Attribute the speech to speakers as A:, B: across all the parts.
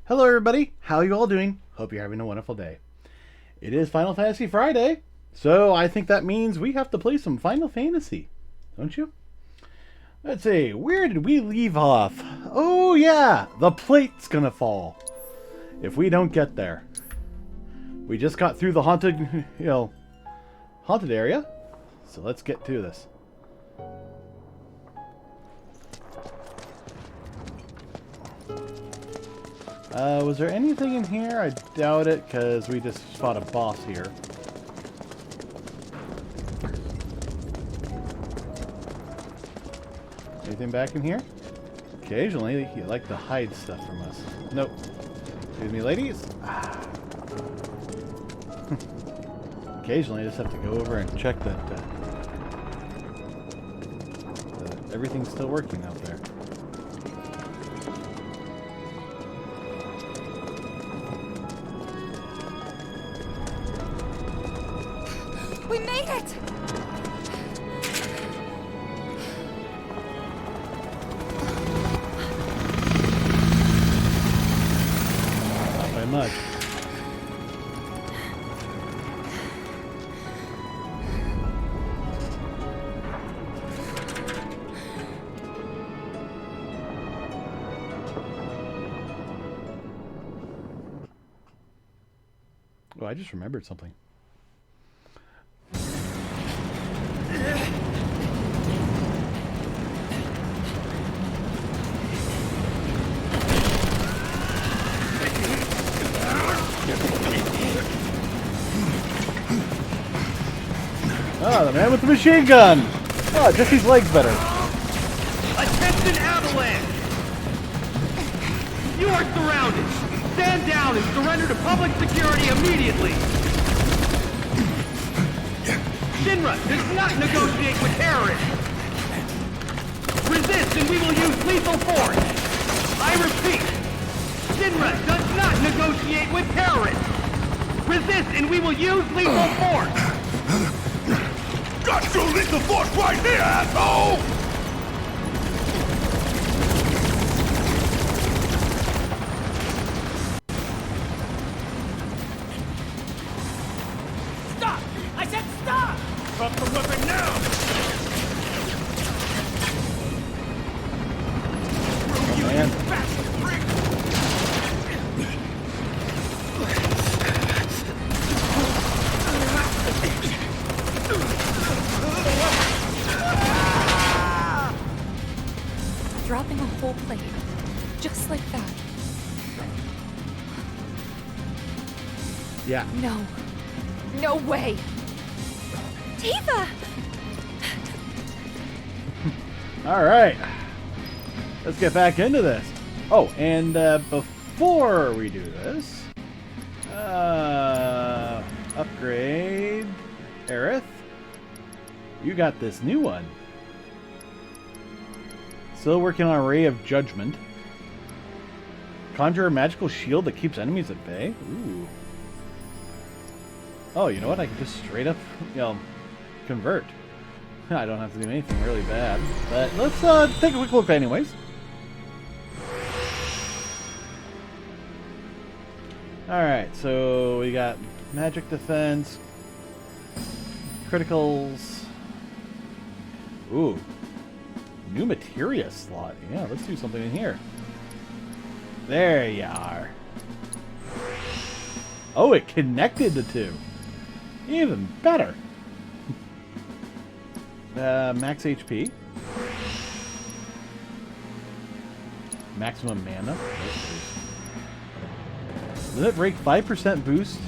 A: Hello everybody, how you all doing? Hope you're having a wonderful day. It is Final Fantasy Friday, so I think that means we have to play some Final Fantasy, don't you? Let's see, where did we leave off? Oh yeah, the plate's gonna fall if we don't get there. We just got through the haunted, haunted area, so let's get to this. Was there anything in here? I doubt it, because we just fought a boss here. Anything back in here? Occasionally, you like to hide stuff from us. Nope. Excuse me, ladies. Occasionally, I just have to go over and check that everything's still working out there.
B: We made it!
A: Not by much. Oh, I just remembered something. Ah, the man with the machine gun! Oh, Jesse's legs better.
C: Attention avalanche! You are surrounded! Stand down and surrender to public security immediately! Shinra does not negotiate with terrorists! Resist and we will use lethal force! I repeat, Shinra does not negotiate with terrorists! Resist and we will use lethal force!
D: Got your lethal force right here, asshole!
C: Stop! I said stop!
D: Drop the weapon now!
A: Oh, man.
B: Dropping a whole plate. Just like that.
A: Yeah.
B: No. No way! Tifa!
A: Alright. Let's get back into this. Oh, and before we do this, upgrade Aerith. You got this new one. Still working on Ray of Judgment. Conjure a magical shield that keeps enemies at bay. Ooh. Oh, you know what? I can just straight up, convert. I don't have to do anything really bad. But let's take a quick look anyways. Alright, so we got magic defense, criticals. Ooh. New materia slot. Yeah, let's do something in here. There you are. Oh, it connected the two. Even better. Max HP. Maximum mana. Limit break 5% boost.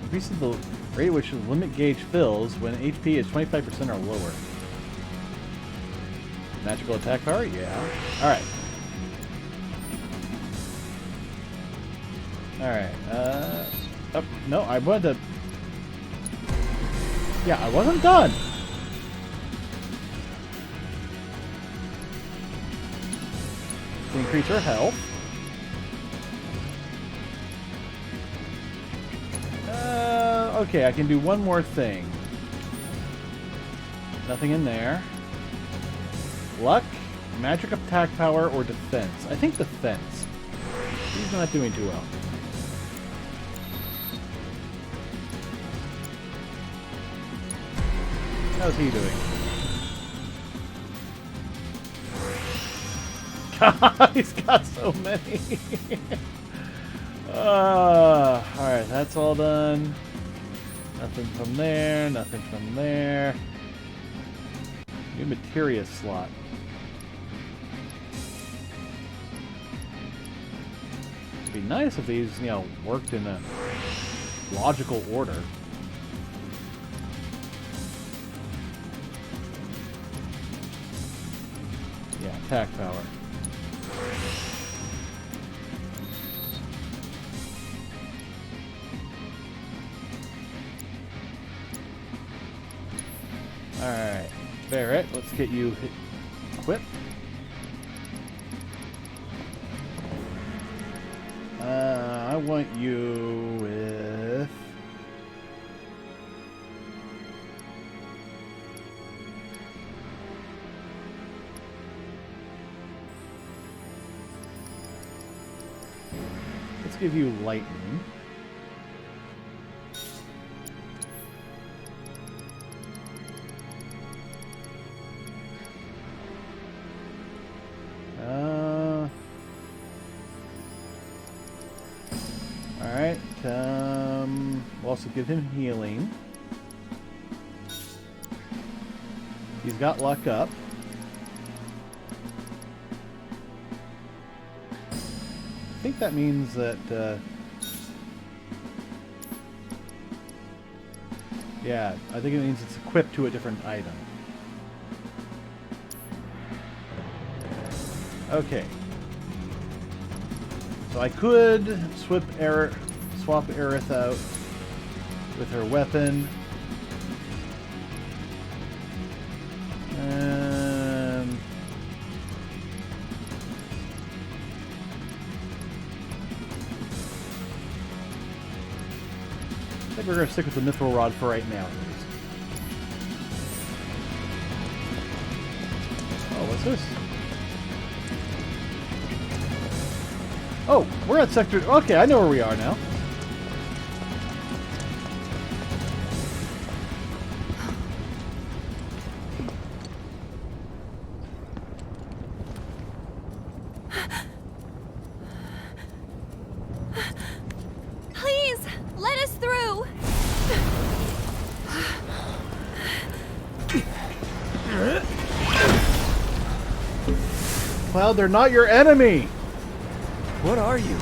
A: Increases the rate at which the limit gauge fills when HP is 25% or lower. Magical attack power? Yeah. Alright. Alright. Oh, no, I wanted to... Yeah, I wasn't done! To increase her health. Okay, I can do one more thing. Nothing in there. Luck, magic attack power, or defense. I think defense. He's not doing too well. How's he doing? God, he's got so many. Alright, that's all done. Nothing from there, nothing from there. New materia slot. It'd be nice if these, you know, worked in a logical order. Yeah, attack power. Alright, Barrett, let's get you equipped. I want you with... Let's give you lightning. Alright, we'll also give him healing. He's got luck up. I think that means that, yeah, I think it means it's equipped to a different item. Okay. So I could swap Aerith out with her weapon. I think we're going to stick with the Mithril Rod for right now, at least. Oh, what's this? Oh, we're at sector... Okay, I know where we are now.
B: Please, let us through.
A: Cloud, they're not your enemy!
E: What are you?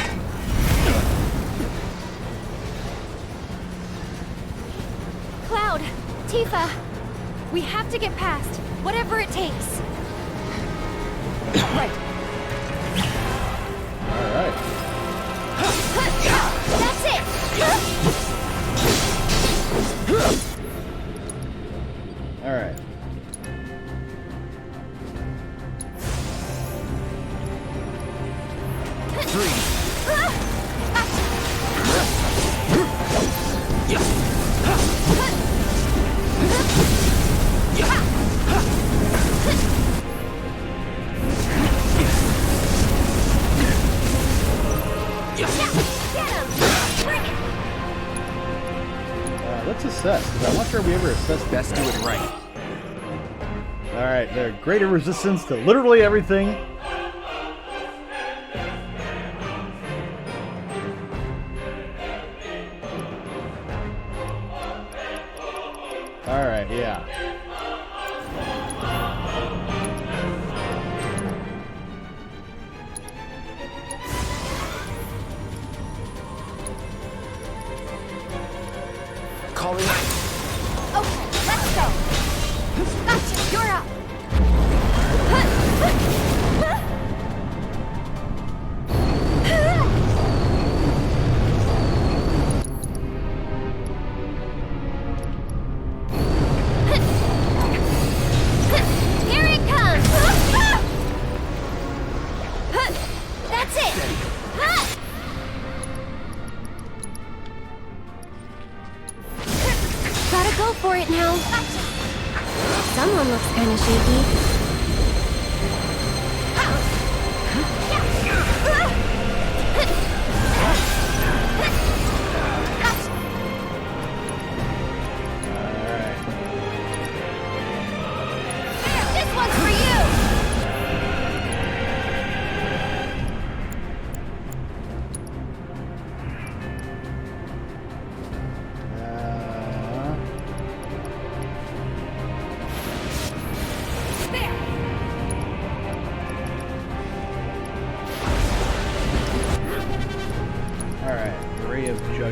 B: Cloud, Tifa, we have to get past, whatever it takes. Right.
A: Alright.
B: That's it!
A: Alright. Let's assess, because I'm not sure we ever assessed.
E: Best do it right.
A: Alright, they're greater resistance to literally everything. Alright, yeah.
E: Calling out.
B: Okay, let's go. Gotcha, you're up. Here it comes. That's it. Gotta go for it now. Someone looks kind of shaky.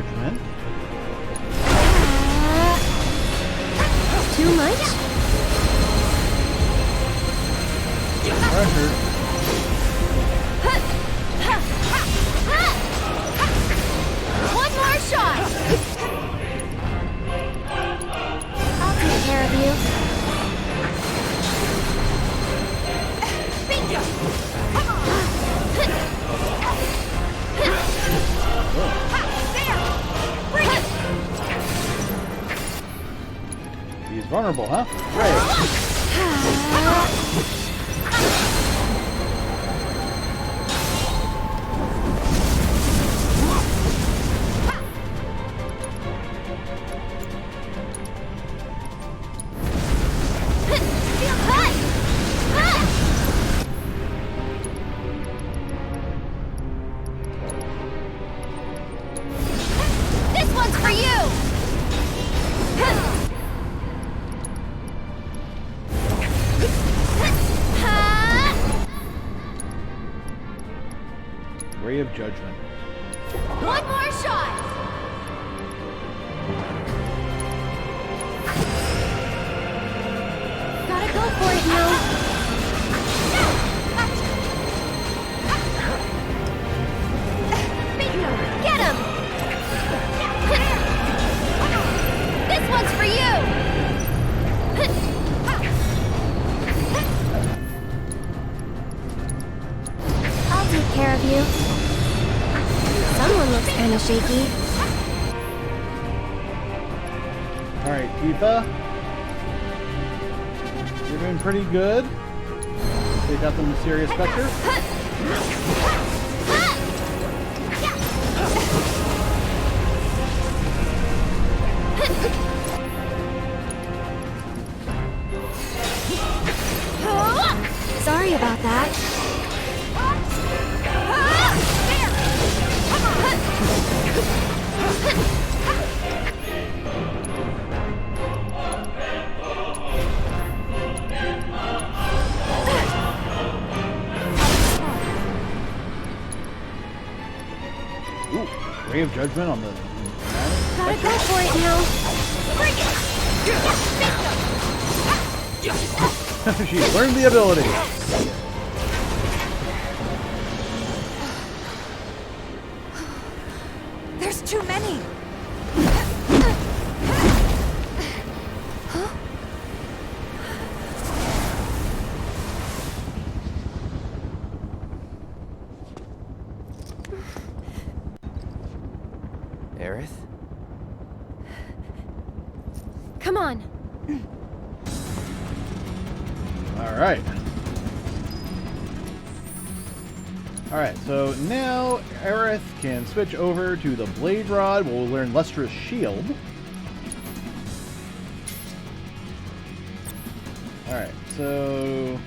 A: Judgment.
B: Too much?
A: Pressure.
B: One more shot! I'll take care of you. Bingo! There! Bring it!
A: He's vulnerable, huh? Great.
B: This one's for you!
A: Ray of Judgment.
B: One more shot! Gotta go for it now. Bingo! Get him! This one's for you! I'll take care of you. Someone looks kinda shaky.
A: Alright, Tifa. You're doing pretty good. Take out the mysterious specter.
B: Sorry about that.
A: Ooh, Ray of Judgment on the...
B: Gotta go for it now. Bring it!
A: She's learned the ability.
B: There's too many.
E: Aerith?
B: Come on.
A: Alright. Alright, so now Aerith can switch over to the Blade Rod. We'll learn Lustrous Shield. Alright, so...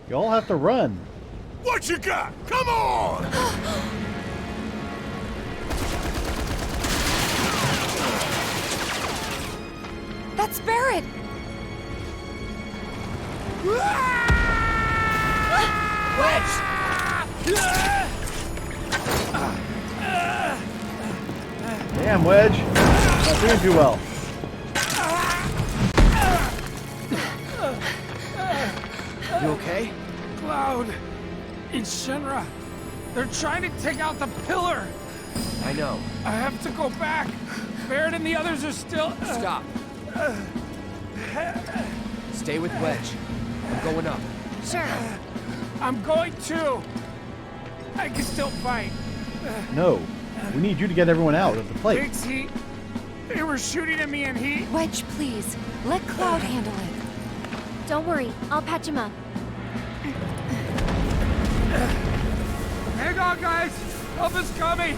A: Y'all have to run.
D: What you got? Come on!
B: That's Barrett.
A: Damn, Wedge. Not doing too well.
E: You okay?
C: Cloud! In Shinra! They're trying to take out the pillar!
E: I know.
C: I have to go back! Barrett and the others are still...
E: Stop. Stay with Wedge. I'm going up.
B: Sure.
C: I'm going too! I can still fight.
A: No. We need you to get everyone out of the place.
C: Biggs, they were shooting at me and he...
B: Wedge, please. Let Cloud handle it. Don't worry. I'll patch him up.
C: Hang on, guys! Help is coming!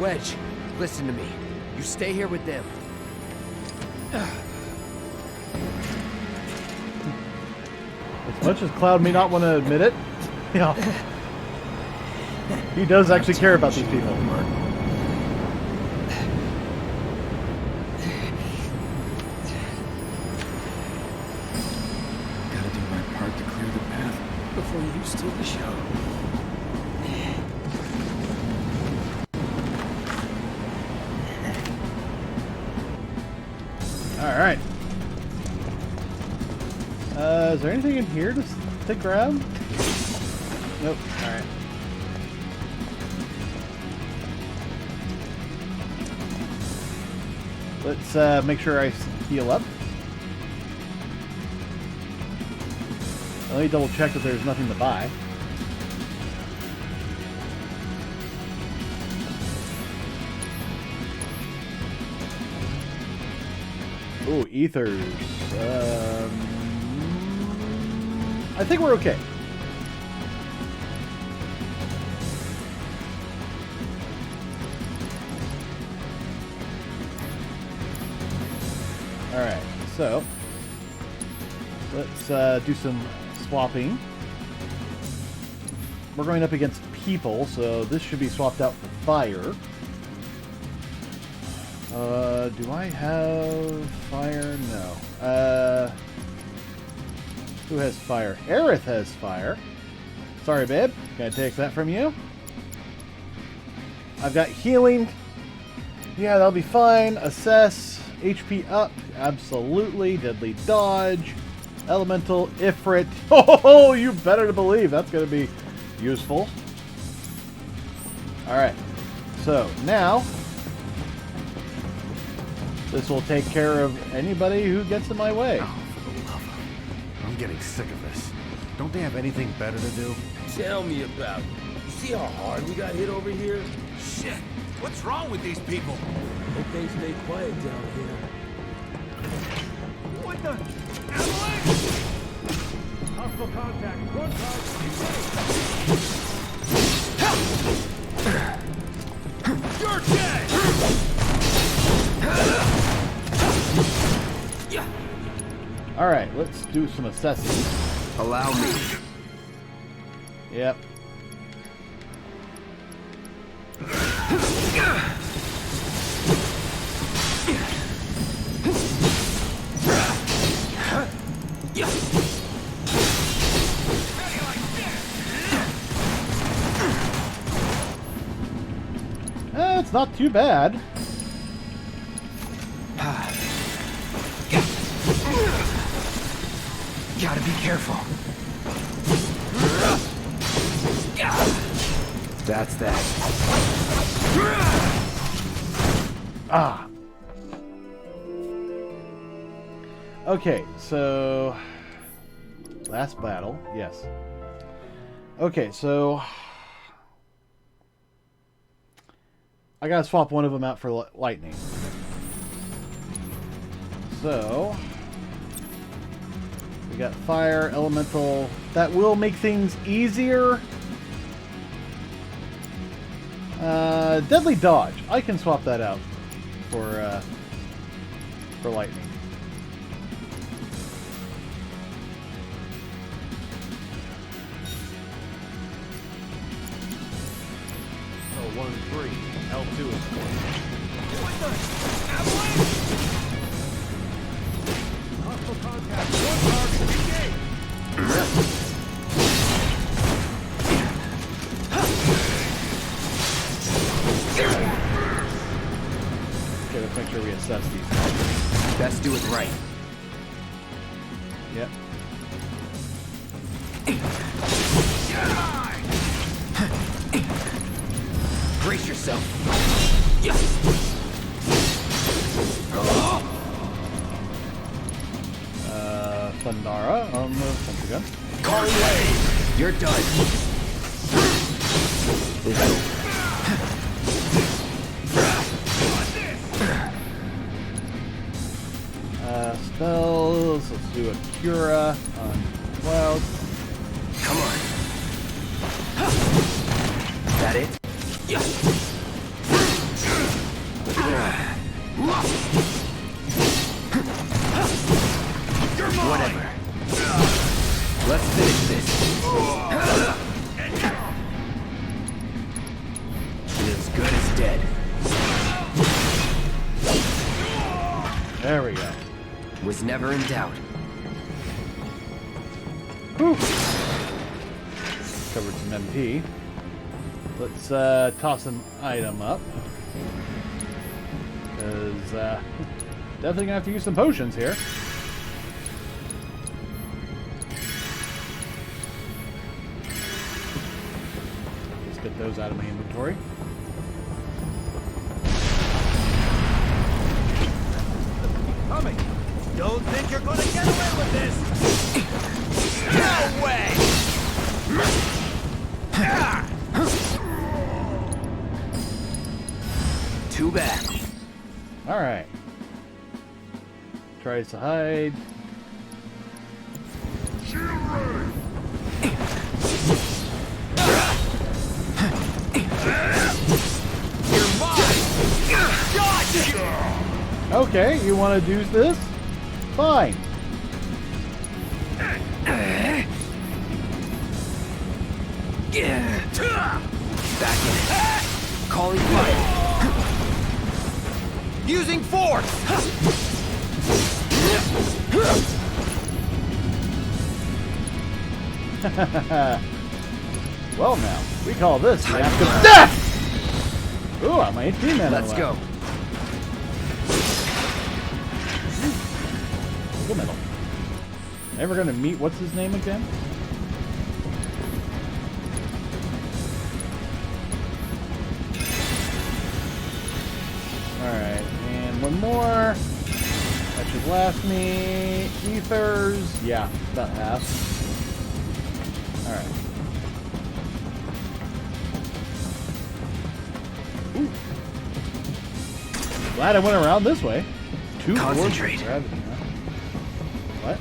E: Wedge, listen to me. You stay here with them.
A: As much as Cloud may not want to admit it, yeah, he does actually care about these people.
F: Gotta do my part to clear the path before you steal the show.
A: All right. Is there anything in here to grab? Nope. All right. Let's make sure I heal up. Let me double check that there's nothing to buy. Ooh, ethers. I think we're okay. Alright, so let's do some swapping. We're going up against people, so this should be swapped out for fire. Do I have fire? No. Who has fire? Aerith has fire. Sorry, babe. Can I take that from you? I've got healing. Yeah, that'll be fine. Assess. HP up. Absolutely. Deadly dodge. Elemental. Ifrit. Oh, you better believe that's going to be useful. Alright. So, now this will take care of anybody who gets in my way.
D: Oh, for the love of... I'm getting sick of this. Don't they have anything better to do?
G: Tell me about it. You see how hard we got hit over here?
D: Shit! What's wrong with these people?
G: Hope they stay quiet down here.
C: What the? Avalanche! Hostile contact. Run, Cloud. You're dead!
A: Alright, let's do some assessing.
E: Allow me.
A: Yep. It's not too bad.
E: Gotta be careful. That's that.
A: Ah. Okay, so last battle, yes. Okay, so I gotta swap one of them out for lightning. So we got fire, elemental. That will make things easier. Deadly dodge. I can swap that out for lightning.
C: Oh, 1-3. L2 is going. What the? Avalanche! Hostile contact. One target engaged.
A: Okay, let's make sure we assess these guys.
E: Best do it right.
A: Yep.
E: Brace yourself.
A: Thundara on the sensor gun.
E: Call away. You're done.
A: Spells. Let's do a Cura on Cloud.
E: Come on. That it? finish this. You're as good as dead.
A: There we go.
E: Was never in doubt.
A: Whew. Covered some MP. Let's toss an item up. Because definitely gonna have to use some potions here. Let's get those out of my inventory.
C: Coming. Don't think you're gonna get away with this. No way.
E: Too bad.
A: Alright. Tries to hide.
C: You're mine. Gotcha.
A: Okay, you want to do this? Fine.
E: Back in it. Calling fire.
C: Using force.
A: Well now, we call this the act of death! Ooh, I'm 18 men.
E: Let's go.
A: Good metal. Ever gonna meet what's his name again? Alright, and one more. That should last me. Ethers. Yeah, about half. Alright. Ooh. Glad I went around this way. Two
E: Concentrate.
A: forces of gravity, huh? What?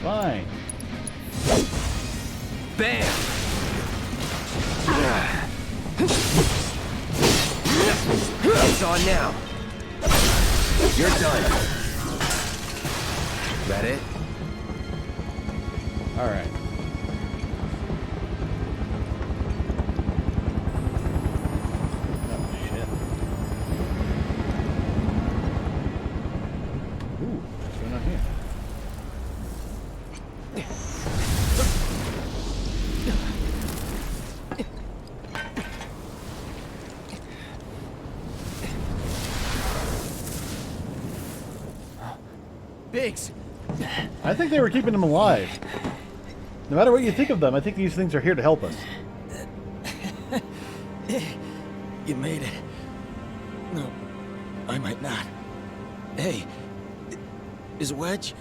A: Fine.
E: Bam! It's on now. You're done. That it?
A: Alright. Oh, shit. Ooh, what's going on here?
C: Biggs.
A: I think they were keeping him alive. No matter what you think of them, I think these things are here to help us.
F: You made it. No, I might not. Hey, is Wedge?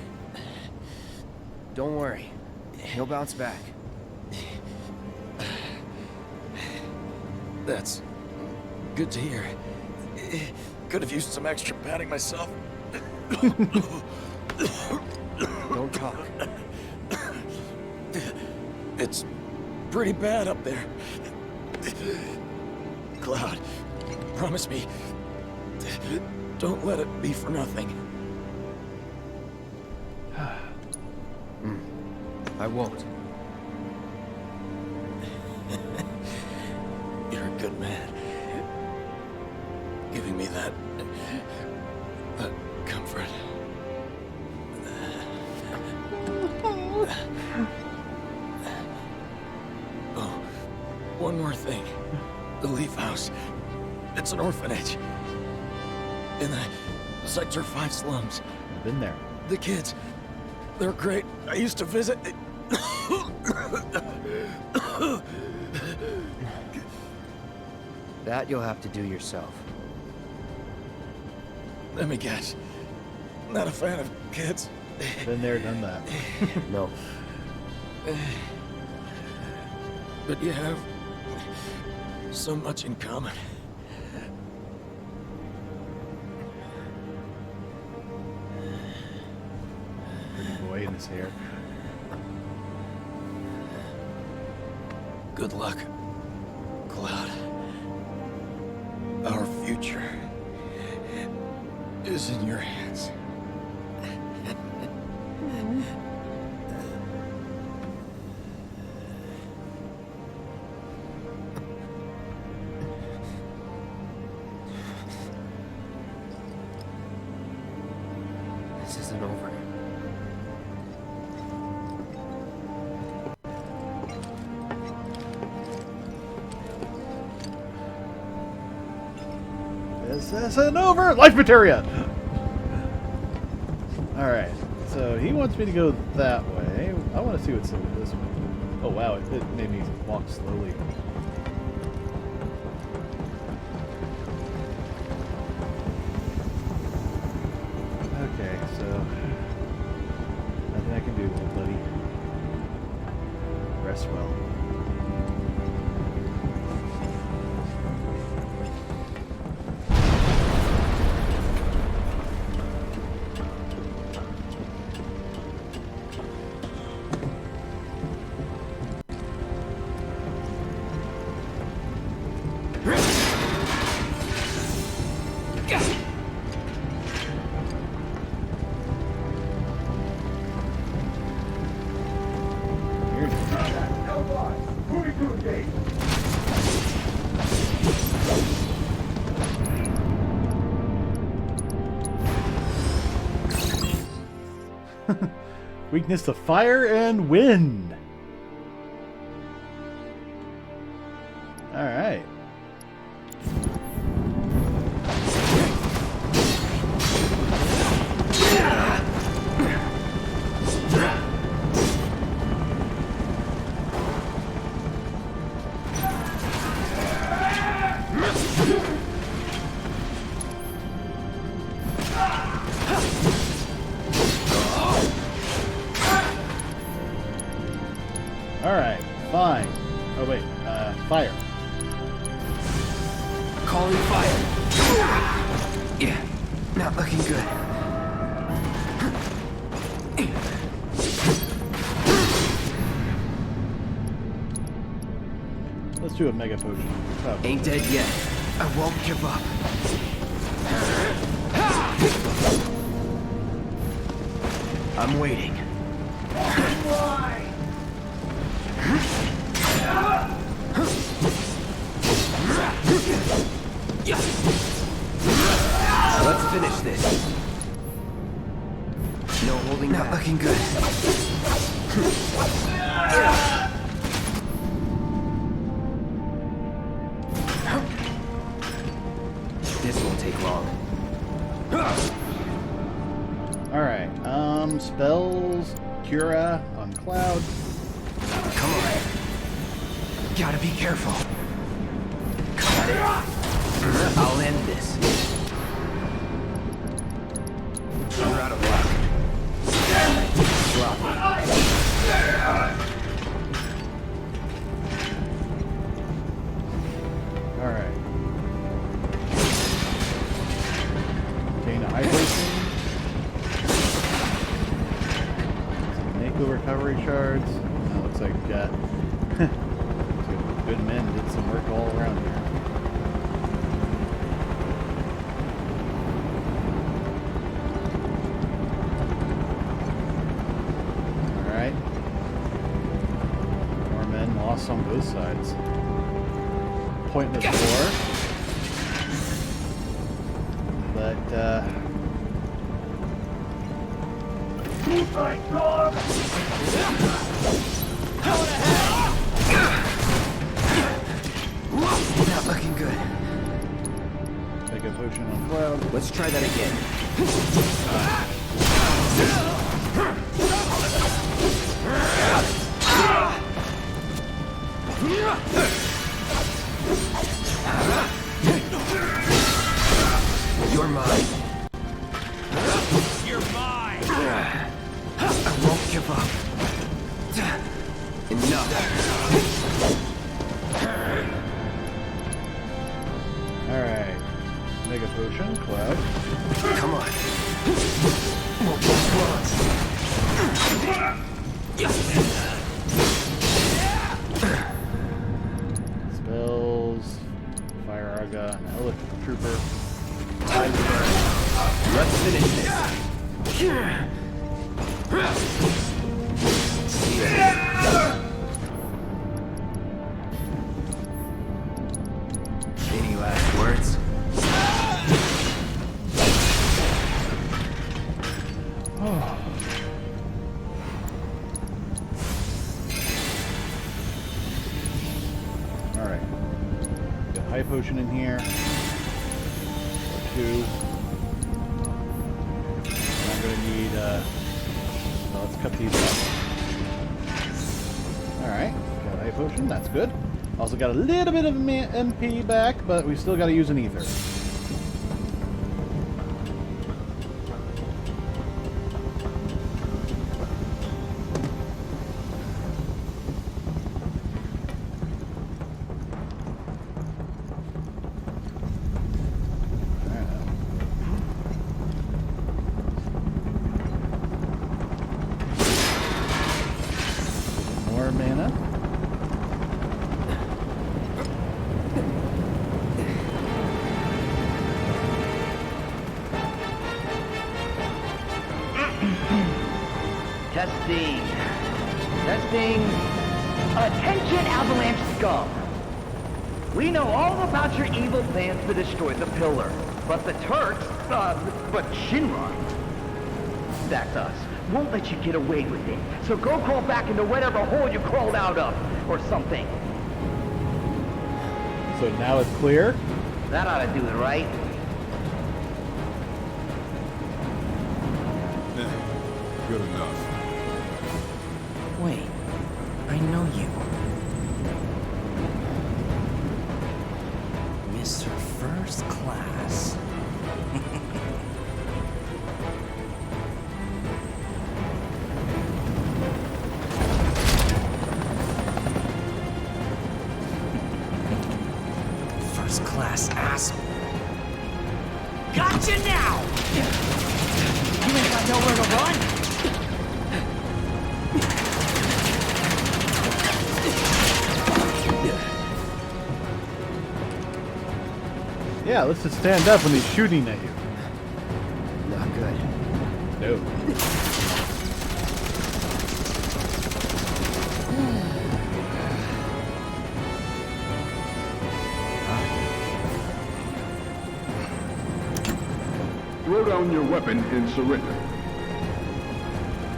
E: Don't worry. He'll bounce back.
F: That's good to hear. Could have used some extra padding myself.
E: Don't talk.
F: It's pretty bad up there. Cloud, promise me, don't let it be for nothing.
E: I won't.
F: You're a good man. Giving me that comfort. Oh, one more thing. The Leaf House. It's an orphanage. In the Sector 5 slums.
A: I've been there.
F: The kids, they're great. I used to visit.
E: That you'll have to do yourself.
F: Let me guess. Not a fan of kids.
A: Been there, done that.
E: No.
F: But you have so much in common.
A: away in his hair.
F: Good luck, Cloud. Our future is in your hands.
E: This isn't over.
A: This isn't over! Life materia! Alright, so he wants me to go that way. I want to see what's over this way. Oh wow, it made me walk slowly. Okay, so nothing I can do, little buddy. Rest well. Weakness to fire and wind. Alright. Alright, fine. Oh wait, fire.
E: Calling fire. Yeah, not looking good.
A: Let's do a mega potion. Oh.
E: Ain't dead yet. I won't give up. I'm waiting. Let's finish this. No holding back. Not looking good. This won't take long.
A: Alright, spells, Cura on Cloud.
E: Come on. Gotta be careful. Got it. I'll end this. You're out of luck. Drop it.
A: Alright. Gain a hydration. Some Mako recovery shards. Looks like good men did some work all around here. Alright. More men lost on both sides. Pointless war. But,
E: Not looking good.
A: take a potion on Cloud.
E: Let's try that again. You're mine.
C: You're mine!
E: I won't give up. Enough.
A: Alright. Mega potion, Cloud.
E: Come on. Won't be close.
A: Spells. Fire Arga. An Electric Trooper.
E: Let's finish this. Any last words?
A: Alright. Got High Potion in here. Or 2. And I'm gonna need, well, let's cut these up. Alright. Got a High Potion. That's good. Also got a little bit of MP back, but we still gotta use an Ether. More mana.
C: Testing. Testing. Attention, Avalanche scum. We know all about your evil plans to destroy the pillar. But the Turks, but Shinra, that's us, won't let you get away with it. So go crawl back into whatever hole you crawled out of, or something.
A: So now it's clear.
C: That ought to do it, right?
D: Good enough.
E: Wait, I know you. Mr. First Class. First Class asshole. Gotcha now!
C: You think I know where to run?
A: Yeah, let's just stand up when he's shooting at you.
E: Not good.
A: No.
H: Throw down your weapon and surrender.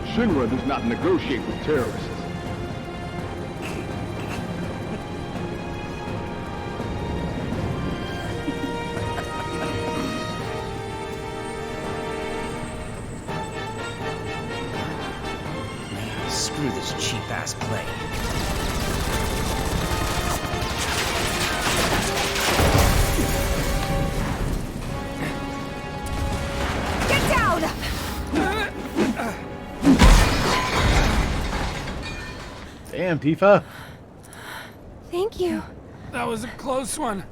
H: Shinra does not negotiate with terrorists.
E: Man, screw this cheap-ass play.
B: Get down!
A: Damn, Tifa.
B: Thank you.
F: That was a close one.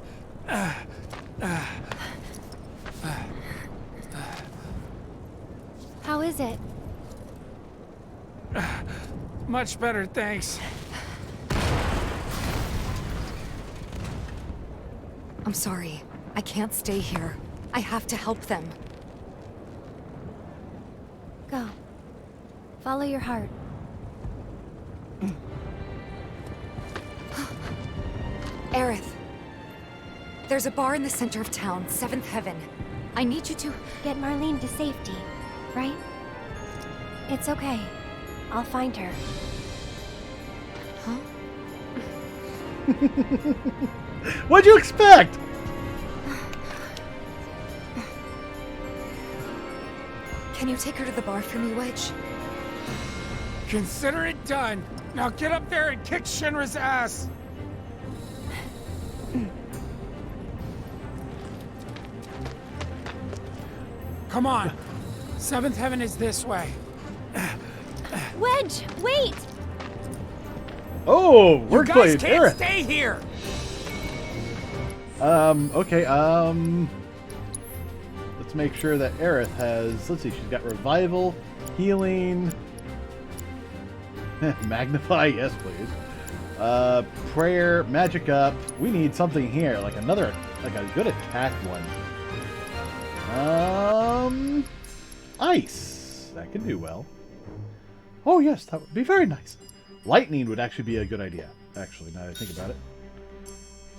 B: How is it?
F: Much better, thanks.
I: I'm sorry. I can't stay here. I have to help them.
B: Go. Follow your heart.
I: Aerith. There's a bar in the center of town, 7th Heaven. I need you to...
B: Get Marlene to safety, right? It's okay. I'll find her.
I: Huh?
A: What'd you expect?
I: Can you take her to the bar for me, Wedge?
F: Consider it done. Now get up there and kick Shinra's ass. Come on. 7th Heaven is this way.
B: Wedge, wait!
A: Oh,
F: You
A: word
F: guys
A: play,
F: can't
A: Aerith.
F: stay here.
A: Okay, let's make sure that Aerith has, let's see, she's got revival, healing, Magnify, yes, please. Prayer, magic up. We need something here, like another, like a good attack one. Ice. That could do well. Oh yes, that would be very nice. Lightning would actually be a good idea. Actually, now that I think about it.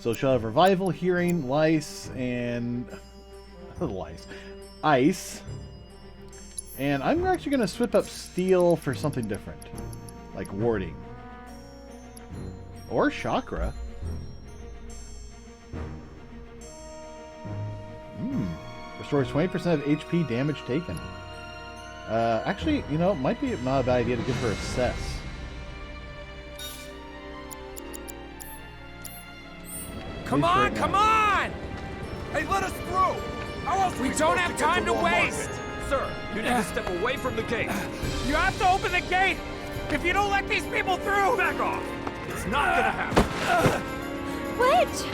A: So she'll have revival, hearing, lice, and lice, ice. And I'm actually going to swip up steel for something different, like warding or chakra. Restores 20% of HP damage taken. Actually, you know, it might be not a bad idea to give her assess.
F: Come on, come on! Hey, let us through! How else we don't have time to waste!
J: Sir, you need to step away from the gate.
F: You have to open the gate! If you don't let these people through!
J: Back off! It's not gonna happen!
B: Wedge!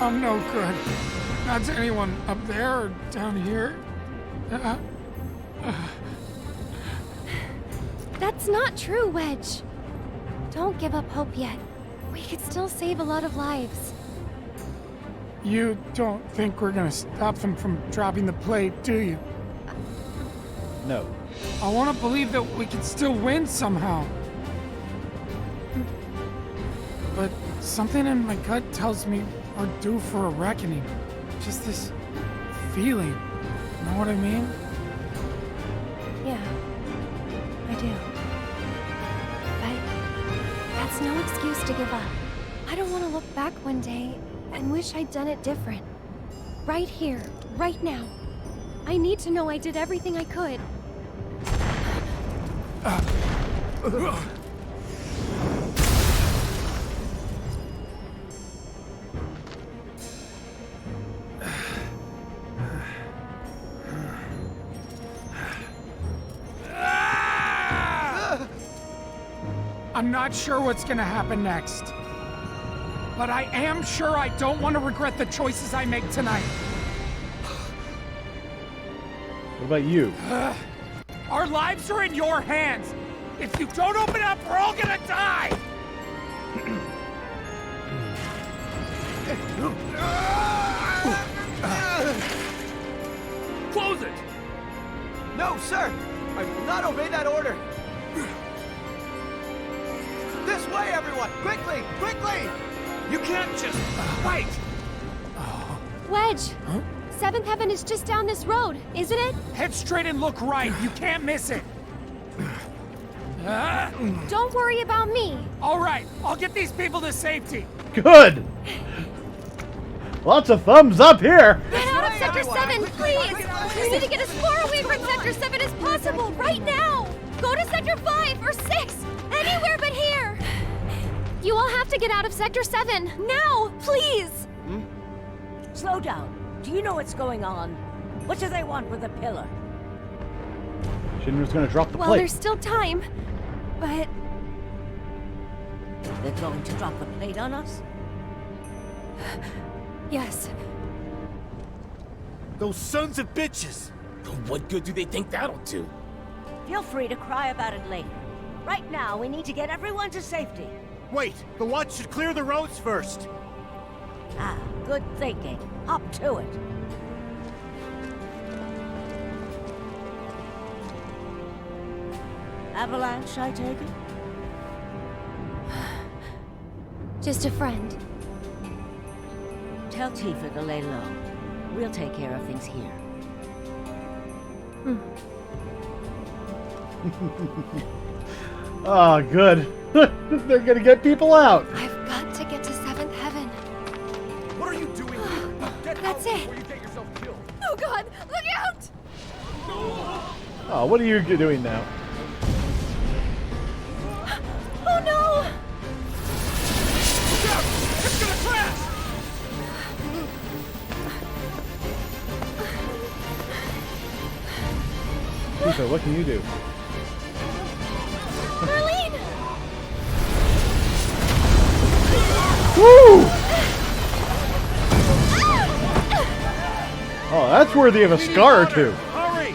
K: I'm no good. Not to anyone up there or down here.
B: That's not true, Wedge. Don't give up hope yet. We could still save a lot of lives.
K: You don't think we're gonna stop them from dropping the plate, do you?
A: No.
K: I want to believe that we can still win somehow. But something in my gut tells me we're due for a reckoning. Just this feeling. Know what I mean?
B: Yeah, I do. But that's no excuse to give up. I don't want to look back one day and wish I'd done it different. Right here, right now. I need to know I did everything I could.
K: I'm not sure what's gonna happen next. But I am sure I don't want to regret the choices I make tonight.
A: What about you?
K: Our lives are in your hands. If you don't open up, we're all gonna die!
J: Close it!
C: No, sir! I will not obey that order! This way, everyone! Quickly! Quickly!
J: You can't just fight!
B: Wedge! Seventh Heaven is just down this road, isn't it?
K: Head straight and look right. You can't miss it.
B: Don't worry about me.
K: All right, I'll get these people to safety.
A: Good! Lots of thumbs up here!
B: Get out of Sector 7, please! We need to get as far away from Sector 7 as possible, right now! Go to Sector 5 or 6! Anywhere but here! You all have to get out of Sector 7, now! Please!
L: Slow down. Do you know what's going on? What do they want with the pillar?
A: Shinra's gonna drop the
B: Well,
A: plate.
B: there's still time, but...
L: They're going to drop the plate on us?
B: Yes.
J: Those sons of bitches!
F: What good do they think that'll do?
L: Feel free to cry about it later. Right now, we need to get everyone to safety.
J: Wait, the watch should clear the roads first.
L: Ah, good thinking. Up to it. Avalanche, I take it?
B: Just a friend.
L: Tell Tifa to lay low. We'll take care of things here.
A: Oh, good. They're gonna get people out.
B: I've got to get to Seventh Heaven.
J: What are you doing here? Get
B: That's
J: out
B: it.
J: before you get yourself killed.
B: Oh God, look out!
A: Oh, what are you doing now?
B: Oh no!
J: Look out! It's gonna crash!
A: Tifa, what can you do?
B: Marlene!
A: Woo! Oh, that's worthy of a scar or two.
J: Hurry!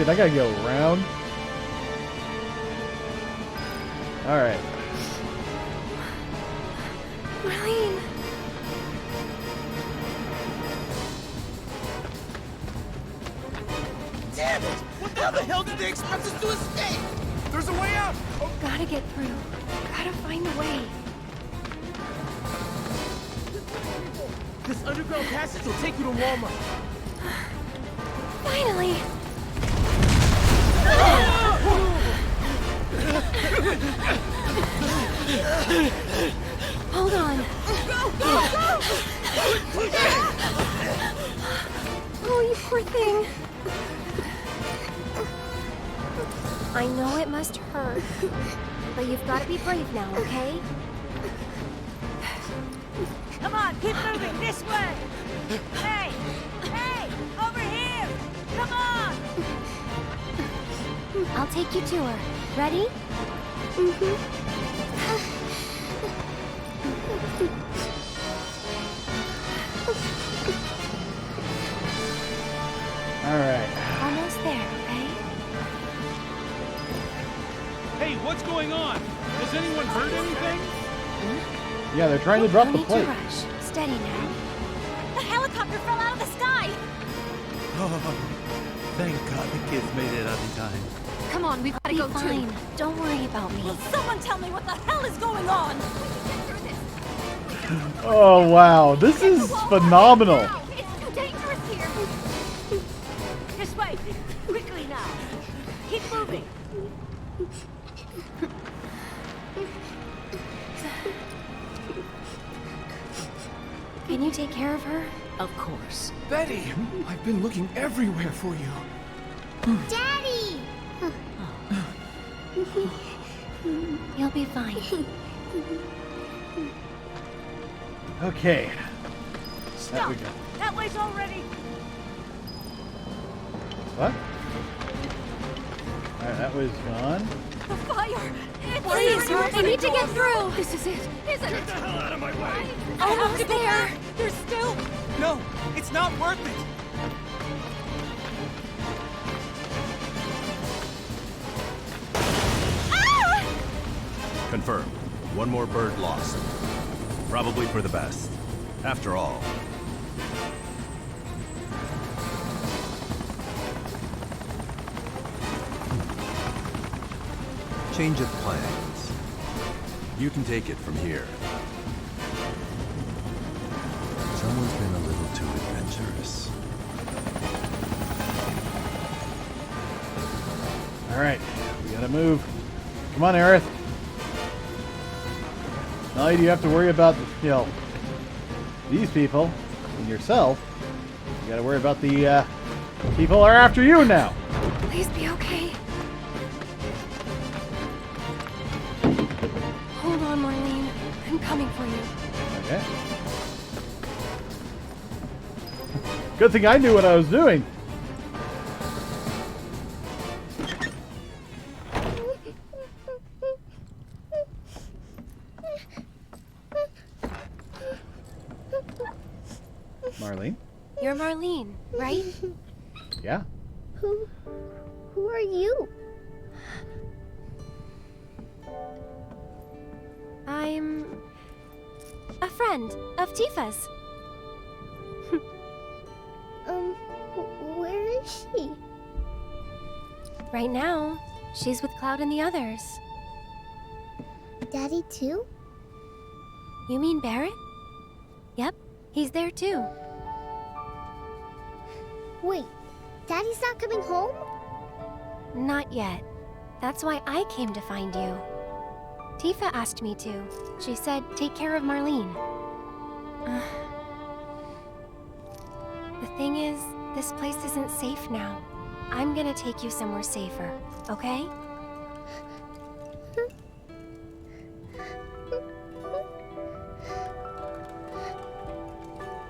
A: Shit, I gotta go around. Alright.
B: Marlene.
J: Damn it! How the hell did they expect us to escape? There's a way out! Oh.
B: Gotta get through. Gotta find a way.
J: This underground passage will take you to Walmart.
B: Finally! Hold on.
J: Go, go, go!
B: Oh, you poor thing. I know it must hurt, but you've got to be brave now, okay?
L: Come on, keep moving, this way! Hey! Hey! Over here! Come on!
B: I'll take you to her. Ready?
A: Alright.
B: Almost there, okay?
J: Hey, what's going on? Has anyone heard anything?
A: Yeah, they're trying to drop
B: No
A: the
B: need
A: plate.
B: to rush. Steady now.
L: The helicopter fell out of the sky!
M: Oh, thank God the kids made it out in time.
I: Come on, we've got to go
B: Fine.
I: too.
B: Don't worry about me.
L: Will someone tell me what the hell is going on?
A: Oh, wow. This is phenomenal.
L: It's too dangerous here! This way! Quickly now! Keep moving!
B: Can you take care of her?
L: Of course.
F: Betty, I've been looking everywhere for you.
B: Daddy! You'll be fine.
A: Okay. There
L: Stop!
A: we go.
L: That way's already...
A: What? Alright, that was gone.
L: The fire!
B: Please, I need to get through. This is it.
L: Isn't it?
J: Get the hell out of my way!
B: Almost there.
L: There's still...
J: No, it's not worth it!
M: Confirmed. One more bird lost. Probably for the best. After all. Change of plans. You can take it from here. Someone's been a little too adventurous.
A: Alright, we gotta move. Come on, Aerith. Not only do you have to worry about, these people and yourself, you gotta worry about the people are after you now.
B: Please be okay. Hold on, Marlene. I'm coming for you.
A: Okay. Good thing I knew what I was doing. Marlene?
B: You're Marlene, right?
A: Yeah.
B: Who are you? I'm a friend of Tifa's. Where is she? Right now, she's with Cloud and the others. Daddy too? You mean Barrett? Yep, he's there too. Wait, Daddy's not coming home? Not yet. That's why I came to find you. Tifa asked me to. She said, take care of Marlene. The thing is, this place isn't safe now. I'm gonna take you somewhere safer, okay?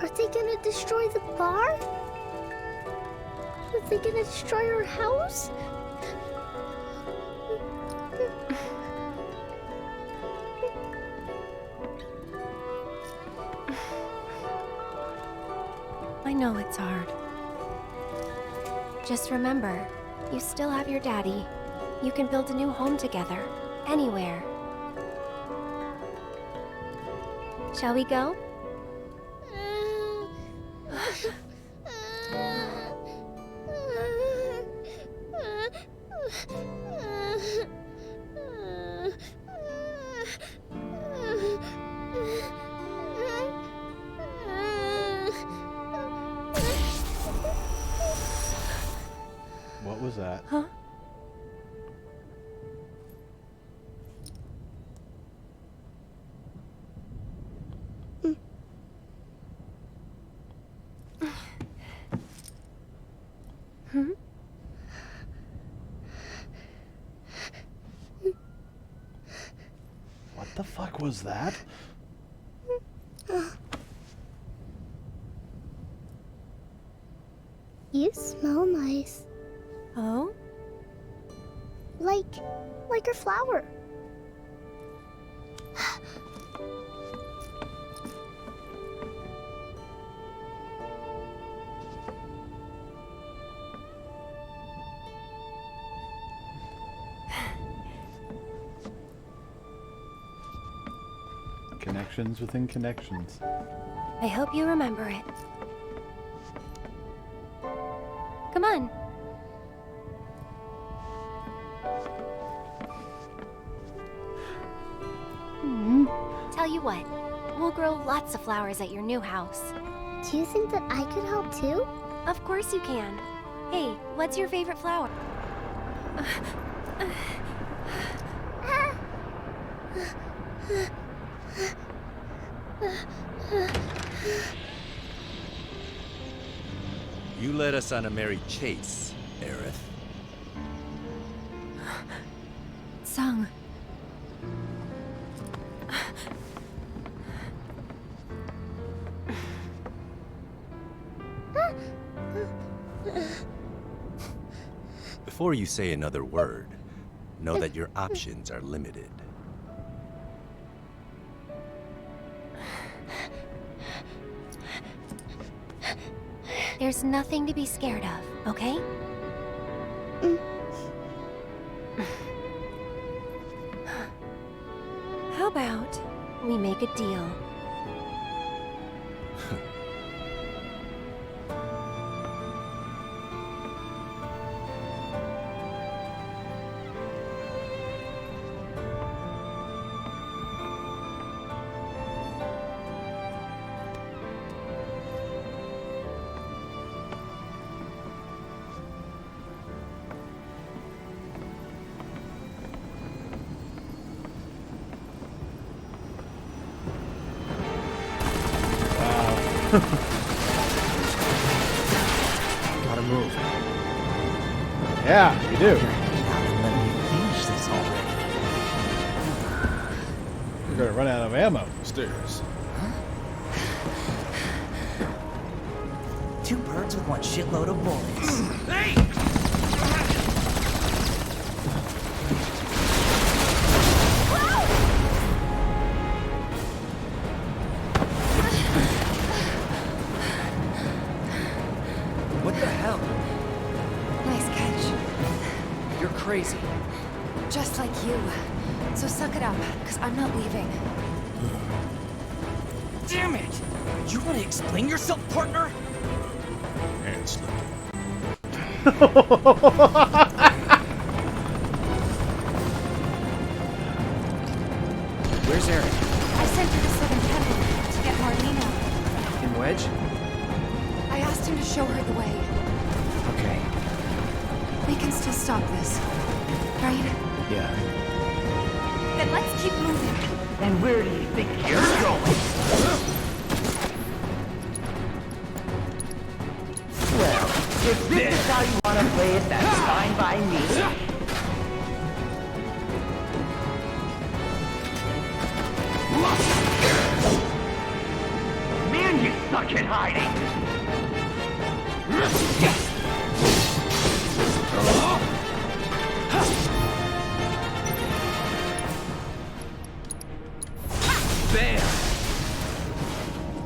N: Are they gonna destroy the bar? Are they gonna destroy our house?
B: I know it's hard. Just remember, You still have your daddy. You can build a new home together. Anywhere. Shall we go?
A: What was that?
B: Huh? Hmm?
A: What the fuck was that?
N: You smell nice.
B: Oh?
N: Like a flower.
A: Connections within connections.
B: I hope you remember it. Come on. Tell you what, we'll grow lots of flowers at your new house.
N: Do you think that I could help too?
B: Of course you can. Hey, what's your favorite flower?
M: You led us on a merry chase, Aerith.
I: Sung.
M: Before you say another word, know that your options are limited.
B: There's nothing to be scared of, okay? How about we make a deal?
E: Gotta move.
A: Yeah, you do.
E: Let me finish this already.
A: You're gonna run out of ammo.
F: Stairs.
E: Two birds with one shitload of bullets.
J: Hey!
E: What the hell?
I: Nice catch.
E: You're crazy.
I: Just like you. So suck it up, because I'm not leaving.
E: Damn it! You want to explain yourself, partner?
F: Hand slipped.
E: Where's Eric?
I: I sent her to Southern Heaven to get Marlena.
E: In Wedge?
I: I asked him to show her the way.
E: Okay.
I: We can still stop this, right?
E: Yeah.
I: Then let's keep moving.
C: And where do you think you're going? Well, if this is how you want to play it, that's fine by me. Man, you suck at hiding!
E: Bam!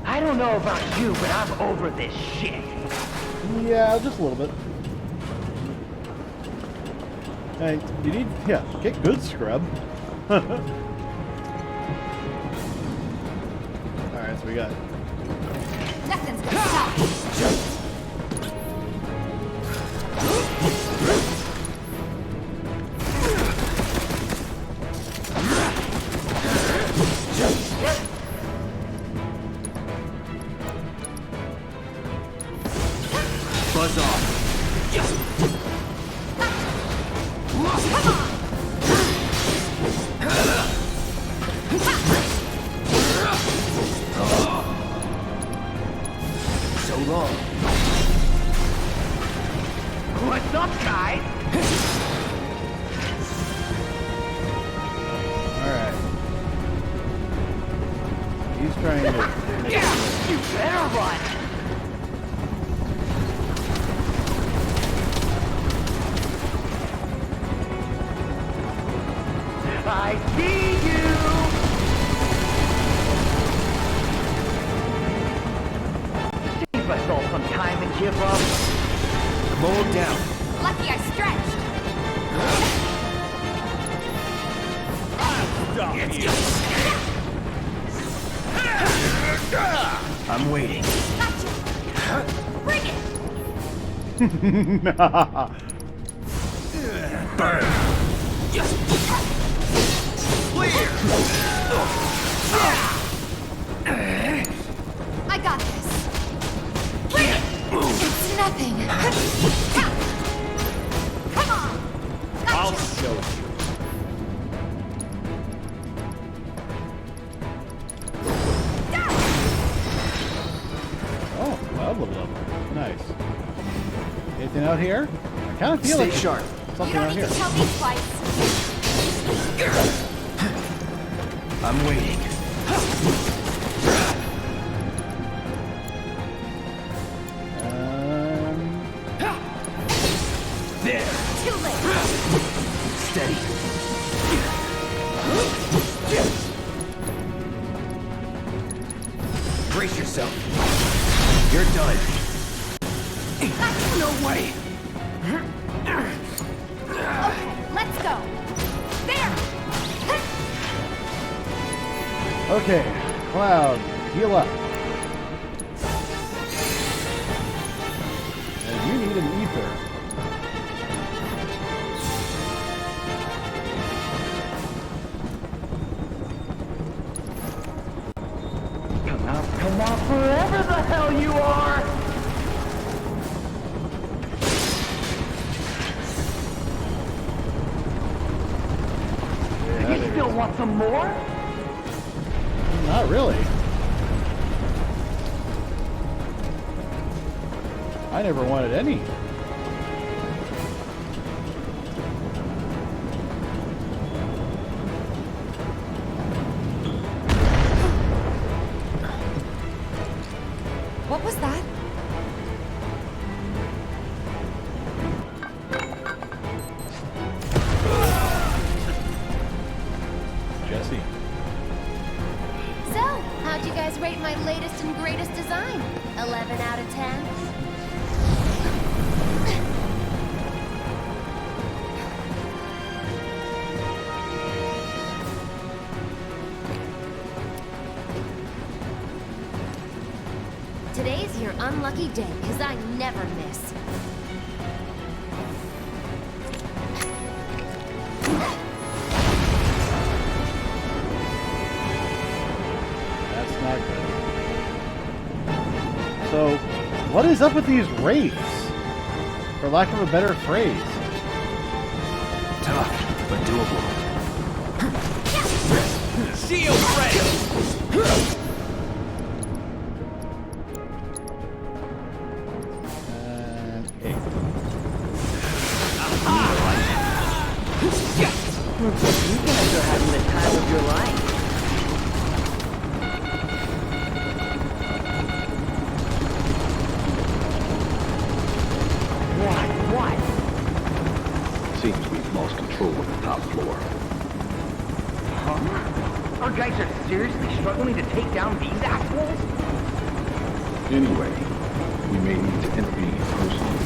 C: I don't know about you, but I'm over this shit.
A: Yeah, just a little bit. Hey, you need, yeah, get good scrub. Alright, so we got...
I: Nothing's gonna stop me.
E: Buzz off. So long.
C: What's up, guys?
A: Alright. He's trying to...
C: You better run! I see you! Save us all some time and give up.
E: Mold down.
I: Lucky I stretched.
E: I'm waiting.
I: Gotcha. Bring it.
E: Burn. Clear.
I: I got this. Bring it. It's nothing. Come on. Gotcha.
E: I'll show you.
A: Oh, level. Nice. Anything out here? I kind of feel
E: Stay
A: like
E: sharp.
A: Something
I: You don't
A: out
I: need
A: here.
I: to tell me twice.
E: I'm waiting. There.
I: Too late.
E: Steady. Brace yourself. You're done. No way.
I: Okay, let's go. There.
A: Okay, Cloud, heal up. And you need an ether.
C: Come out, wherever the hell you are! You still want some more?
A: Not really. I never wanted any.
I: What was that?
A: Jesse.
B: So, how'd you guys rate my latest and greatest design? 11 out of 10? Today's your unlucky day, because I never miss.
A: That's not good. So, what is up with these wraiths? For lack of a better phrase.
E: Tough, but doable.
J: Shield ready!
C: You guys are having the time of your life. What?
H: Seems we've lost control of the top floor.
C: Huh? Our guys are seriously struggling to take down these assholes?
H: Anyway, we may need to intervene personally.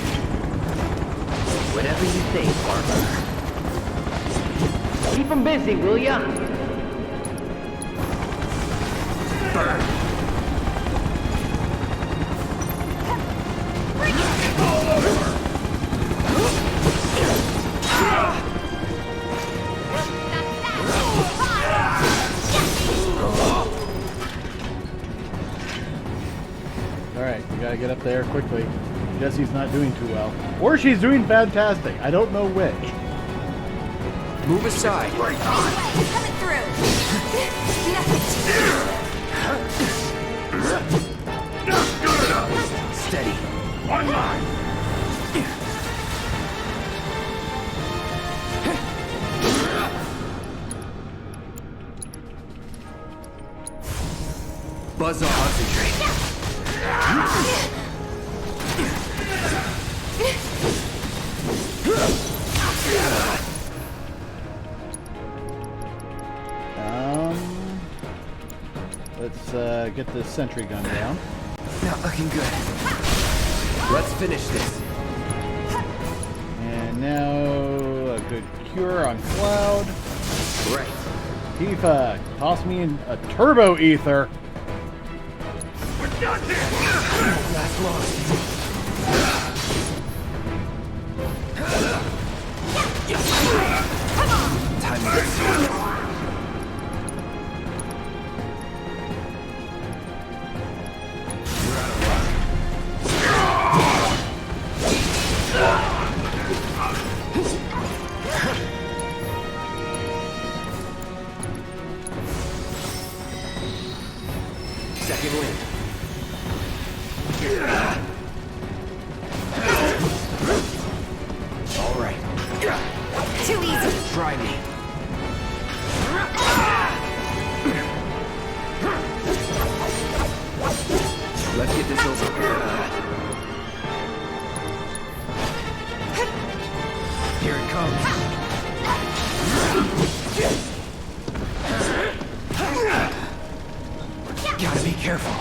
C: Whatever you say, partner. Keep them busy, will ya?
E: Burn.
A: Alright, we gotta get up there quickly. Jesse's not doing too well. Or she's doing fantastic. I don't know which.
E: Move aside.
I: Coming through.
D: Not good enough!
E: Steady.
D: On mine!
E: Buzz off. Concentrate.
A: Let's get this sentry gun down.
E: Not looking good. Let's finish this.
A: And now a good cure on Cloud.
E: Right.
A: Tifa, toss me in a turbo ether.
E: Last long. Time to get started. Second wind. All right.
I: Too easy.
E: Try me. Let's get this over. Here it comes. Gotta be careful.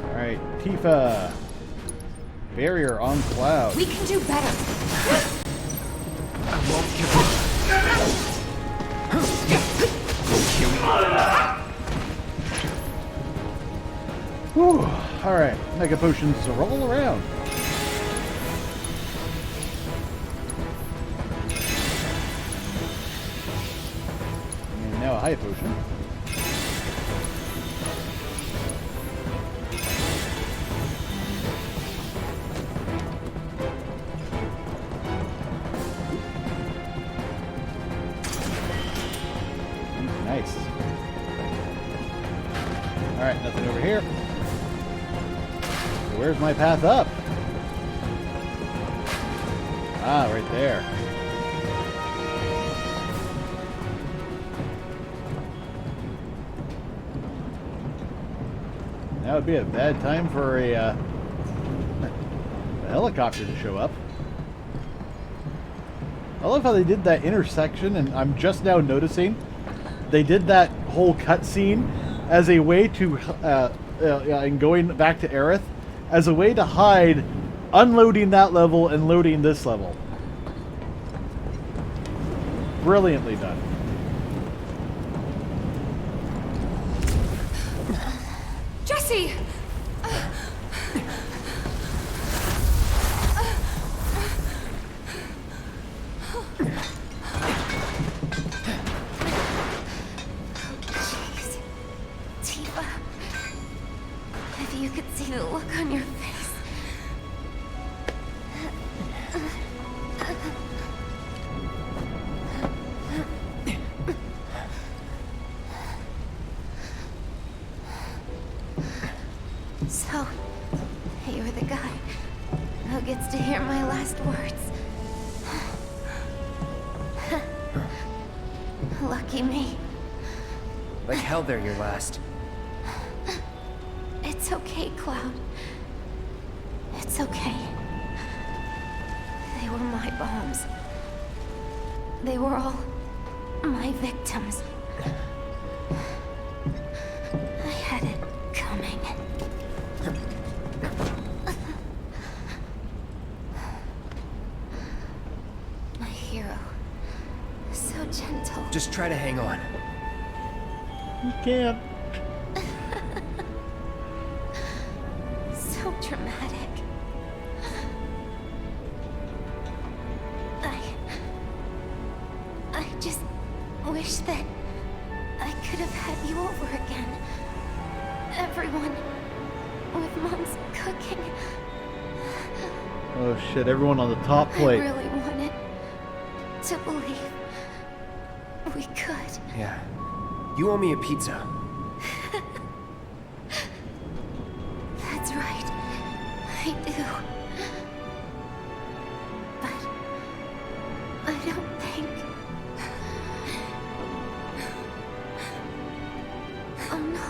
A: Alright, Tifa. Barrier on Cloud.
I: We can do better.
E: I won't give up. Here we go.
A: Whew. Alright, Mega Potions roll around. And now a High Potion. Nice. Alright, nothing over here. So where's my path up? Ah, right there. That would be a bad time for a helicopter to show up. I love how they did that intersection, and I'm just now noticing they did that whole cutscene as a way to, and going back to Aerith, as a way to hide unloading that level and loading this level. Brilliantly done.
I: Jesse! Jeez. Tifa. If you could see the look on your face. So, you're the guy who gets to hear my last words. Lucky me.
E: Like hell they're your last.
I: It's okay, Cloud. It's okay. They were my bombs. They were all my victims. I had it coming. My hero
E: Just try to hang on.
A: You can't.
B: So dramatic. I just wish that I could have had you over again. Everyone with Mom's cooking.
A: Oh shit, everyone on the top plate.
B: I really wanted to believe we could.
E: Yeah. You owe me a pizza.
B: That's right. I do. But I don't think... Oh no.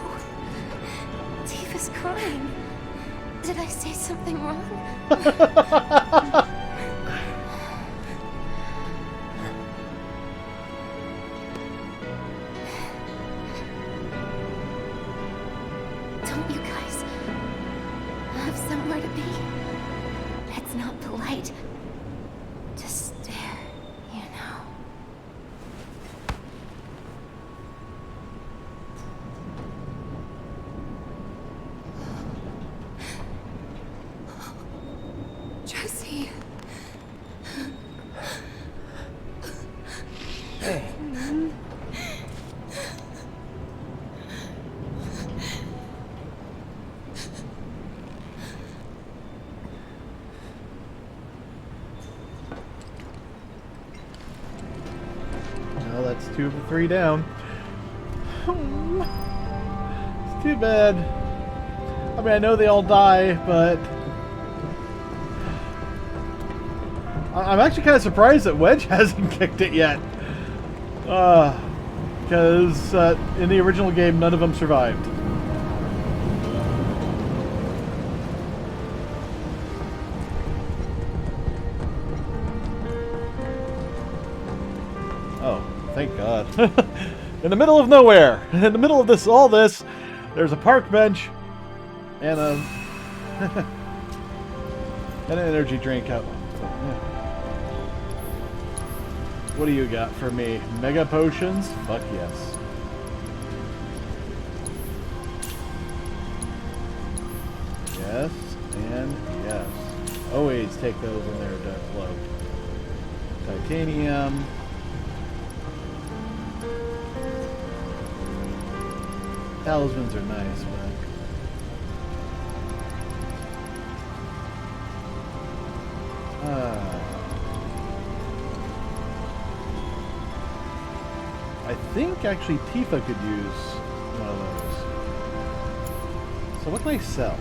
B: Tifa's crying. Did I say something wrong? Don't you guys have somewhere to be? It's not polite to stare, you know.
I: Jesse.
E: Hey.
A: Well, that's 2 of the 3 down. It's too bad. I mean, I know they all die, but I'm actually kind of surprised that Wedge hasn't kicked it yet. Because in the original game, none of them survived. Oh, thank God. In the middle of nowhere, in the middle of this, all this, there's a park bench and a and an energy drink out. Yeah. What do you got for me? Mega potions? Fuck yes. Yes, and yes. Always take those when they're death low. Titanium. Talismans are nice, but I think actually Tifa could use one of those. So what can I sell?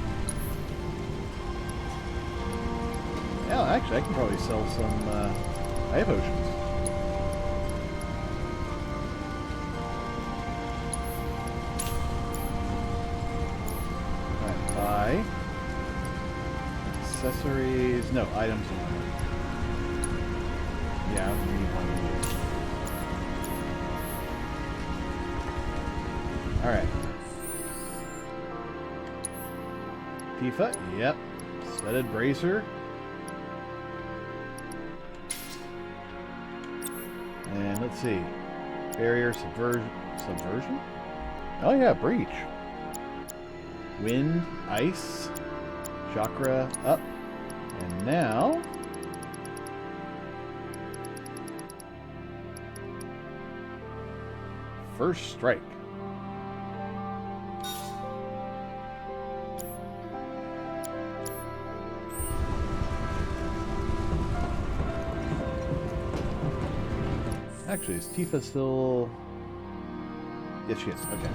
A: Yeah, actually I can probably sell some eye potions. Alright, buy. Accessories, no, items only. Yeah, I need one of these. Alright. Tifa, yep. Studded bracer. And let's see. Barrier, subversion? Oh yeah, breach. Wind, ice, chakra, up. And now... First strike. Actually, is Tifa still... Yes, she is. Okay.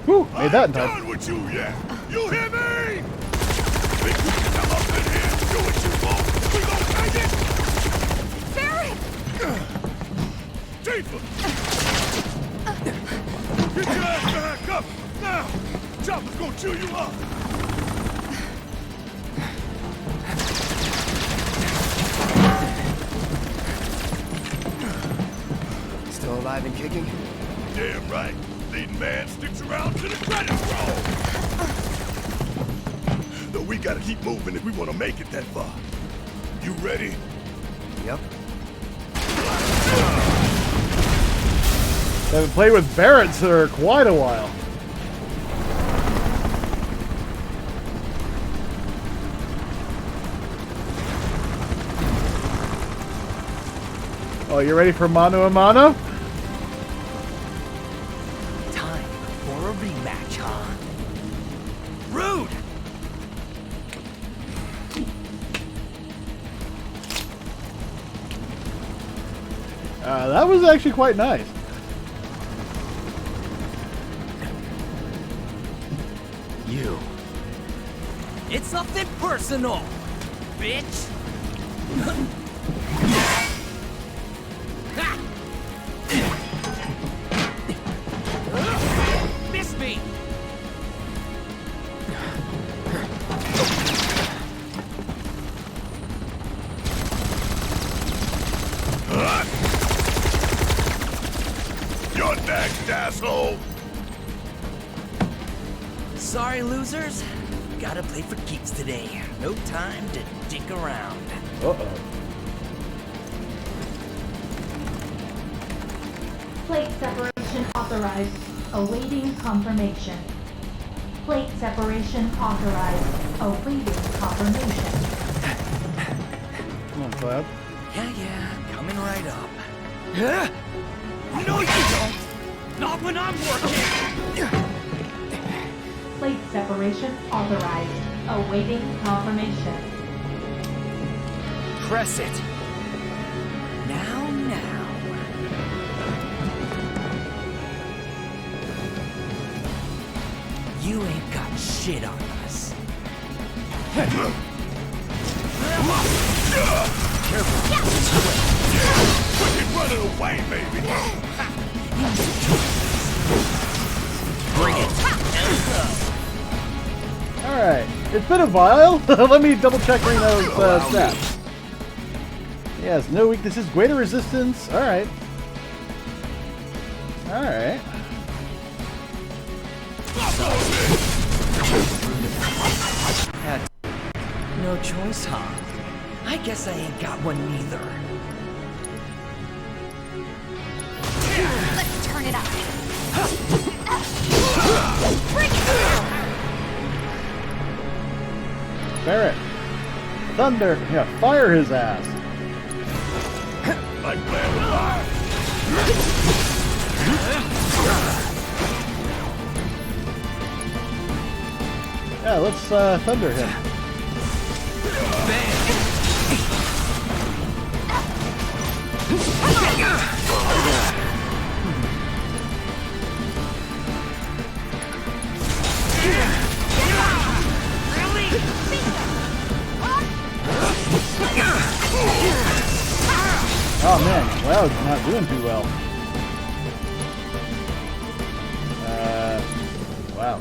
A: Whew, made that in time.
D: I'm done with you yet. You hear me? Think you can come up in here and do what you want? We gonna take it?
I: Barret!
D: Tifa! Get your ass back up! Now! Chopper's gonna chew you up!
E: Still alive and kicking?
D: Damn right. Leading man sticks around to the credits roll! gotta keep moving if we want to make it that far. You ready?
E: Yep.
A: I haven't played with Barretts for quite a while. Oh, you ready for mano a mano?
C: Time for a rematch, huh? Rude!
A: That was actually quite nice.
C: You. It's nothing personal, bitch! Miss me!
D: You're next, asshole!
C: Sorry, losers. Gotta play for keeps today. No time to dick around.
A: Uh-oh.
O: Plate separation authorized. Awaiting confirmation. Plate separation authorized. Awaiting confirmation.
A: Come on, Cloud.
C: Yeah, coming right up. No, you don't! Not when I'm working!
O: Plate separation authorized. Awaiting confirmation.
C: Press it. Now. You ain't got shit on us.
D: Careful. Fucking running away, baby!
C: Bring it.
A: Alright, it's been a while. Let me double check Reno's stats. Yes, no weaknesses, greater resistance. Alright. Alright.
C: No choice, huh? I guess I ain't got one neither.
B: Let's turn it up.
A: Barrett. Thunder. Yeah, fire his ass.
D: Like playing with fire!
A: Yeah, let's thunder him. Oh man, Cloud's not doing too well. Wow.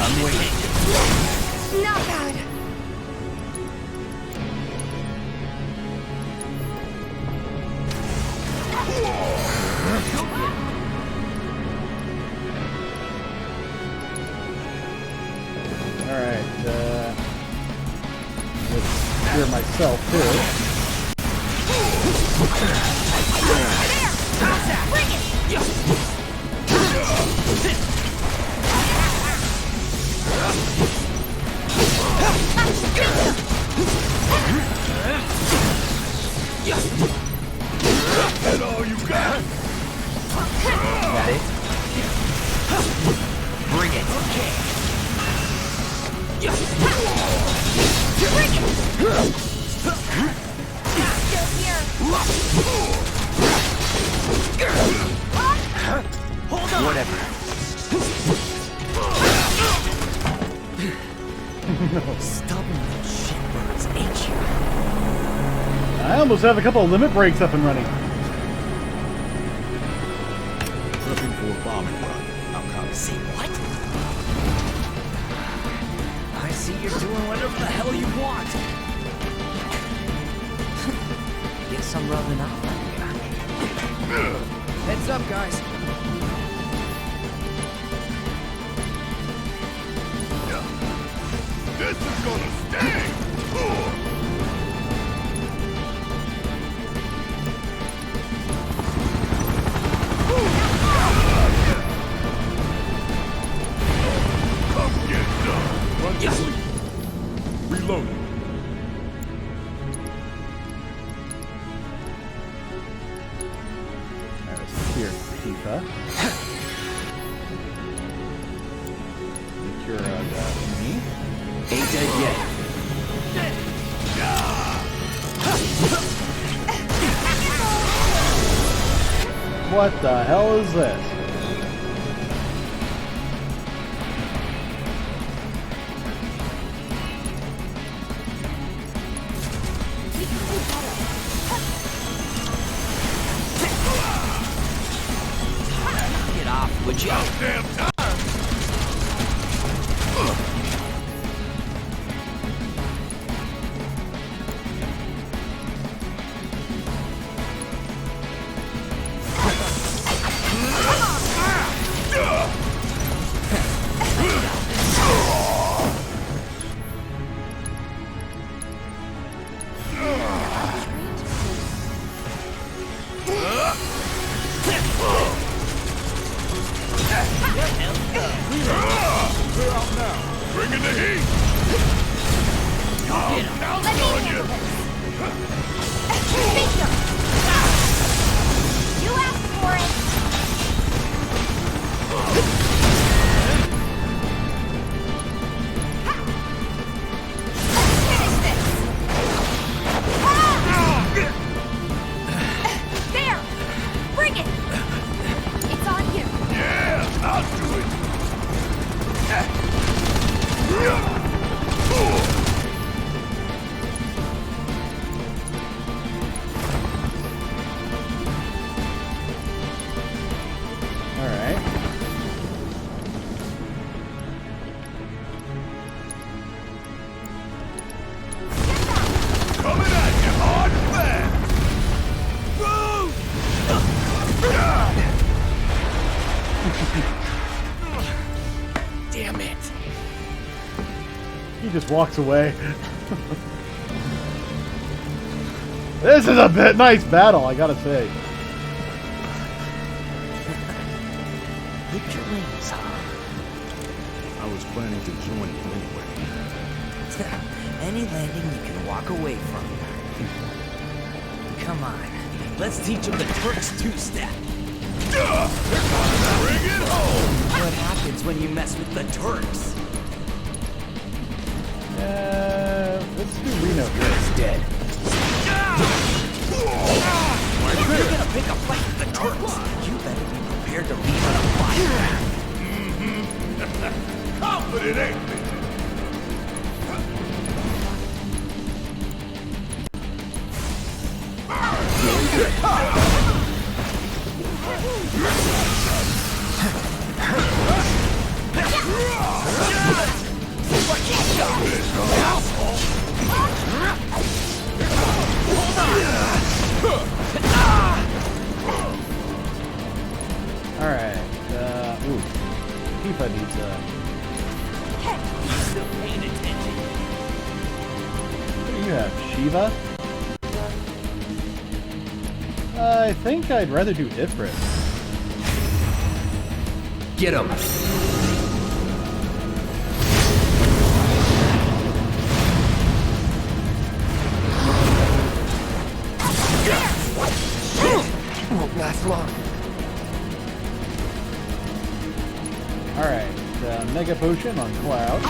C: I'm waiting.
B: Not bad.
A: Alright, let's clear myself too.
D: That all you got?
C: Got it? Bring it. Okay. Hold on. Whatever. Stubborn little shitbirds, ain't you?
A: I almost have a couple of limit breaks up and running.
D: Looking for a bombing run. I'm coming.
C: See what? I see you're doing whatever the hell you want. Guess I'm rubbing off on you. Heads
E: up, guys.
D: This is gonna sting! Come get done! Run to sleep. Reloading.
A: Here, Tifa. You're me.
E: Ain't dead yet.
A: What the hell is this?
E: Get off, would you?
D: Damn time! Bringing the heat! Now on you!
B: You asked for it! There! Bring it! It's on you!
D: Yeah! I'll do it!
A: Alright.
D: Coming at you hard and fast!
E: Damn it.
A: He just walks away. This is a bit nice battle, I gotta say.
E: Lick your wings, huh?
M: I was planning to join you anyway.
E: Any landing you can walk away from. Come on, let's teach them the Turks two-step.
D: Bring it home!
E: What happens when you mess with the Turks?
A: Let's do Reno
E: It's
A: first.
E: dead. If you're gonna pick a fight with the Turks, you better be prepared to leave on a fire.
D: Confident, ain't they?
A: Alright, ooh. Tifa needs,
E: Still paying attention.
A: What do you have, Shiva? I think I'd rather do Ifrit.
E: Get him. Won't last long.
A: Alright, Mega Potion on Cloud.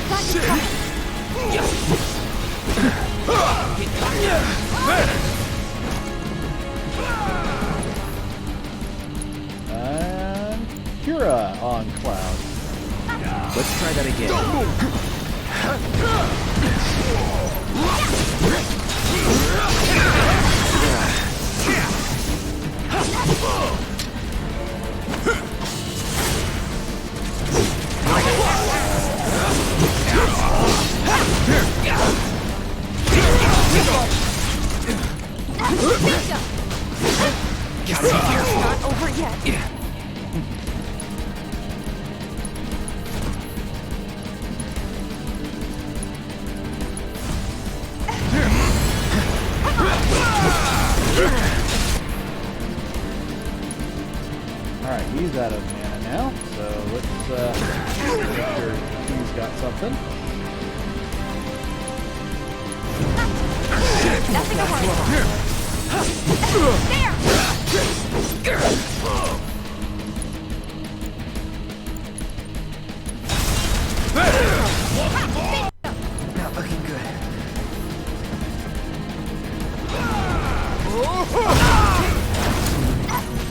A: And Kira on Cloud.
E: Let's try that
B: Not over yet.
A: Alright, he's out of mana now, so let's make sure he's got something.
B: Nothing to worry about.
C: Not looking good.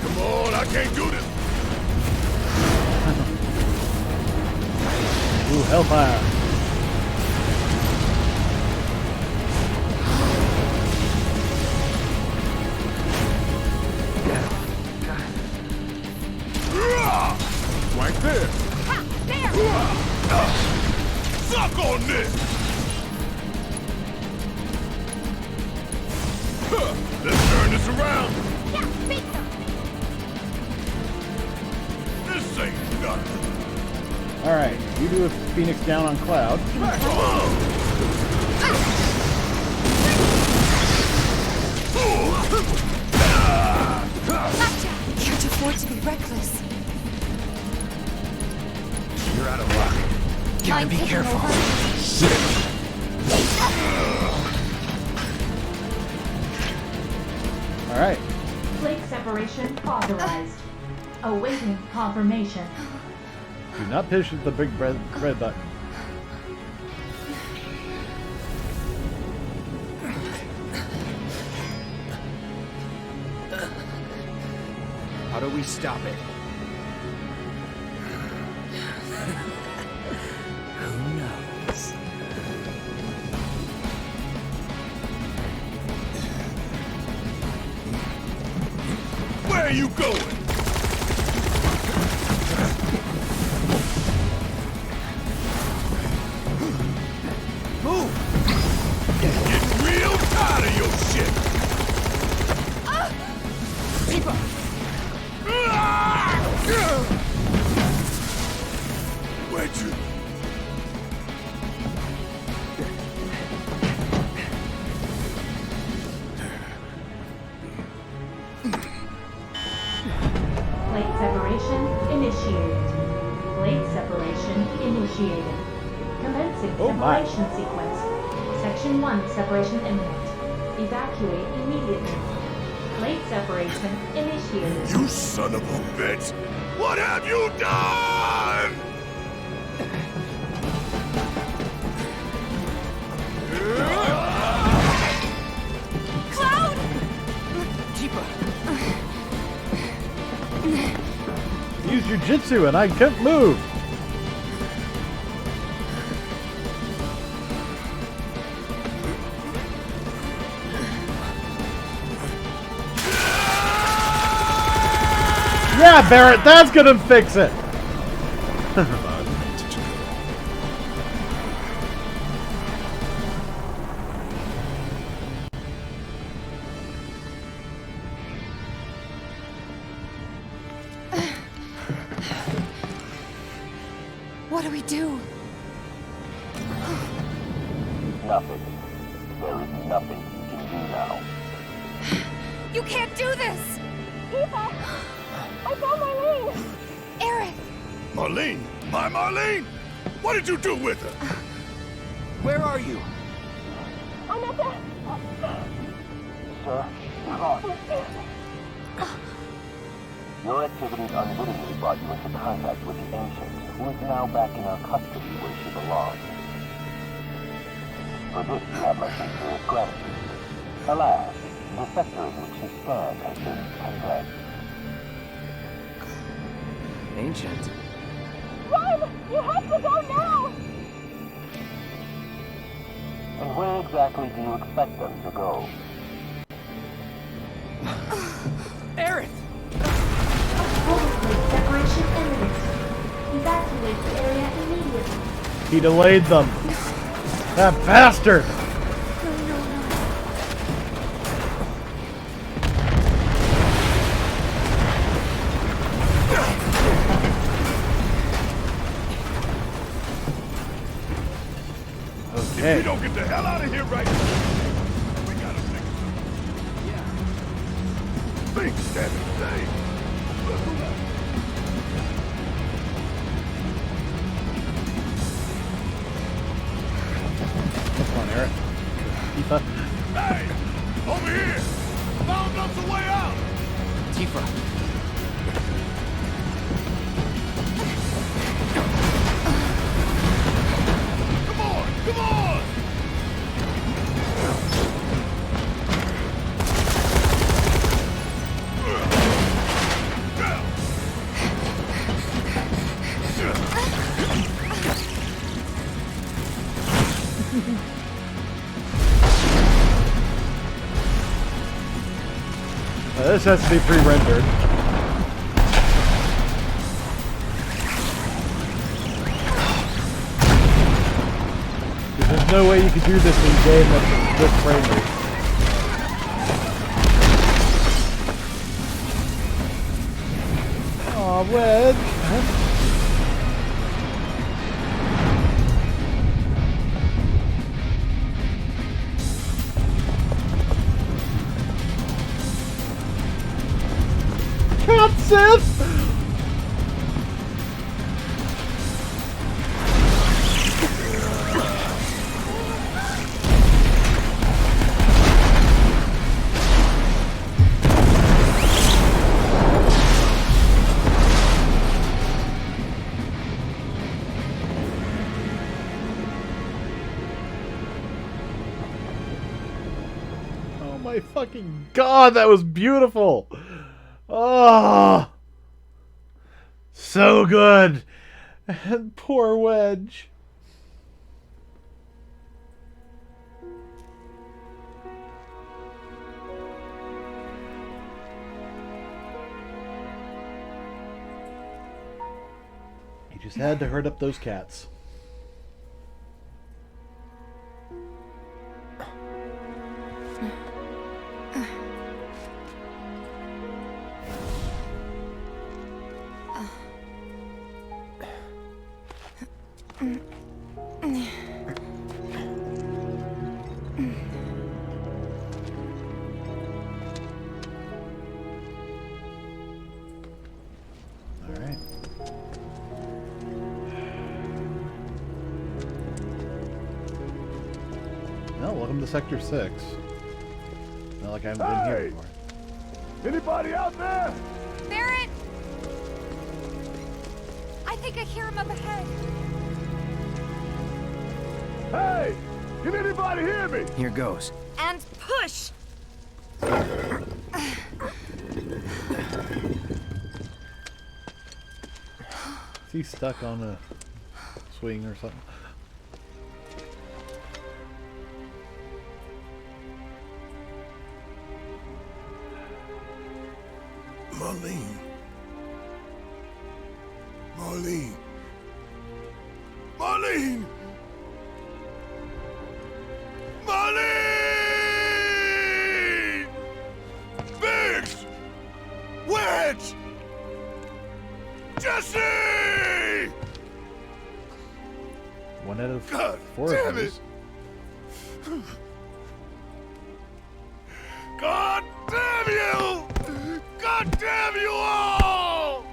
D: Come on, I can't do this.
A: Ooh, hellfire.
D: Right there. Suck on this. Let's turn this around.
B: Yeah, beat them.
D: This ain't nothing.
A: Alright, you do a Phoenix down on Cloud.
I: Can't afford to be reckless.
C: You're out of luck. Gotta be careful.
A: Alright.
O: Plate separation authorized. Awaiting confirmation.
A: Do not push the big red button.
E: How do we stop it? Who knows?
D: Where are you going?
E: Move!
D: Get real tired of your shit.
E: Keep up!
D: Where'd you?
O: Plate separation initiated. Plate separation initiated. Commencing
A: Oh my.
O: separation sequence. Section 1 separation imminent. Evacuate immediately. Plate separation initiated.
D: You son of a bitch! What have you done?
B: Cloud!
E: Keeper!
A: Use jujitsu and I can't move. Yeah, Barrett, that's gonna fix it.
I: What do we do?
H: Nothing. There is nothing you can do now.
I: You can't do this!
B: Eva! I found Marlene!
I: Aerith!
D: Marlene? My Marlene? What did you do with her?
E: Where are you?
B: I'm at the...
H: Sir, come on. Your activities unwittingly brought you into contact with the Ancient, who is now back in our custody where she belongs. For this, you have my sincerest gratitude. Alas, the sector in which you stand has been condemned.
E: Ancient.
B: Run! You have to go now!
H: And where exactly do you expect them to go?
E: Aerith!
O: Plate separation imminent. Evacuate the area immediately.
A: He delayed them. That bastard!
D: If
A: Okay.
D: we don't get the hell out of here right now, we gotta fix something. Yeah. Think, Stabby, say. Look around.
A: This has to be pre-rendered. There's no way you could do this in game that's a good frame rate. Aw, Wedge. Cat Sith! Oh my fucking god, that was beautiful! Oh, so good. And poor Wedge. He just had to herd up those cats. Alright. Well, welcome to Sector 6. Not like I haven't been here before.
D: Anybody out there?
I: Barrett! I think I hear him up ahead.
D: Hey! Can anybody hear me?
E: Here goes.
I: And push!
A: Is he stuck on a swing or something?
D: Marlene. Marlene. Marlene! Marlene! Biggs! Wedge! Jesse!
A: One out of
D: God
A: 4
D: damn
A: of
D: it!
A: those.
D: God damn you! God damn you all!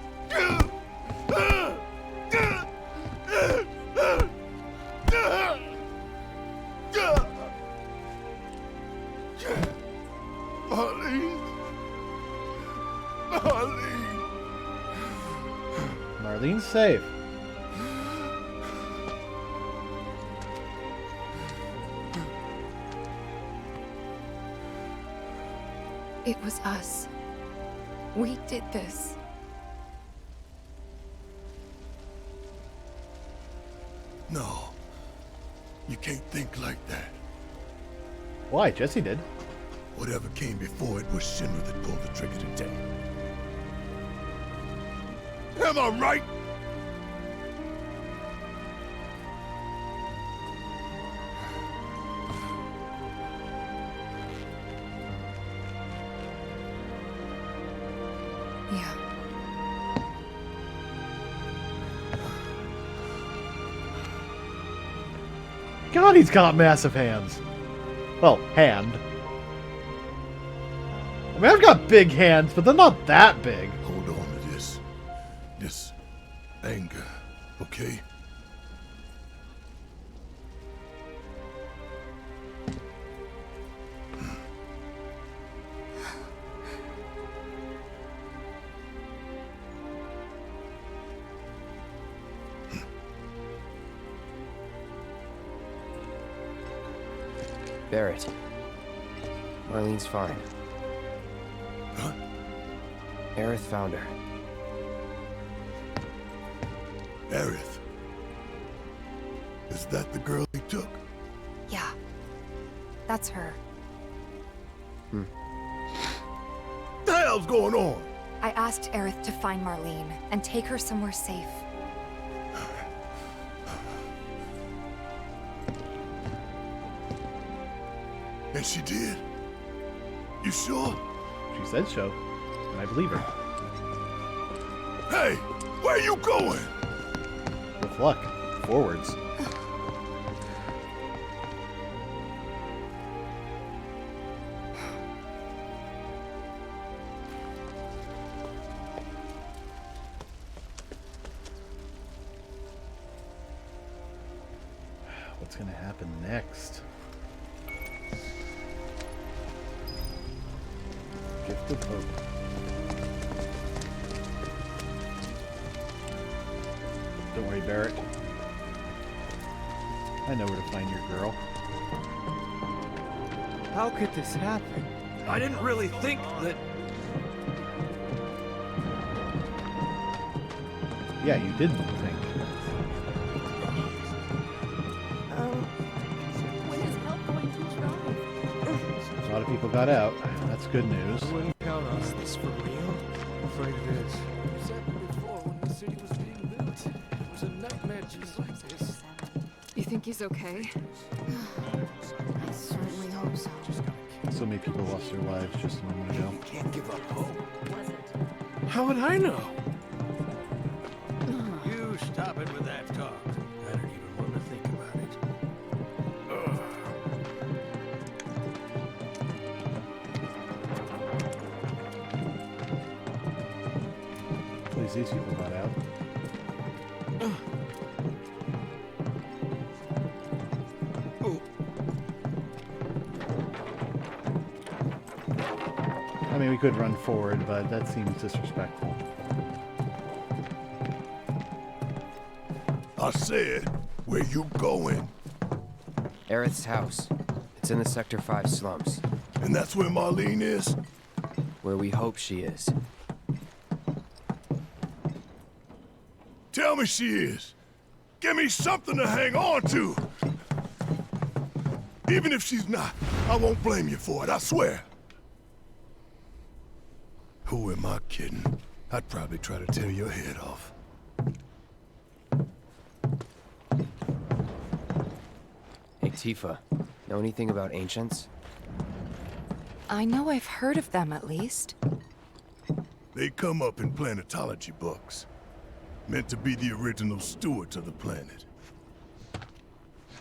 D: Marlene! Marlene!
A: Marlene's safe.
I: It was us. We did this.
D: No. You can't think like that.
A: Why? Jesse did.
D: Whatever came before it was Shinra that pulled the trigger today. Am I right?
I: Yeah.
A: God, he's got massive hands. Well, hand. I mean, I've got big hands, but they're not that big.
D: Hold on to this. This anger, okay?
E: Barrett. Marlene's fine.
D: Huh?
E: Aerith found her.
D: Aerith. Is that the girl he took?
I: Yeah. That's her.
D: The hell hell's going on?
I: I asked Aerith to find Marlene and take her somewhere safe.
D: And she did? You sure?
A: She said so, and I believe her.
D: Hey, where you going?
A: With luck, forwards. What's gonna happen next? Gift of hope. Don't worry, Barrett. I know where to find your girl.
E: How could this happen? I didn't really think that...
A: Yeah, you didn't think.
B: When is help going to arrive?
A: A lot of people got out. That's good news.
E: I wouldn't count on it. Is this for real? I'm afraid it is. You said before when the city was being built. It was a nightmare just like this.
I: You think he's okay?
B: I certainly hope so.
A: So many people lost their lives just a moment ago.
E: You can't give up hope. How would I know? You stop it with that talk. I don't even want to think about it.
A: Please, these people got out. I mean, we could run forward, but that seems disrespectful.
D: I said, where you going?
P: Aerith's house. It's in the Sector 5 slums.
D: And that's where Marlene is?
P: Where we hope she is.
D: Tell me she is. Give me something to hang on to. Even if she's not, I won't blame you for it, I swear. Who am I kidding? I'd probably try to tear your head off.
P: Hey, Tifa. Know anything about ancients?
I: I know I've heard of them, at least.
D: They come up in planetology books. Meant to be the original stewards of the planet.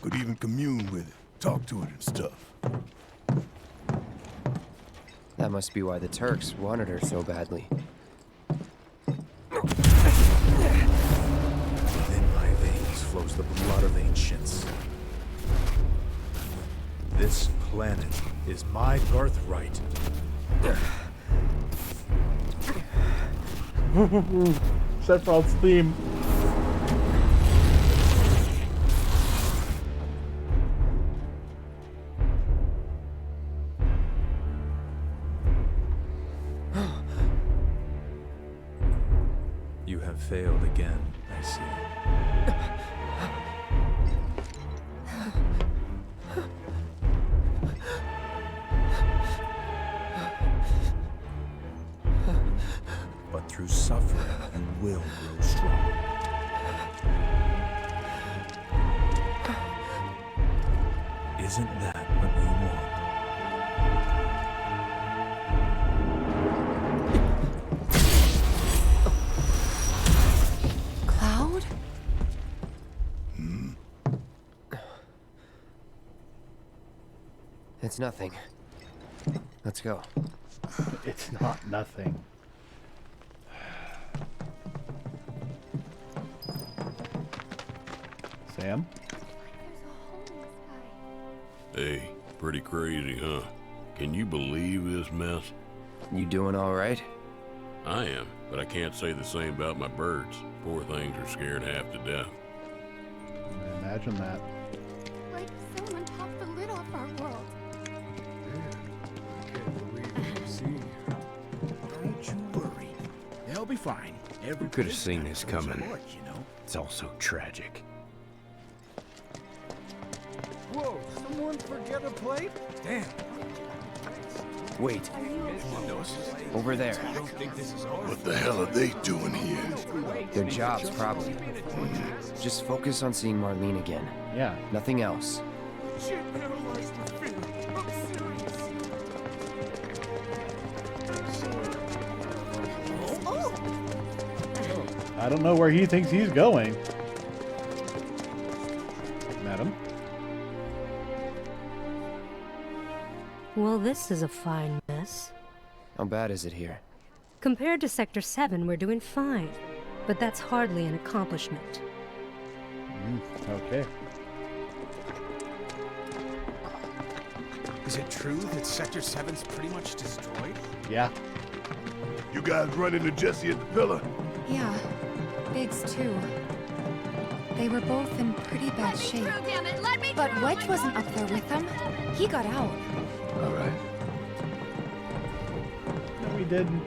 D: Could even commune with it, talk to it and stuff.
P: That must be why the Turks wanted her so badly.
M: Within my veins flows the blood of ancients. This planet is my birthright.
A: Sephiroth's theme.
M: You have failed again, I see. But through suffering, you will grow strong. Isn't that what we want?
I: Cloud?
P: It's nothing. Let's go.
A: It's not nothing. Sam?
D: Hey, pretty crazy, huh? Can you believe this mess?
P: You doing all right?
D: I am, but I can't say the same about my birds. Poor things are scared half to death.
A: I imagine that.
B: Like someone popped the lid off our world.
E: Can't believe what you see.
J: Don't you worry. They'll be fine.
E: We could have seen this coming. It's all so tragic. Whoa, someone forget a plate? Damn.
P: Wait. Over there.
D: What the hell are they doing here?
P: Their jobs, probably. Just focus on seeing Marlene again.
A: Yeah.
P: Nothing else.
A: I don't know where he thinks he's going. Madam?
Q: Well, this is a fine mess.
P: How bad is it here?
Q: Compared to Sector 7, we're doing fine. But that's hardly an accomplishment.
A: Okay.
J: Is it true that Sector 7's pretty much destroyed?
A: Yeah.
D: You guys run into Jesse at the pillar?
I: Yeah. Biggs, too. They were both in pretty bad shape. But Wedge wasn't up there with them. He got out.
D: All right.
A: No, we didn't.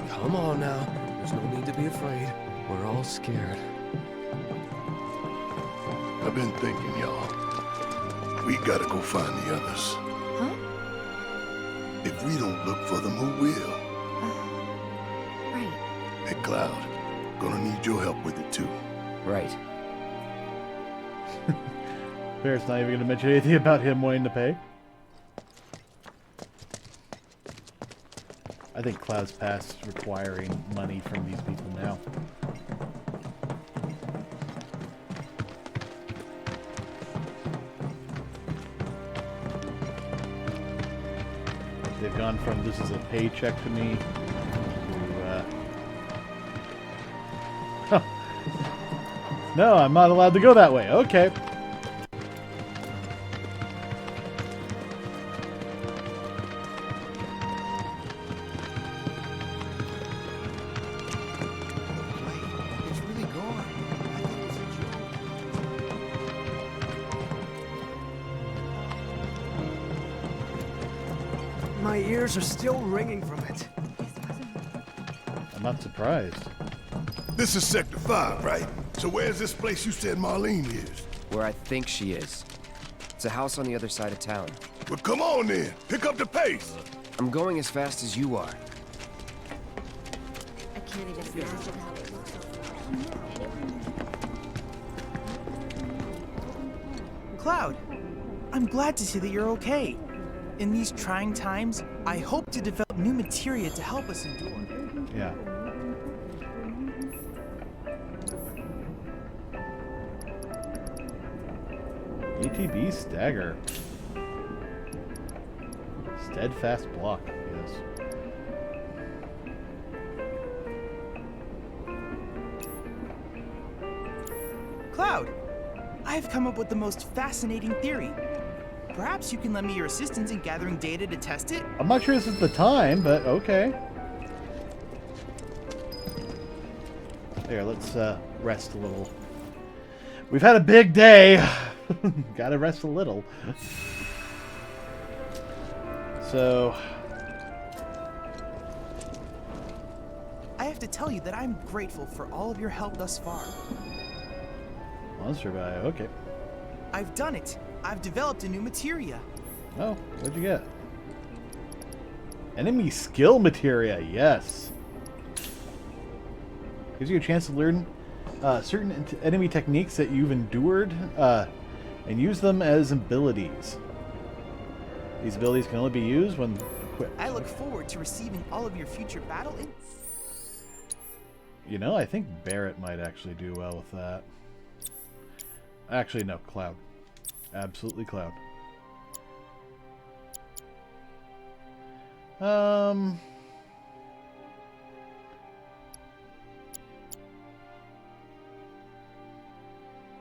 E: Come on now. There's no need to be afraid. We're all scared.
D: I've been thinking, y'all. We gotta go find the others.
I: Huh?
D: If we don't look for them, who will?
I: Right.
D: Hey, Cloud. Gonna need your help with it, too.
P: Right.
A: Barrett's not even going to mention anything about him wanting to pay. I think Cloud's past requiring money from these people now. They've gone from this is a paycheck to me to no, I'm not allowed to go that way. Okay.
J: It's really gone. I thought it was a joke. My ears are still ringing from it.
A: I'm not surprised.
D: This is Sector 5, right? So where's this place you said Marlene is?
P: Where I think she is. It's a house on the other side of town.
D: Well, come on then. Pick up the pace.
P: I'm going as fast as you are.
B: I can't even imagine how it looks.
R: Cloud, I'm glad to see that you're okay. In these trying times, I hope to develop new materia to help us endure.
A: Yeah. ATB stagger. Steadfast block, yes.
R: Cloud, I've come up with the most fascinating theory. Perhaps you can lend me your assistance in gathering data to test it?
A: I'm not sure this is the time, but okay. There, let's rest a little. We've had a big day. Gotta rest a little. So...
R: I have to tell you that I'm grateful for all of your help thus far.
A: Monster value, okay.
R: I've done it. I've developed a new materia.
A: Oh, what'd you get? Enemy skill materia, yes. Gives you a chance to learn certain enemy techniques that you've endured and use them as abilities. These abilities can only be used when equipped.
R: I look forward to receiving all of your future battle in...
A: You know, I think Barrett might actually do well with that. Actually, no, Cloud. Absolutely Cloud. I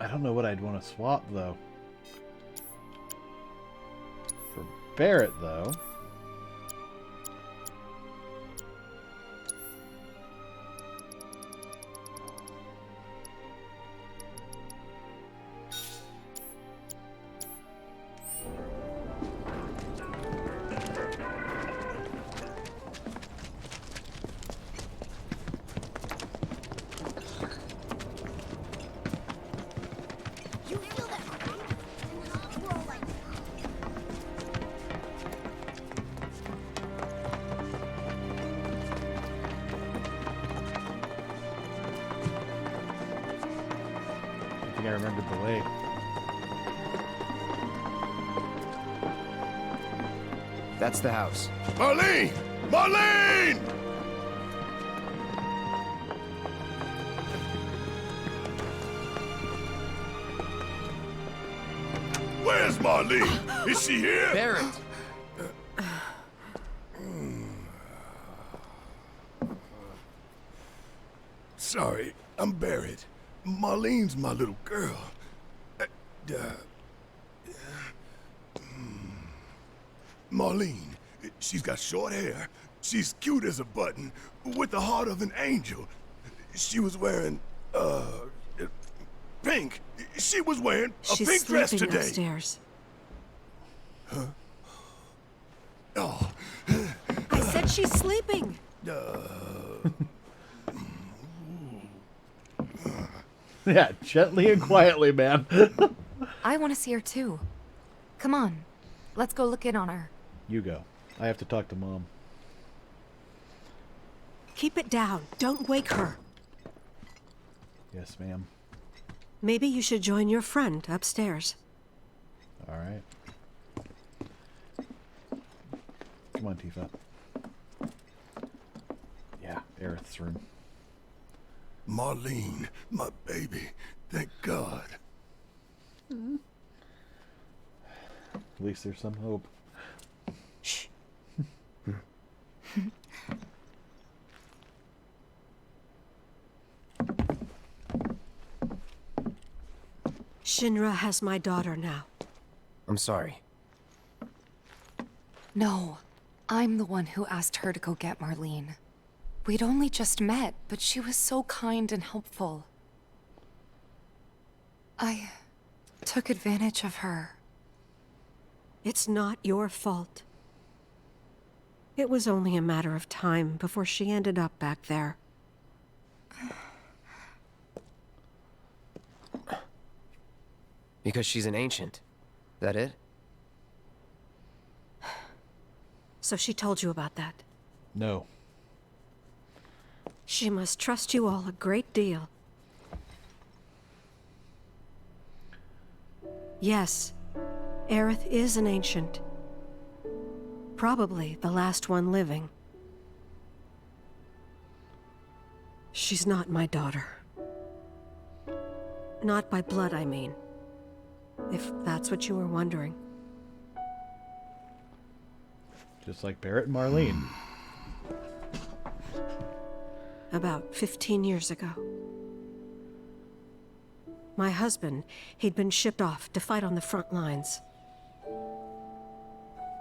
A: don't know what I'd want to swap, though. For Barrett, though... think I remembered the way.
P: That's the house.
D: Marlene! Marlene! Where's Marlene? Is she here?
P: Barrett!
D: Sorry, I'm Barrett. Marlene's my little girl. Marlene, she's got short hair. She's cute as a button, with the heart of an angel. She was wearing, pink. She was wearing a
S: She's
D: pink dress
S: sleeping
D: today.
S: upstairs.
D: Huh? Oh.
S: I said she's sleeping.
A: Yeah, gently and quietly, man.
I: I want to see her too. Come on, let's go look in on her.
A: You go. I have to talk to Mom.
S: Keep it down. Don't wake her.
A: Yes, ma'am.
S: Maybe you should join your friend upstairs.
A: All right. Come on, Tifa. Yeah, Aerith's room.
D: Marlene, my baby. Thank God.
A: At least there's some hope.
S: Shh. Shinra has my daughter now.
P: I'm sorry.
I: No, I'm the one who asked her to go get Marlene. We'd only just met, but she was so kind and helpful. I took advantage of her.
S: It's not your fault. It was only a matter of time before she ended up back there.
P: Because she's an ancient. That it?
S: So she told you about that?
A: No.
S: She must trust you all a great deal. Yes, Aerith is an ancient. Probably the last one living. She's not my daughter. Not by blood, I mean. If that's what you were wondering.
A: Just like Barrett and Marlene.
S: About 15 years ago. My husband, he'd been shipped off to fight on the front lines.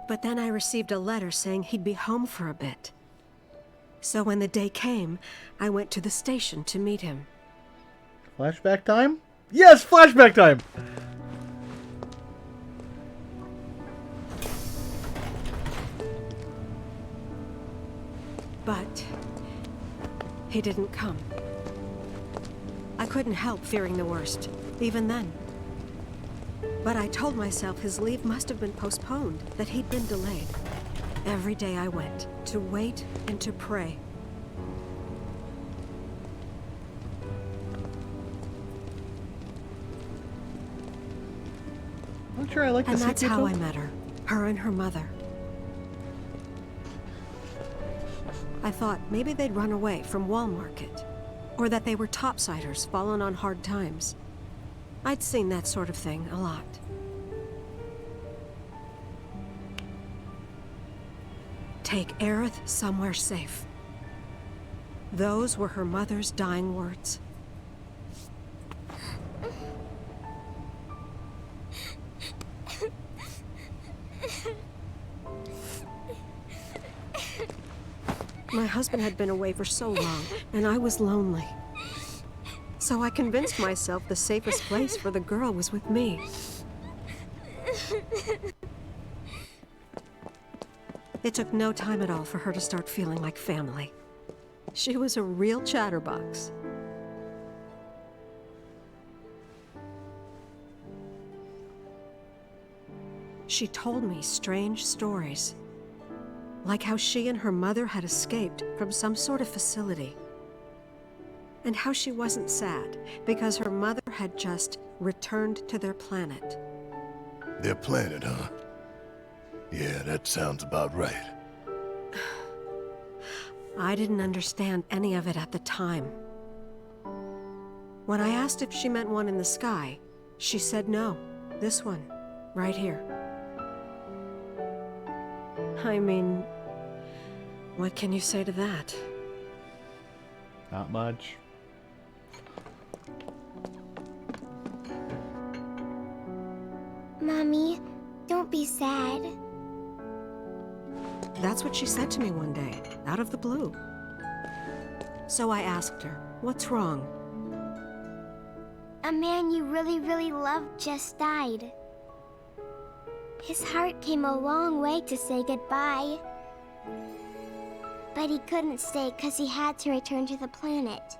S: But then I received a letter saying he'd be home for a bit. So when the day came, I went to the station to meet him.
A: Flashback time? Yes, flashback time!
S: But he didn't come. I couldn't help fearing the worst, even then. But I told myself his leave must have been postponed, that he'd been delayed. Every day I went, to wait and to pray.
A: I'm sure I like
S: And
A: this.
S: that's how I met her and her mother. I thought maybe they'd run away from Wall Market, or that they were topsiders fallen on hard times. I'd seen that sort of thing a lot. Take Aerith somewhere safe. Those were her mother's dying words. My husband had been away for so long, and I was lonely. So I convinced myself the safest place for the girl was with me. It took no time at all for her to start feeling like family. She was a real chatterbox. She told me strange stories. Like how she and her mother had escaped from some sort of facility. and how she wasn't sad because her mother had just returned to their planet.
D: Their planet, huh? Yeah, that sounds about right.
S: I didn't understand any of it at the time. When I asked if she meant one in the sky, she said no. This one, right here. I mean, what can you say to that?
A: Not much.
N: Mommy, don't be sad.
S: That's what she said to me one day, out of the blue. So I asked her, what's wrong?
N: A man you really, really loved just died. His heart came a long way to say goodbye. But he couldn't stay because he had to return to the planet.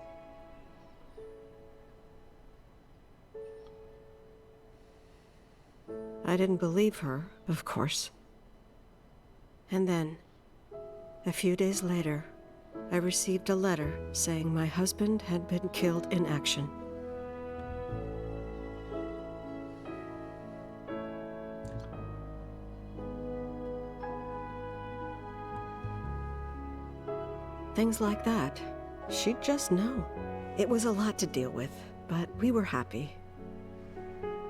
S: I didn't believe her, of course. And then, a few days later, I received a letter saying my husband had been killed in action. Things like that. She'd just know. It was a lot to deal with, but we were happy.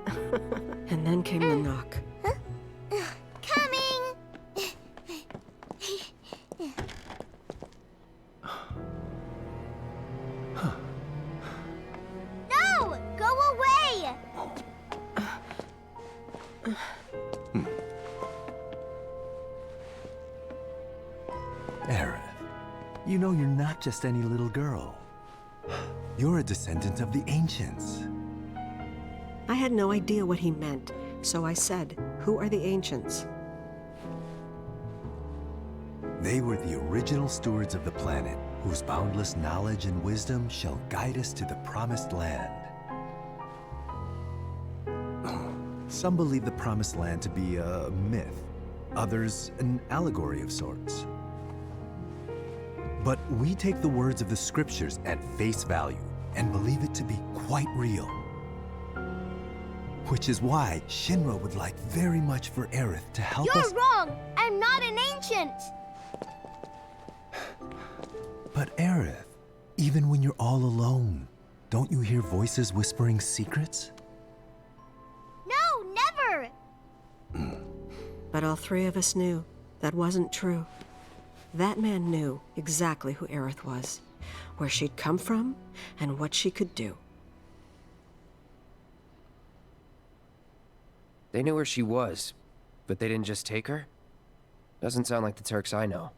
S: And then came the knock.
N: Coming! No! Go away!
T: Aerith, you know you're not just any little girl. You're a descendant of the Ancients.
S: I had no idea what he meant, so I said, "Who are the Ancients?"
T: They were the original stewards of the planet, whose boundless knowledge and wisdom shall guide us to the Promised Land. Some believe the Promised Land to be a myth, others an allegory of sorts. But we take the words of the scriptures at face value and believe it to be quite real. Which is why Shinra would like very much for Aerith to help us—
N: You're wrong! I'm not an ancient!
T: But Aerith, even when you're all alone, don't you hear voices whispering secrets?
N: No, never!
S: But all three of us knew that wasn't true. That man knew exactly who Aerith was, where she'd come from, and what she could do.
P: They knew where she was, but they didn't just take her? Doesn't sound like the Turks I know.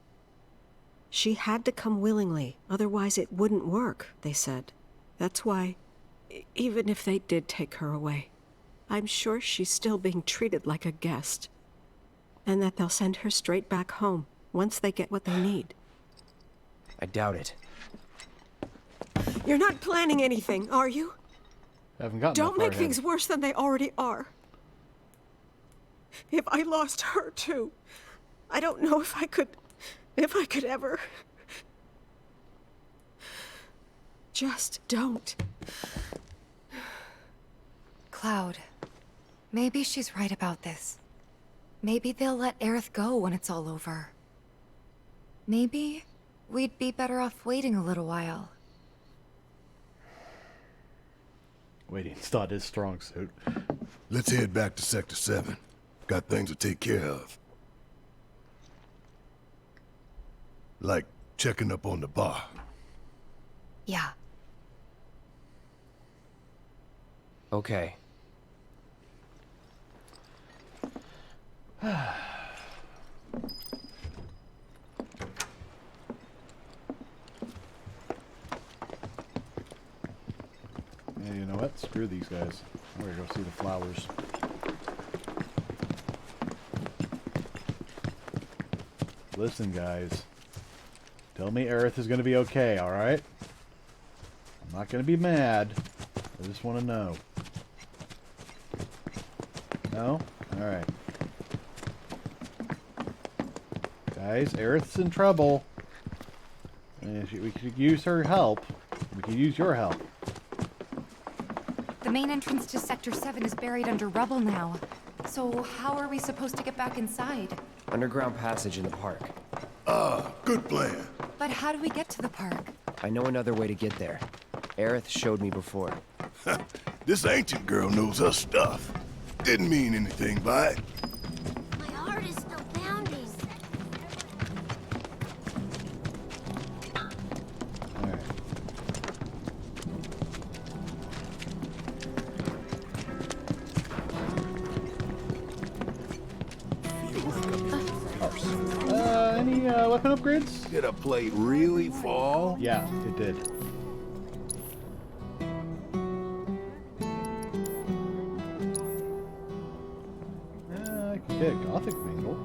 S: She had to come willingly, otherwise it wouldn't work, they said. That's why, even if they did take her away, I'm sure she's still being treated like a guest. And that they'll send her straight back home, once they get what they need.
P: I doubt it.
S: You're not planning anything, are you?
A: Haven't gotten
S: Don't
A: that far
S: make things
A: ahead.
S: worse than they already are. If I lost her too, I don't know if I could ever. Just don't.
I: Cloud, maybe she's right about this. Maybe they'll let Aerith go when it's all over. Maybe we'd be better off waiting a little while.
A: Waiting's not his strong suit.
D: Let's head back to Sector 7. Got things to take care of. Like checking up on the bar.
I: Yeah.
P: Okay.
A: Yeah, you know what? Screw these guys. I'm gonna go see the flowers. Listen, guys. Tell me Aerith is gonna be okay, alright? I'm not gonna be mad. I just want to know. No? Alright. Guys, Aerith's in trouble. And we could use her help. We could use your help.
I: The main entrance to Sector 7 is buried under rubble now. So how are we supposed to get back inside?
P: Underground passage in the park.
D: Ah, good plan.
I: But how do we get to the park?
P: I know another way to get there. Aerith showed me before.
D: This ancient girl knows her stuff. Didn't mean anything by it.
N: My heart is still pounding.
A: Alright. Any weapon upgrades?
G: Did a plate really fall?
A: Yeah, it did. I could get a Gothic mingle.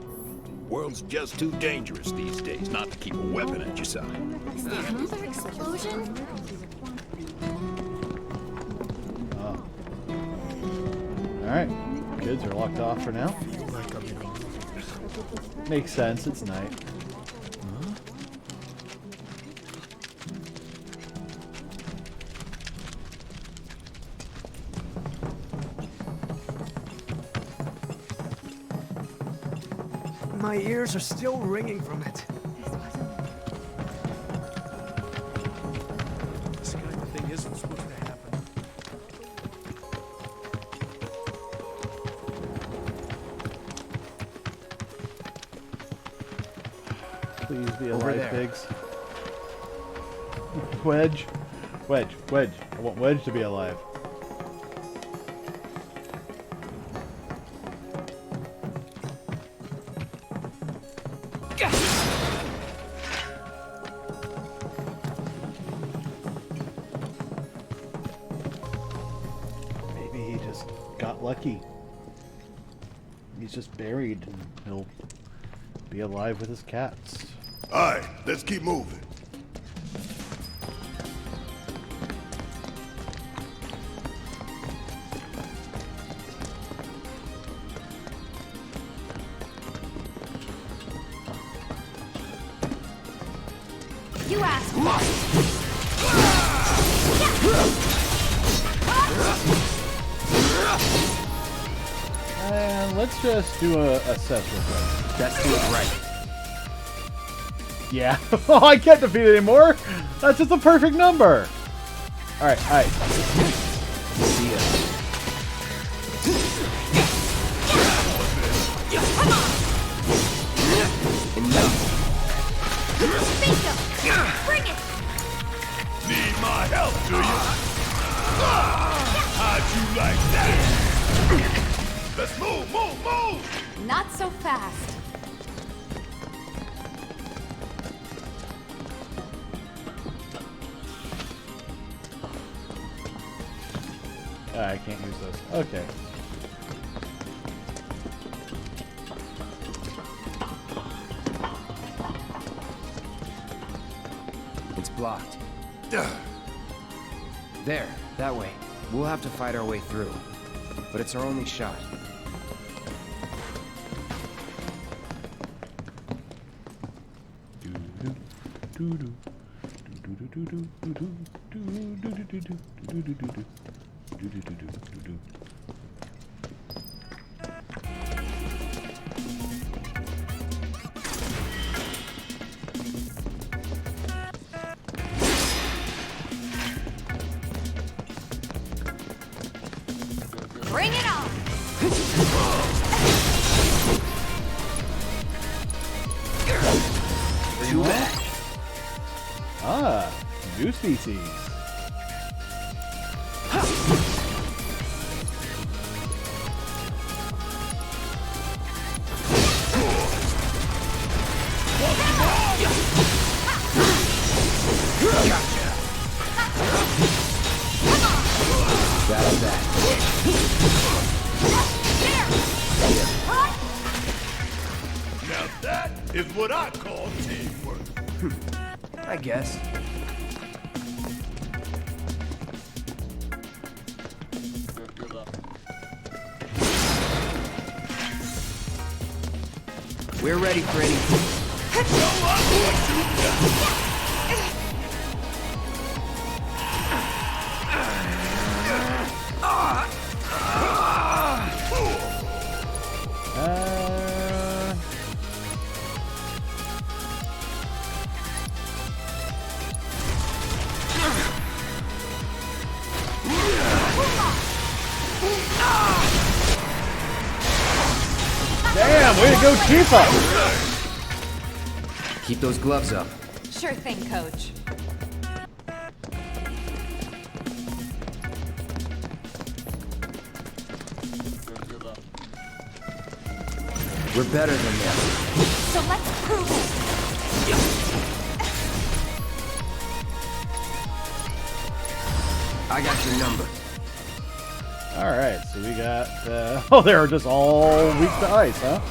G: World's just too dangerous these days not to keep a weapon at your side.
N: Is there another explosion?
A: Oh. Alright. Kids are locked off for now. Makes sense, it's night.
E: My ears are still ringing from it. This kind of thing isn't supposed to happen.
A: Please be
P: Over
A: alive,
P: there.
A: pigs. Wedge. Wedge. Wedge. I want Wedge to be alive. Maybe he just got lucky. He's just buried and he'll be alive with his cats.
D: Alright, let's keep moving.
B: You asked.
A: And let's just do a set real quick.
P: Let's do it right.
A: Yeah. Oh, I can't defeat it anymore. That's just a perfect number. Alright, alright.
P: See ya. Enough.
B: Bingo! Bring it!
D: Need my help, do you? How'd you like that? Let's move, move, move!
I: Not so fast.
A: I can't use those. Okay.
P: It's blocked. There, that way. We'll have to fight our way through. But it's our only shot.
B: Bring it on!
P: Too bad.
A: Ah, new species.
P: That's that.
D: Now that is what I call teamwork.
P: I guess. We're ready for anything.
A: Way to go, Tifa!
P: Keep those gloves up.
I: Sure thing, Coach.
P: We're better than them.
I: So let's prove it.
P: I got your number.
A: Alright, so we got... oh, they're just all weak to ice, huh?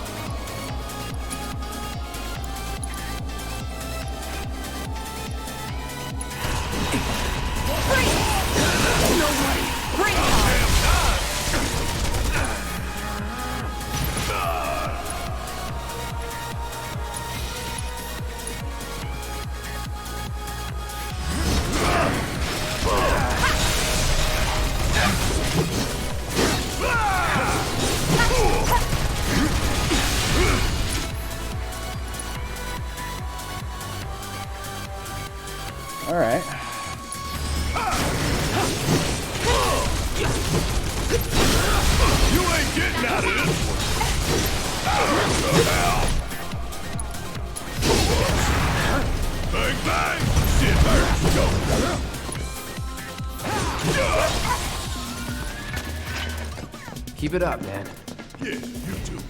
A: Alright.
D: You ain't getting out of this one. Bang, bang! Shit hurts. Go.
P: Keep it up, man.
D: Yeah, you too.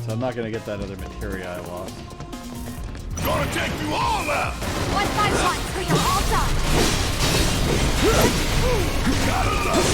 A: So I'm not gonna get that other materia I lost.
D: Gonna take you all out!
B: One by one, till you're all done.
D: Gotta love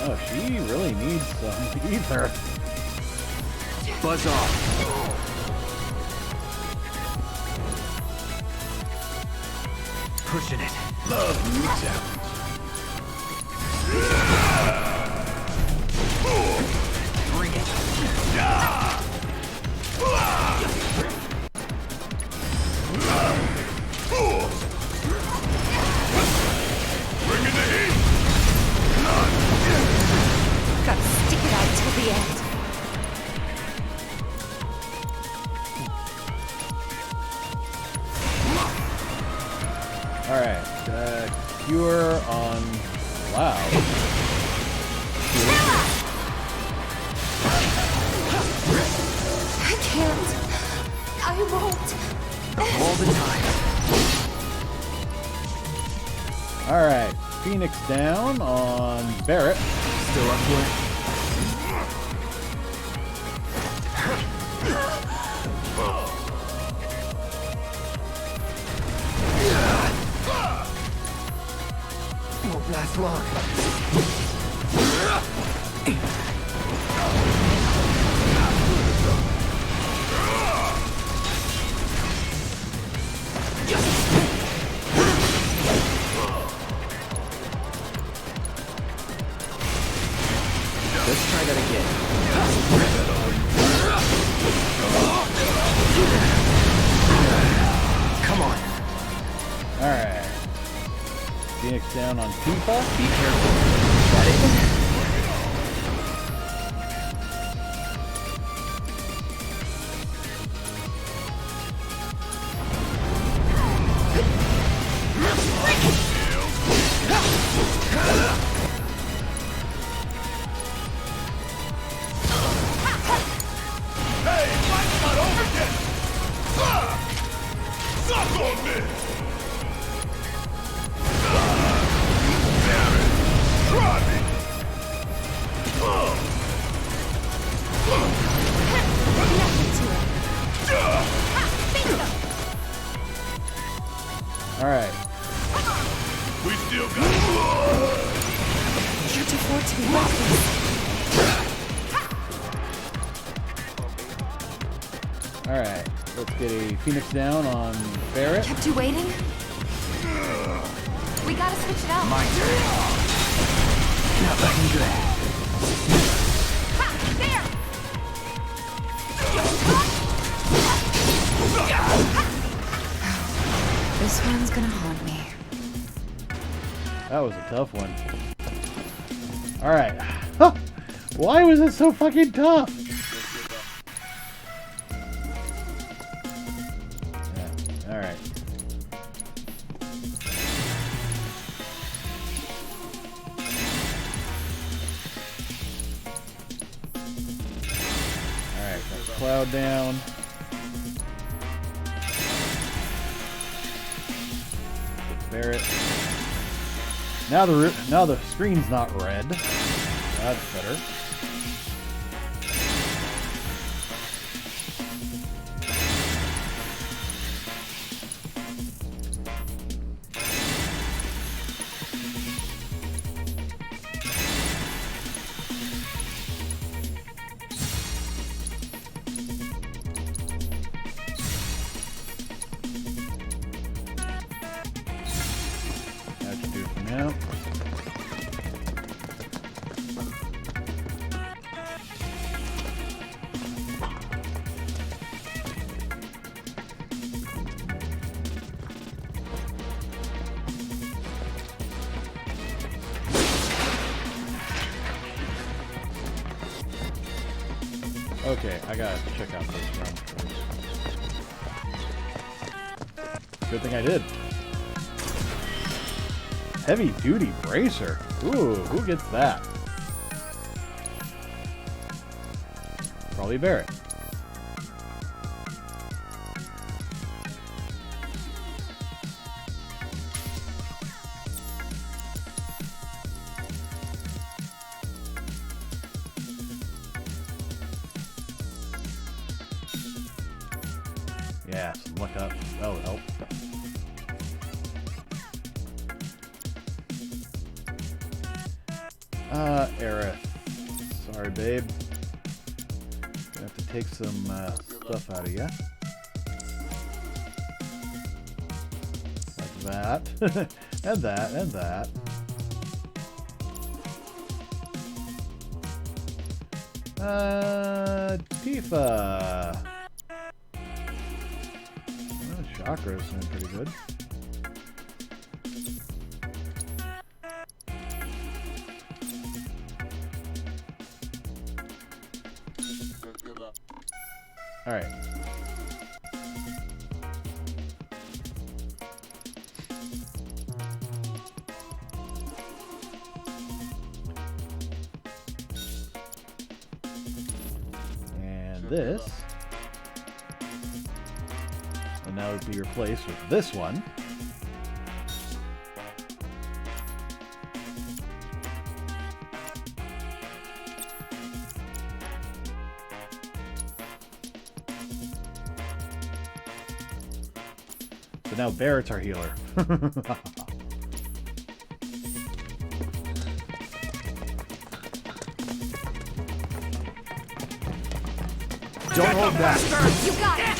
A: Oh, she really needs some ether.
P: Buzz off. Pushing it.
D: Love new challenge.
P: Bring it.
D: Bring in the heat.
B: Gotta stick it out till the end.
A: Alright, cure on... Wow.
B: I can't. I won't.
P: All the time.
A: Alright, Phoenix down on Barrett.
P: Still up for it? Won't last long. Let's try that again. Come on.
A: Alright. Phoenix down on Tifa.
P: Be careful. Got it?
D: Hey, fight's not over yet! Suck on this! Damn it! Try me!
A: Alright.
D: We still got...
B: Can't afford to be reckless.
A: Alright, let's get a Phoenix down on Barrett.
I: Kept you waiting? We gotta switch it out.
C: My turn. Now back in drag.
I: Ha! There! This one's gonna haunt me.
A: That was a tough one. Alright. Why was it so fucking tough? Yeah, alright. Alright, got the cloud down. Barrett. Now the screen's not red. That's better. That should do it for now. Okay, I gotta check out this run first. Good thing I did. Heavy duty bracer. Ooh, who gets that? Probably Barrett. Yeah, some luck up. That would help. Aerith. Sorry, babe. Gonna have to take some stuff out of you. Like that. And that, and that. Tifa. Well, Chakra's doing pretty good. All right. And this will now be replaced with this one. So now Barrett's our healer.
C: Don't hold back.
I: You got it.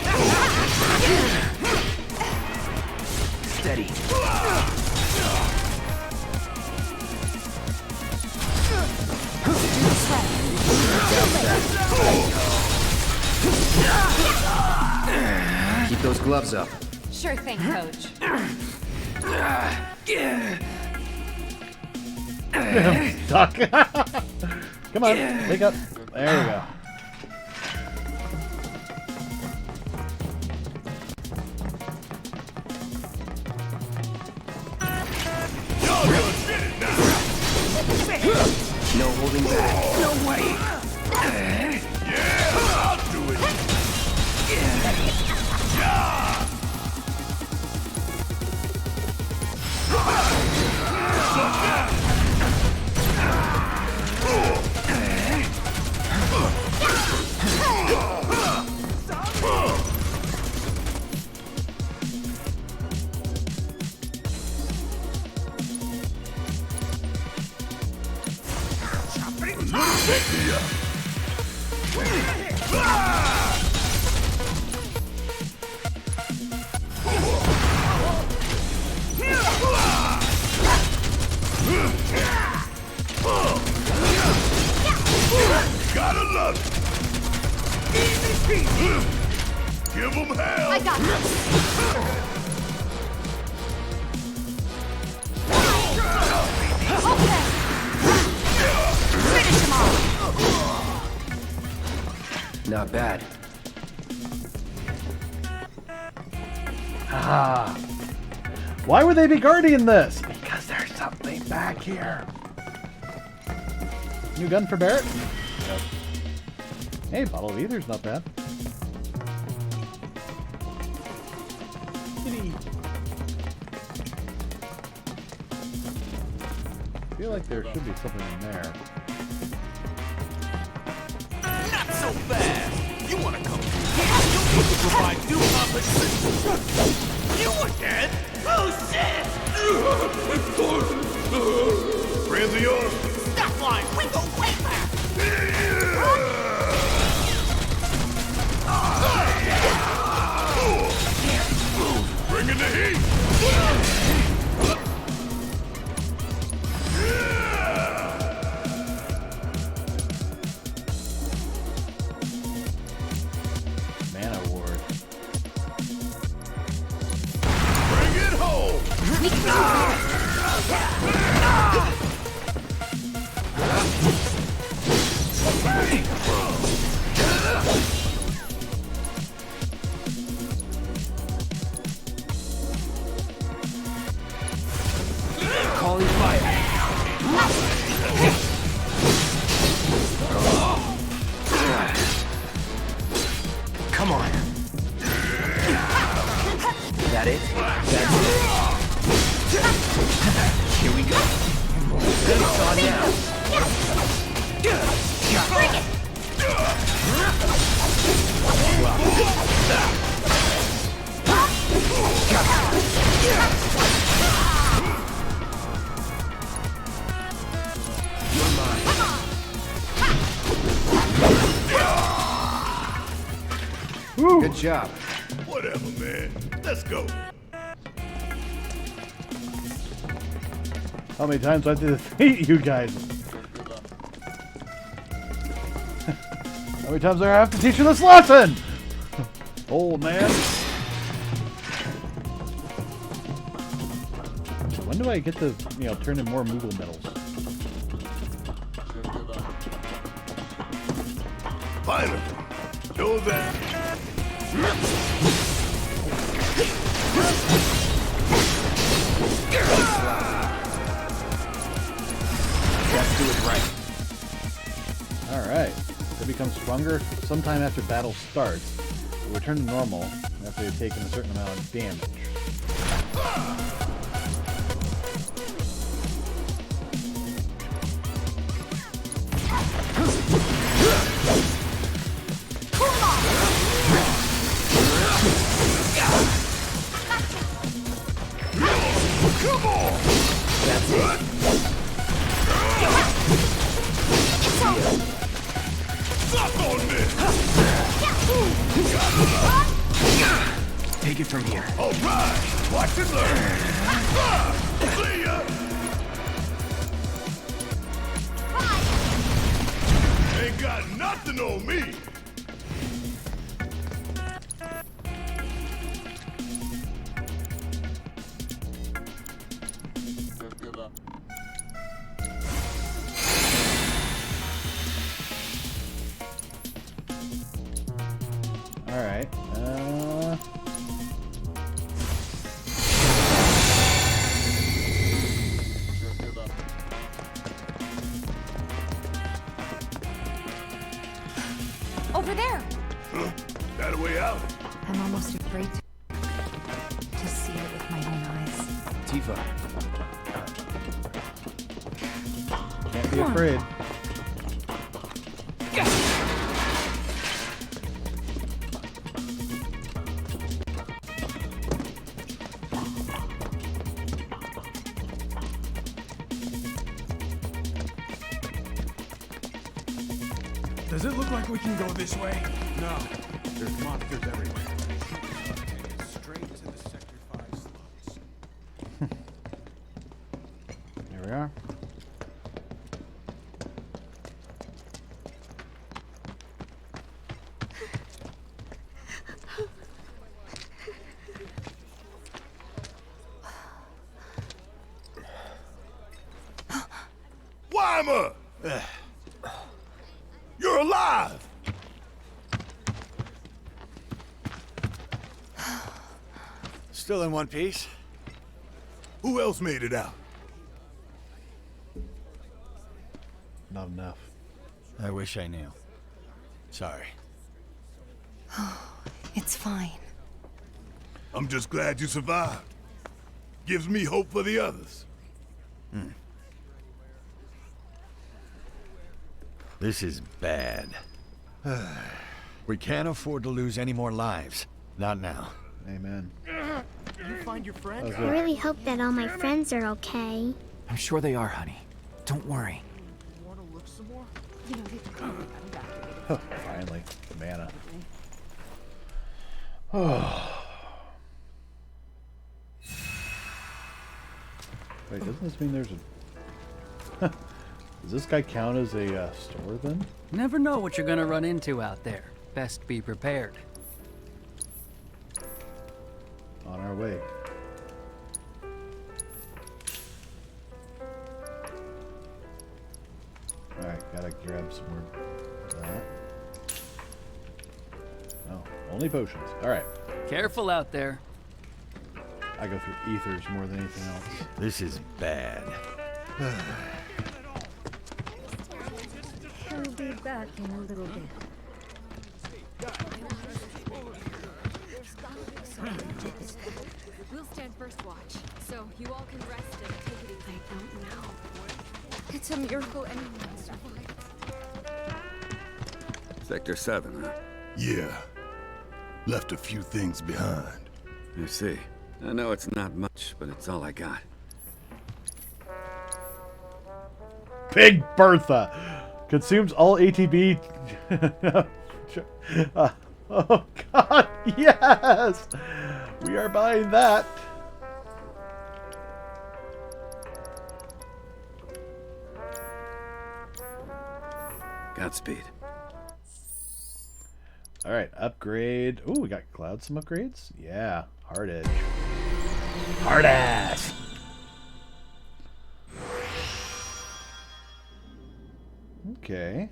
C: Steady. Keep those gloves up.
I: Sure thing, Coach.
A: Duck. Come on, wake up. There we go.
C: No holding back. No way.
D: Yeah, I'll do it. Gotta love it.
J: Easy peasy.
D: Give them hell.
B: I got this. Okay. Finish him off.
P: Not bad.
A: Ah. Why would they be guarding this? Because there's something back here. New gun for Barrett? Yep. Hey, bottle of ether's not bad. Kitty. I feel like there should be something in there.
J: Not so fast. You wanna come here? You'll need to provide new compensation. You again? Oh shit!
D: Friends of yours?
J: Stop lying. We go way back.
D: Bringing the heat.
A: Mana ward.
D: Bring it home.
B: We can do
P: Calling fire. Come on. That it? That's it. Here we go. It's on now.
B: Bring it.
P: You're mine.
A: Woo.
P: Good job.
D: Whatever, man. Let's go.
A: How many times do I have to defeat you guys? How many times do I have to teach you this lesson? Old man. When do I get to, turn in more Moogle medals?
D: Finally. Show that.
P: Let's do it right.
A: Alright. They become stronger sometime after battle starts. They return to normal after they've taken a certain amount of damage.
D: Come on!
P: That's it.
D: Suck on this!
P: Take it from here.
D: All right! Watch and learn! See ya! Ain't got nothing on me!
A: Alright.
B: Over there.
D: Huh? That a way out?
I: I'm almost afraid to see it with my own eyes.
P: Tifa.
A: Can't be afraid.
J: Does it look like we can go this way? No. There's monsters everywhere. Straight to the Sector 5 slums.
A: There we are.
D: Climber! You're alive!
U: Still in one piece?
D: Who else made it out?
A: Not enough.
U: I wish I knew. Sorry.
I: It's fine.
D: I'm just glad you survived. Gives me hope for the others.
U: This is bad. We can't afford to lose any more lives. Not now.
A: Amen.
E: You find your friend?
N: I really hope that all my friends are okay.
E: I'm sure they are, honey. Don't worry.
L: Want to look some more?
A: Finally, mana. Wait, doesn't this mean there's a... Does this guy count as a store then?
V: Never know what you're gonna run into out there. Best be prepared.
A: On our way. Alright, gotta grab some more of that. Oh, only potions. Alright.
V: Careful out there.
A: I go through ethers more than anything else.
U: This is bad.
Q: He'll be back in a little bit.
B: We'll stand first watch, so you all can rest and take it easy. I don't know. It's a miracle anyone survived.
W: Sector 7, huh?
D: Yeah. Left a few things behind.
W: I see. I know it's not much, but it's all I got.
A: Big Bertha consumes all ATB. Oh God, yes! We are buying that.
W: Godspeed.
A: All right, upgrade. Ooh, we got Cloud some upgrades. Yeah, hard edge. Hard ass. Okay.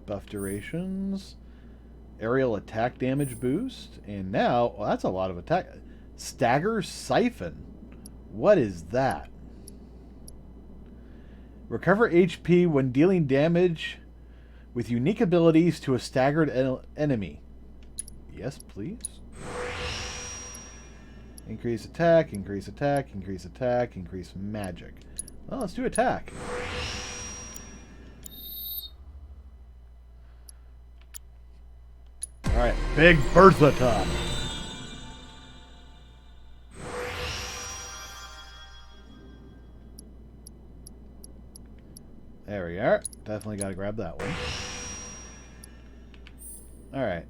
A: Buff durations. Aerial attack damage boost. And now, well, that's a lot of attack. Stagger Siphon. What is that? Recover HP when dealing damage with unique abilities to a staggered enemy. Yes, please. Increase attack, increase attack, increase attack, increase magic. Well, let's do attack. Alright, Big Bertha time. There we are. Definitely got to grab that one. Alright.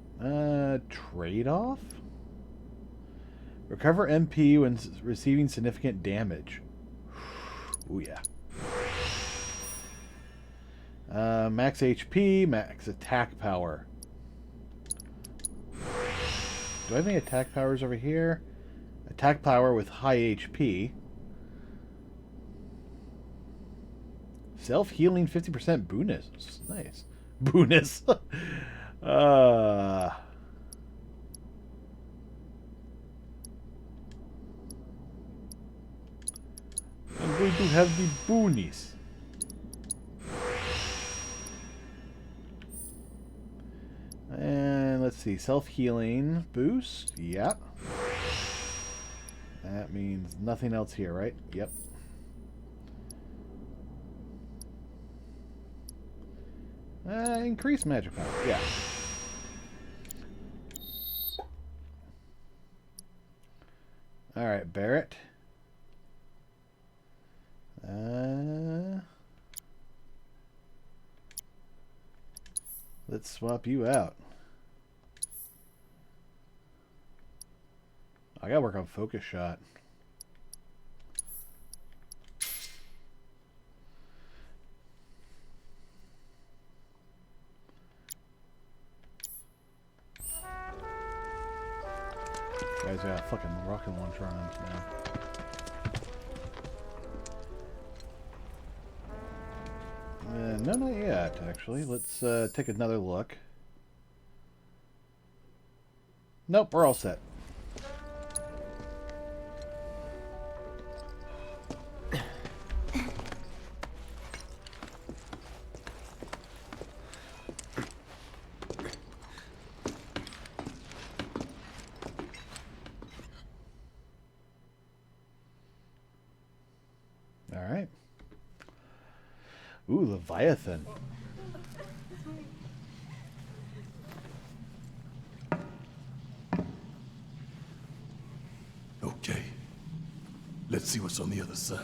A: Trade-off? Recover MP when receiving significant damage. Ooh, yeah. Max HP, max attack power. Do I have any attack powers over here? Attack power with high HP. Self-healing 50% bonus. Nice. Bonus. I'm going to have the boonies. And let's see, self-healing boost. Yep. That means nothing else here, right? Yep. Increase magic power. Yeah. Alright, Barrett. Let's swap you out. I gotta work on focus shot. Guys got a fucking rocket launcher on him now. No, not yet, actually. Let's take another look. Nope, we're all set. All right. Ooh, Leviathan.
D: Okay. Let's see what's on the other side.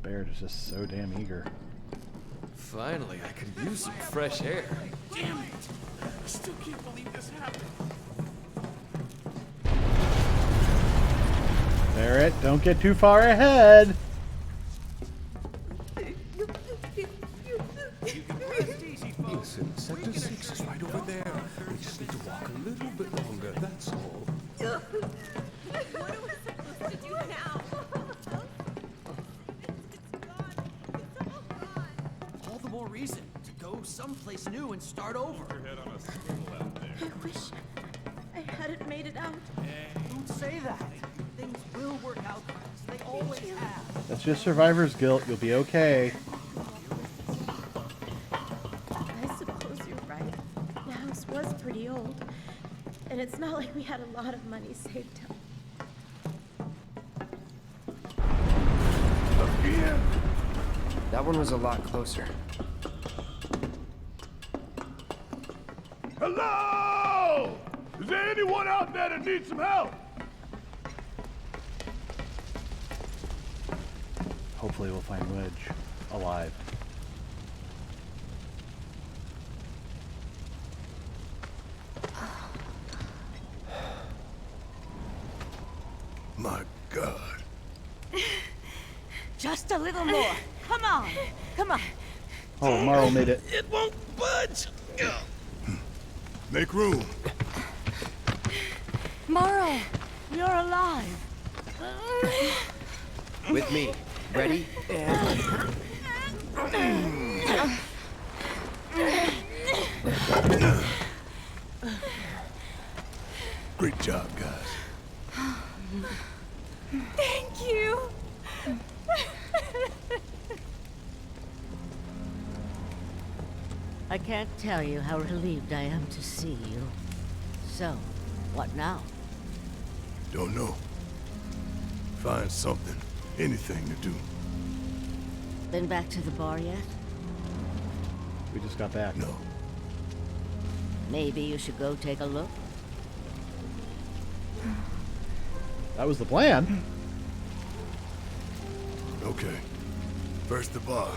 A: Baird is just so damn eager.
E: Finally, I can use some fresh air.
J: Damn it! I still can't believe this happened.
A: Barrett, don't get too far ahead.
E: Listen, Sector 6 is right over there. We just need to walk a little bit longer, that's all.
L: What are we supposed to do now?
J: All the more reason to go someplace new and start over.
L: I wish I hadn't made it out.
J: Don't say that. Things will work out for us. They always have.
A: That's just survivor's guilt. You'll be okay.
L: I suppose you're right. The house was pretty old. And it's not like we had a lot of money saved up.
P: That one was a lot closer.
D: Hello! Is there anyone out there that needs some help?
A: Hopefully we'll find Wedge alive.
D: My God.
L: Just a little more. Come on. Come on.
A: Oh, Marl made it.
J: It won't budge.
D: Make room.
L: Morrow, you're alive.
P: With me. Ready?
D: Great job, guys.
L: Thank you.
F: I can't tell you how relieved I am to see you. So, what now?
D: Don't know. Find something. Anything to do.
F: Been back to the bar yet?
A: We just got back.
D: No.
F: Maybe you should go take a look.
A: That was the plan.
D: Okay. First the bar,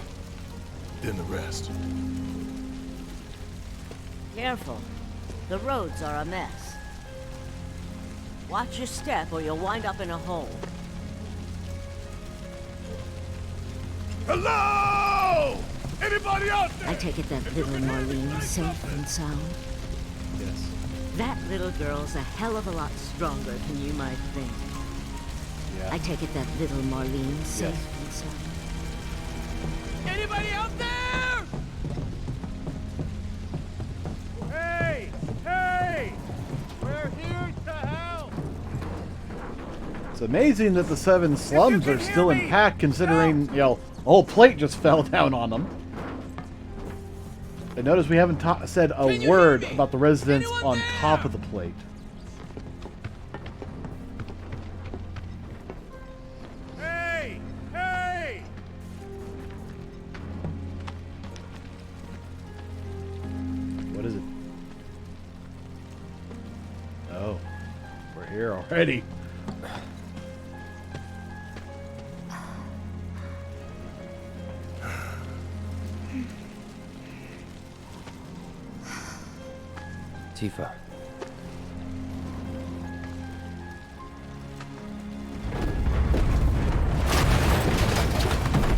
D: then the rest.
F: Careful. The roads are a mess. Watch your step or you'll wind up in a hole.
D: Hello! Anybody out there?
F: I take it that little Marlene's safe and sound?
A: Yes.
F: That little girl's a hell of a lot stronger than you might think.
A: Yeah.
F: I take it that little Marlene's safe and sound?
J: Anybody out there?
D: Hey! Hey! We're here to help!
A: It's amazing that the 7 slums are still intact considering, you know, a whole plate just fell down on them. And notice we haven't said a word about the residents on top of the plate.
D: Hey! Hey!
A: What is it? Oh, we're here already.
P: Tifa.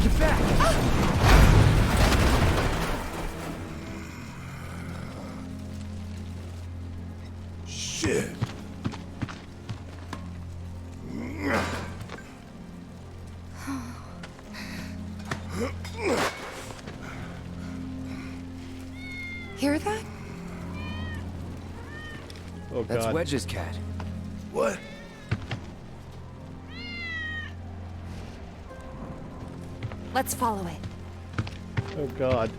J: Get back!
D: Shit.
I: hear that?
A: Oh, God.
P: That's Wedge's cat.
D: What?
I: Let's follow it.
A: Oh, God.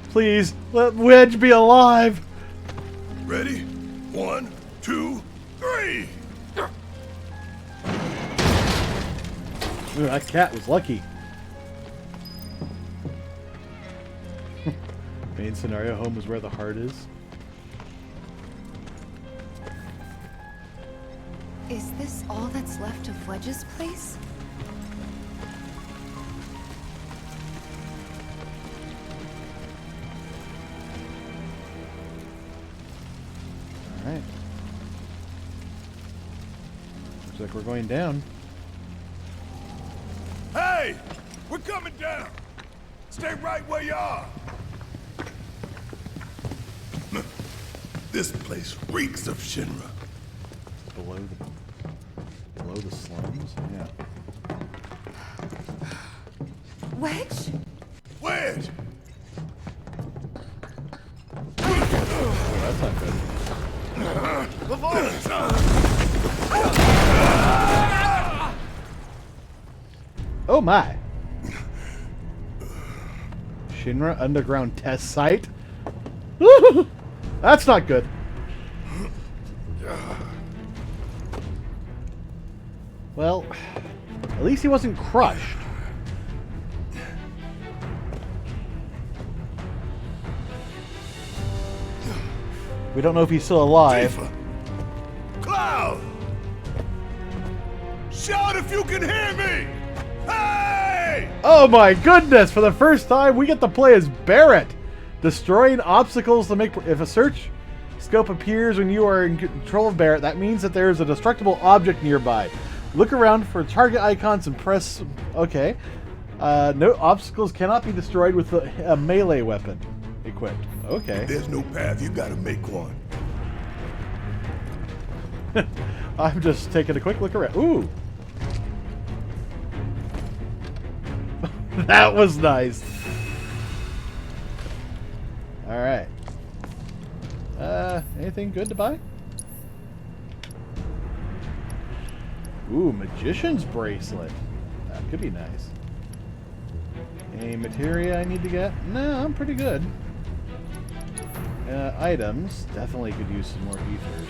A: Please, let Wedge be alive!
D: Ready? 1, 2, 3!
A: Ooh, that cat was lucky. Main scenario, home is where the heart is.
I: Is this all that's left of Wedge's place?
A: Alright. Looks like we're going down.
D: Hey! We're coming down! Stay right where you are! This place reeks of Shinra.
A: Below the slums? Yeah.
I: Wedge?
D: Wedge!
A: Oh, that's not good. Oh my! Shinra underground test site? That's not good. Well, at least he wasn't crushed. We don't know if he's still alive.
D: Cloud! Shout if you can hear me! Hey!
A: Oh my goodness! For the first time, we get to play as Barrett, destroying obstacles to make. If a search scope appears when you are in control of Barrett, that means that there is a destructible object nearby. Look around for target icons and press. Okay. No obstacles cannot be destroyed with a melee weapon equipped. Okay.
D: If there's no path, you gotta make one.
A: I'm just taking a quick look around. Ooh. That was nice. Alright. Anything good to buy? Ooh, Magician's Bracelet. That could be nice. Any materia I need to get? No, I'm pretty good. Items. Definitely could use some more ethers.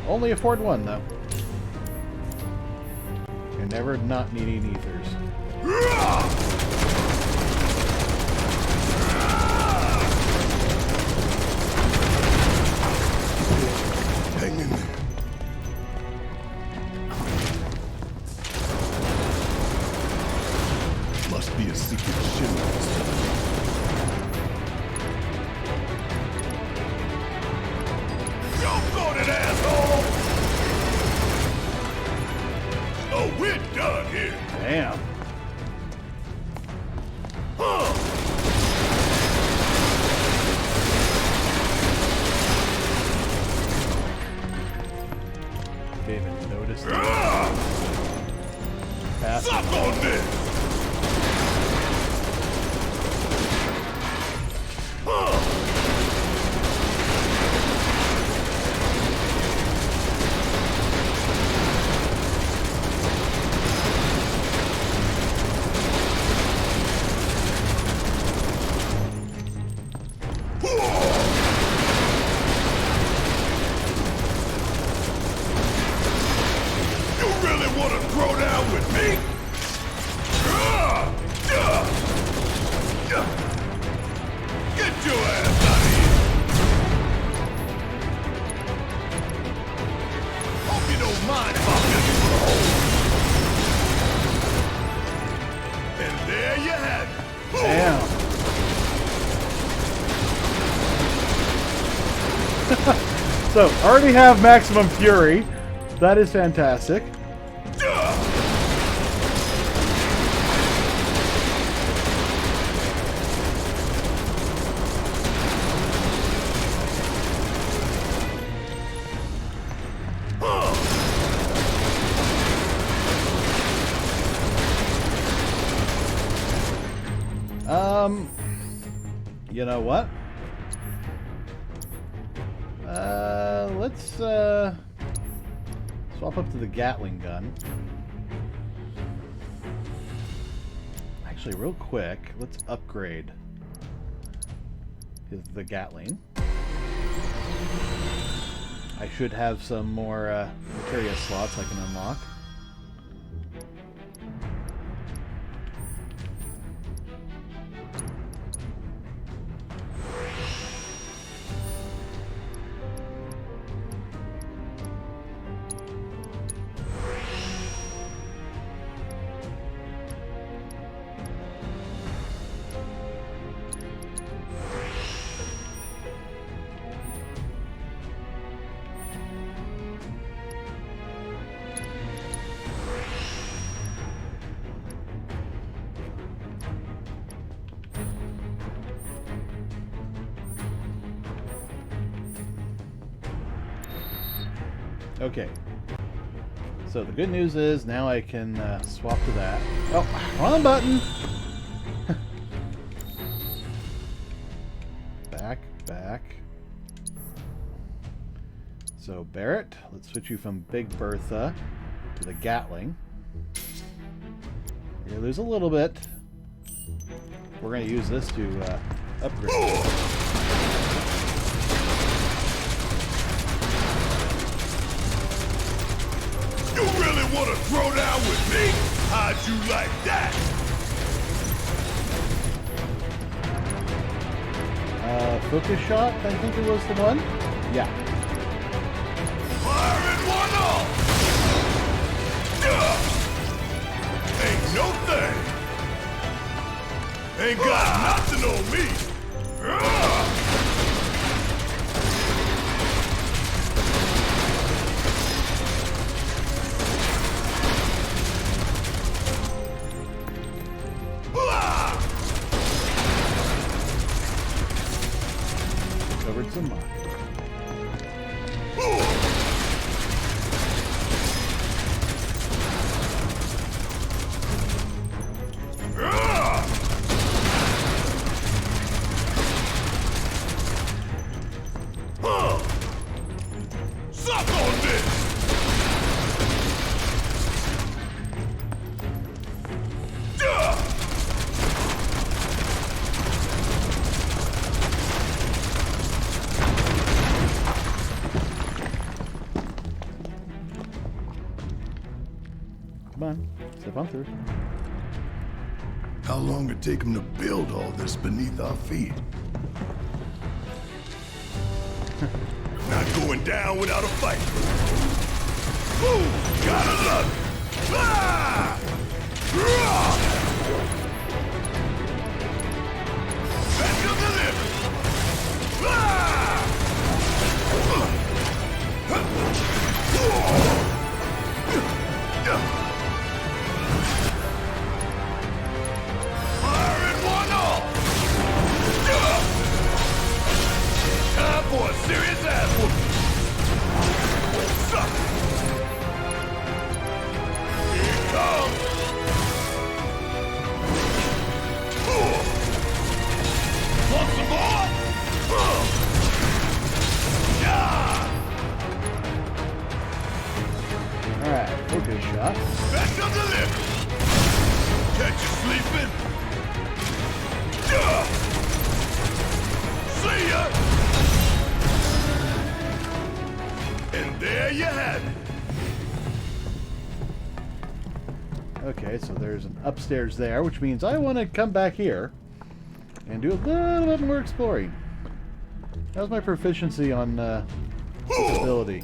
A: Only afford one, though. You're never not needing ethers.
D: Hang in there. Must be a secret Shinra. Jump on it, asshole! Oh, we're done here.
A: Damn. Didn't even notice that.
D: Suck on this! You really want to throw down with me? Get your ass out of here! Hope you don't mind if I miss you for a hole. And there you have it.
A: Damn. So, already have maximum fury. That is fantastic. You know what? Let's swap up to the Gatling gun. Actually, real quick, let's upgrade the Gatling. I should have some more materia slots I can unlock. Okay. So the good news is now I can swap to that. Oh, wrong button! Back. So Barrett, let's switch you from Big Bertha to the Gatling. You're gonna lose a little bit. We're gonna use this to upgrade.
D: You really want to throw down with me? How'd you like that?
A: Focus shot, I think it was the one? Yeah.
D: Fire in one off! Ain't no thing! Ain't got nothing on me!
A: Covered some muck.
D: Suck on this!
A: Come on, step on through.
D: How long it take him to build all this beneath our feet? Not going down without a fight. Ooh, gotta love it. Ah! Special delivery. Fire in one off. Time for a serious ass whooping. Suck. Here it comes. Want some more? Yeah.
A: Alright, focus shot.
D: Special delivery. Catch you sleeping. See ya. And there you have it.
A: Okay, so there's an upstairs there, which means I want to come back here and do a little bit more exploring. How's my proficiency on ability?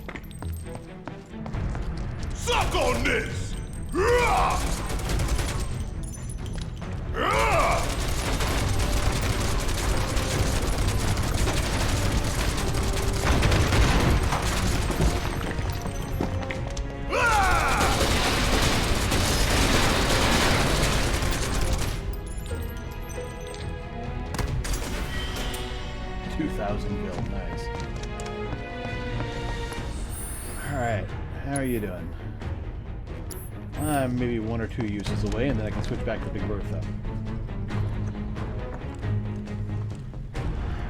D: Suck on this!
A: 2,000 gil, nice. Alright, how are you doing? Maybe one or two uses away, and then I can switch back to Big Bertha.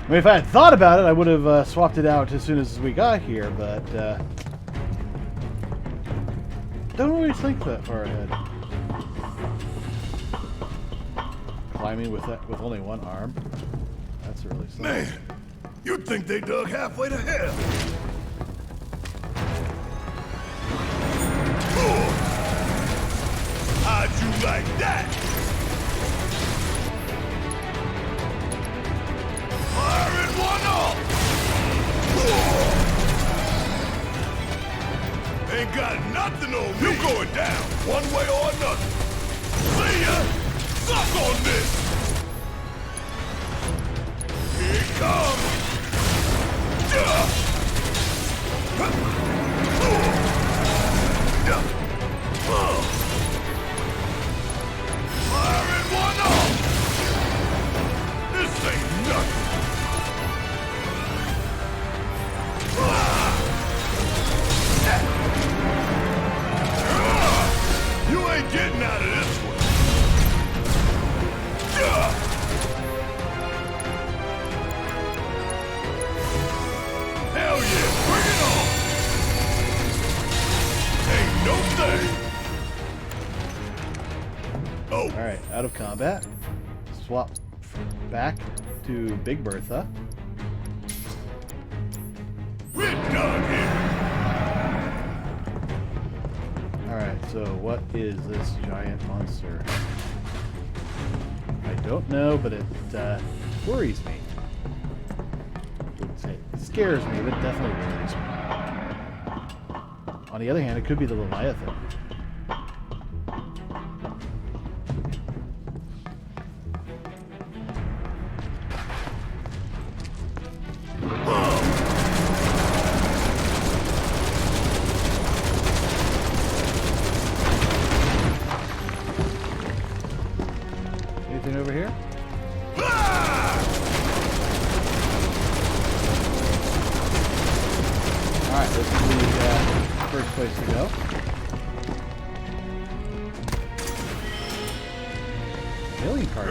A: I mean, if I had thought about it, I would have swapped it out as soon as we got here, but don't always think that far ahead. Climbing with only one arm. That's really something.
D: Man, you'd think they dug halfway to hell. How'd you like that? Firing one off! Ain't got nothing on me. You going down, one way or another. See ya! Suck on this! Here it comes! Firing one off! This ain't nothing! You ain't getting out of this one! Hell yeah, bring it on! Ain't no thing! Oh.
A: Alright, out of combat. Swap back to Big Bertha.
D: We're done here!
A: Alright, so what is this giant monster? I don't know, but it worries me. I wouldn't say it scares me, but it definitely worries me. On the other hand, it could be the Leviathan. Anything over here? Alright, this is the first place to go. Alien card.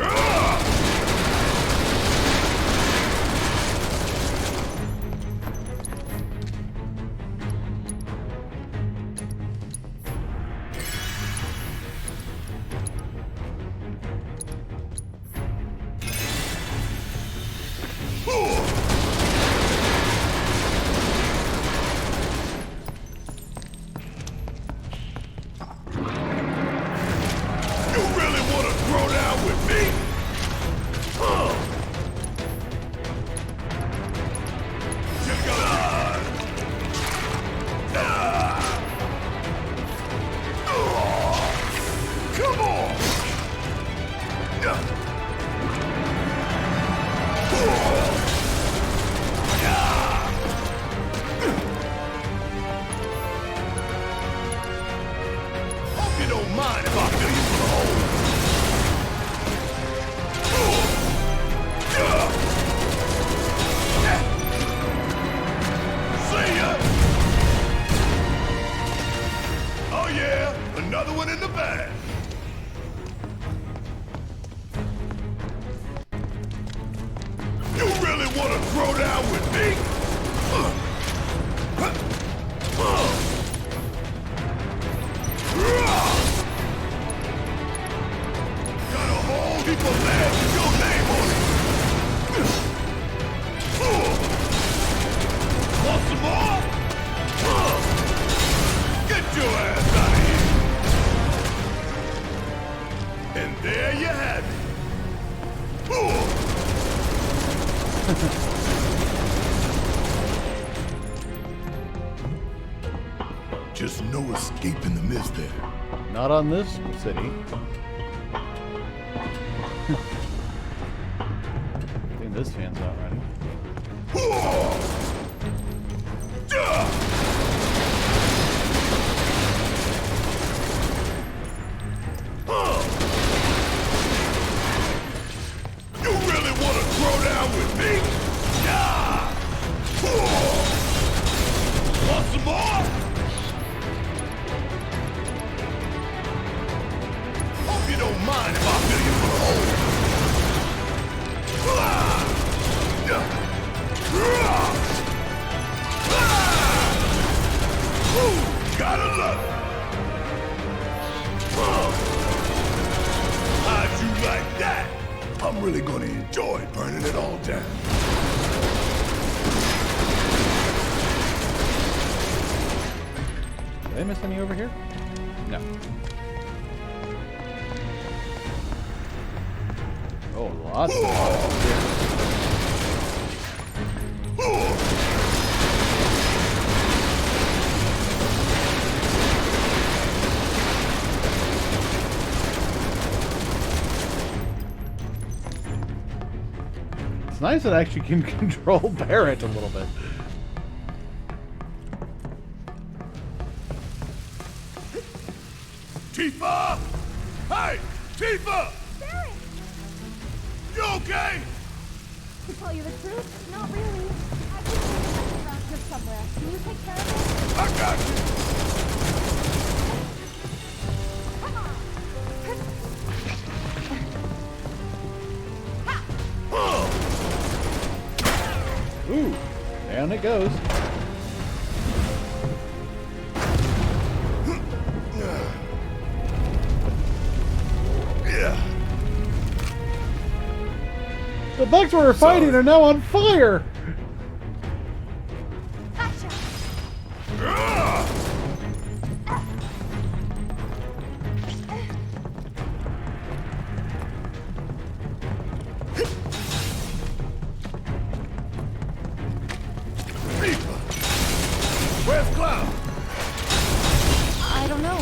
D: Just no escape in the mist there.
A: Not on this city. I think this fan's not running.
D: You really want to throw down with me? Want some more? Hope you don't mind if I fill you full of holes. I'm really gonna enjoy burning it all down.
A: Did I miss any over here? No. Oh, lots of stuff here. It's nice that I actually can control Barrett a little bit.
D: Tifa! Hey! Tifa!
B: Barrett!
D: You okay?
B: To tell you the truth, not really. I think there's a round trip somewhere. Can you take care of it?
D: I got you!
B: Come on!
A: Ooh, down it goes.
D: Yeah.
A: The bugs we were fighting are now on fire.
D: Where's Cloud?
B: I don't know.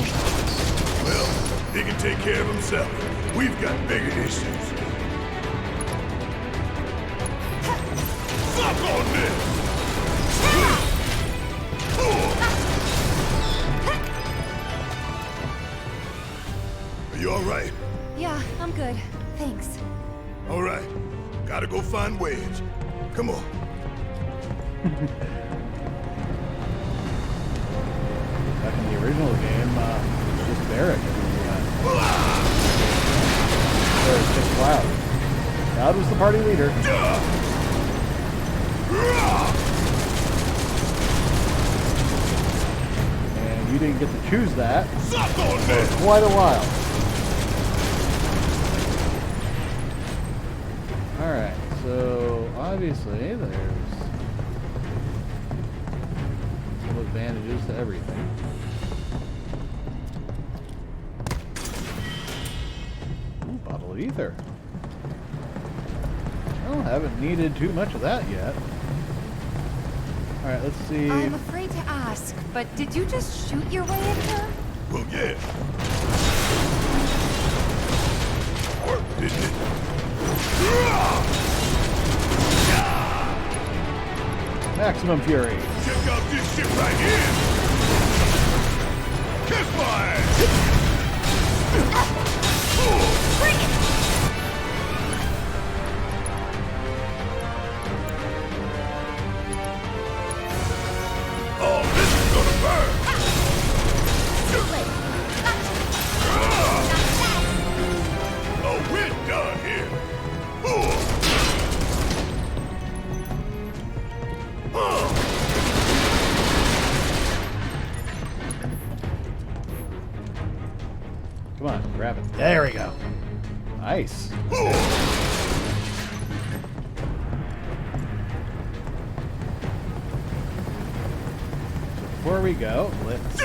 D: Well, he can take care of himself. We've got bigger issues. Suck on this! Are you alright?
I: Yeah, I'm good. Thanks.
D: Alright. Gotta go find Wedge. Come on.
A: Back in the original game, it was just Barrett who took Cloud. Cloud was the party leader. And you didn't get to choose that for quite a while. Alright, so obviously there's some advantages to everything. Ooh, bottle of ether. Well, haven't needed too much of that yet. Alright, let's see.
I: I'm afraid to ask, but did you just shoot your way in here?
D: Well, yeah. Worked, didn't it?
A: Maximum fury.
D: Check out this shit right here! Kiss my ass!
B: Bring it!
D: Oh, this is gonna burn!
B: Too late.
D: Oh, we're done here!
A: Come on, grab it. There we go. Nice. Before we go, let's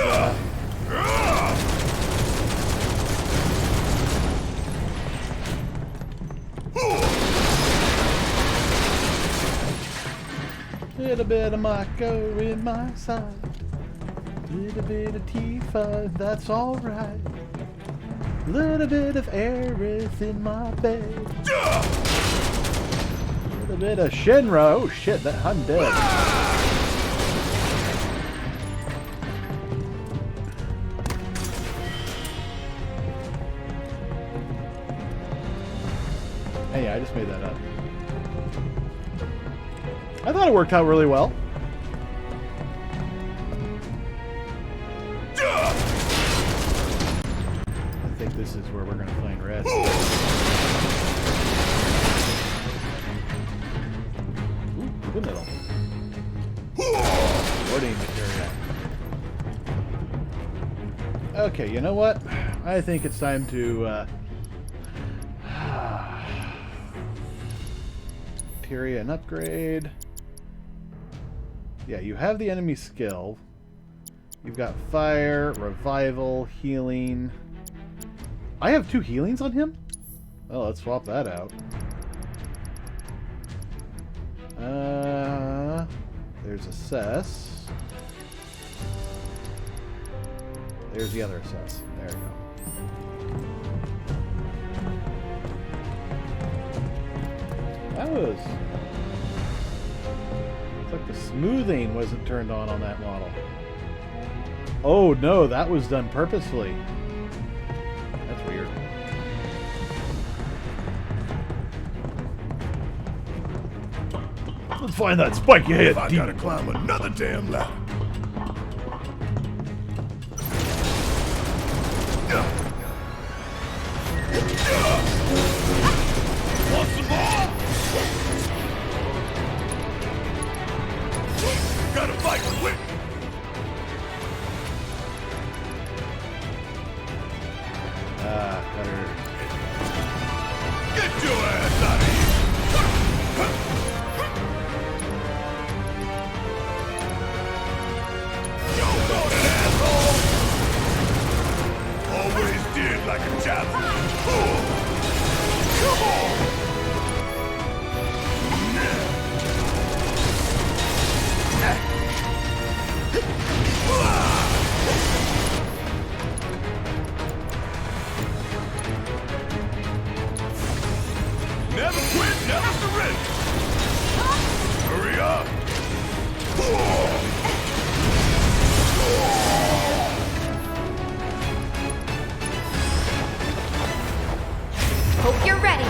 A: little bit of Mako in my side, little bit of Tifa, that's alright. Little bit of Aerith in my bed. Little bit of Shinra. Oh shit, that I'm dead. Hey, I just made that up. I thought it worked out really well. I think this is where we're going to play in red. Ooh, the middle. Wooding material. Okay, you know what? I think it's time to materia and upgrade. Yeah, you have the enemy skill. You've got fire, revival, healing. I have 2 healings on him? Oh, let's swap that out. There's assess. There's the other assess. There we go. That was... It's like the smoothing wasn't turned on that model. Oh no, that was done purposefully. That's weird. Let's find that spiky head.
D: I gotta climb another damn ladder. Want some more? Gotta fight quick.
A: Better.
D: Get your ass out of here. Yo, got an asshole. Always did like a javelin. Come on. Never quit, never surrender. Hurry up.
B: Hope you're ready.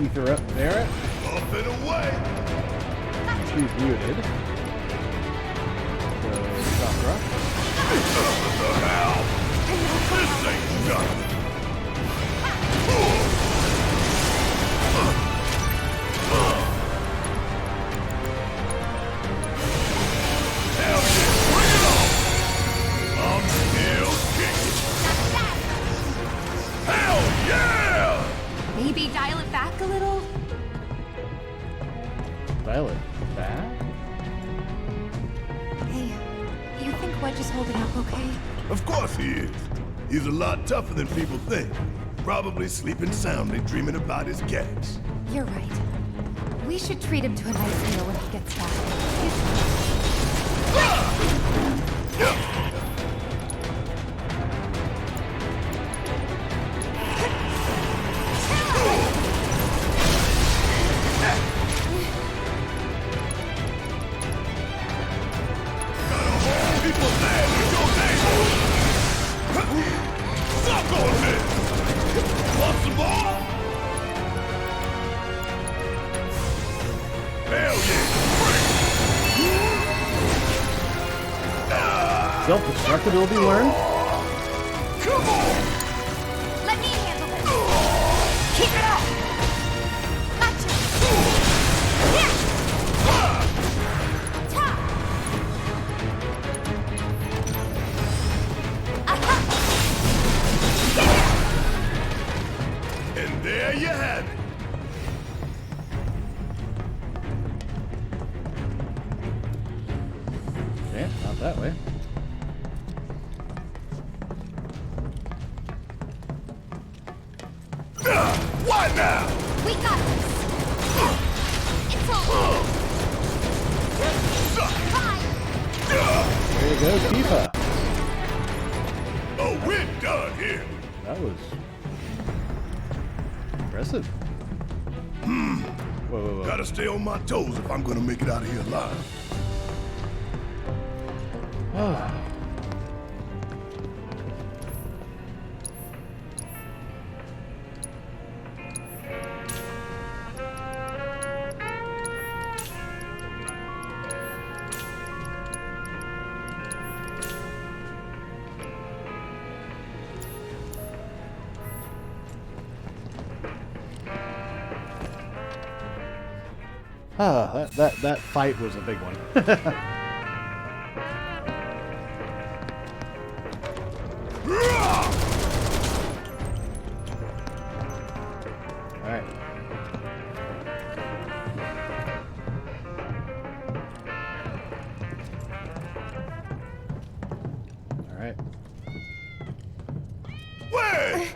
A: Ether up there.
D: Up and away.
A: She's muted. So, stop rock.
D: What the hell? This ain't nothing. Hell yeah, bring it on. I'm still kicking. Hell yeah!
B: Maybe dial it back a little?
A: Dial it back?
I: Hey, you think Wedge is holding up okay?
D: Of course he is. He's a lot tougher than people think. Probably sleeping soundly, dreaming about his gags.
I: You're right. We should treat him to a nice meal when he gets back.
A: Self-destructibility learned?
J: Come on!
B: Let me handle this. Keep it up. Gotcha. Here. Ta. Aha.
D: And there you have it.
A: Okay, not that way.
D: Why now?
B: We got this. It's all. Bye.
A: Way to go, Tifa.
D: Oh, we're done here.
A: That was impressive. Whoa.
D: Gotta stay on my toes if I'm gonna make it out of here alive.
A: That fight was a big one. Alright. Alright.
D: Wait!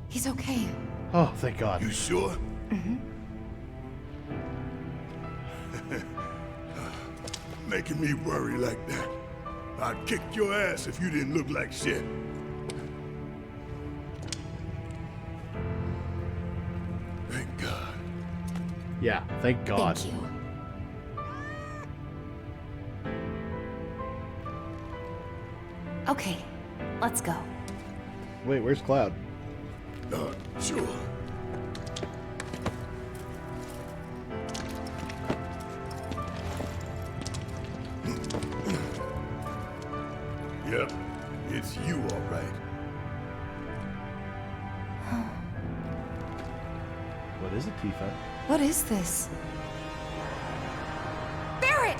I: He's okay.
A: Oh, thank God.
D: You sure?
I: Mm-hmm.
D: Making me worry like that. I'd kick your ass if you didn't look like shit. Thank God.
A: Yeah, thank God.
I: Thank you. Okay, let's go.
A: Wait, where's Cloud?
D: Sure. Yep, it's you, all right.
A: What is it, Tifa?
I: What is this?
B: Barret!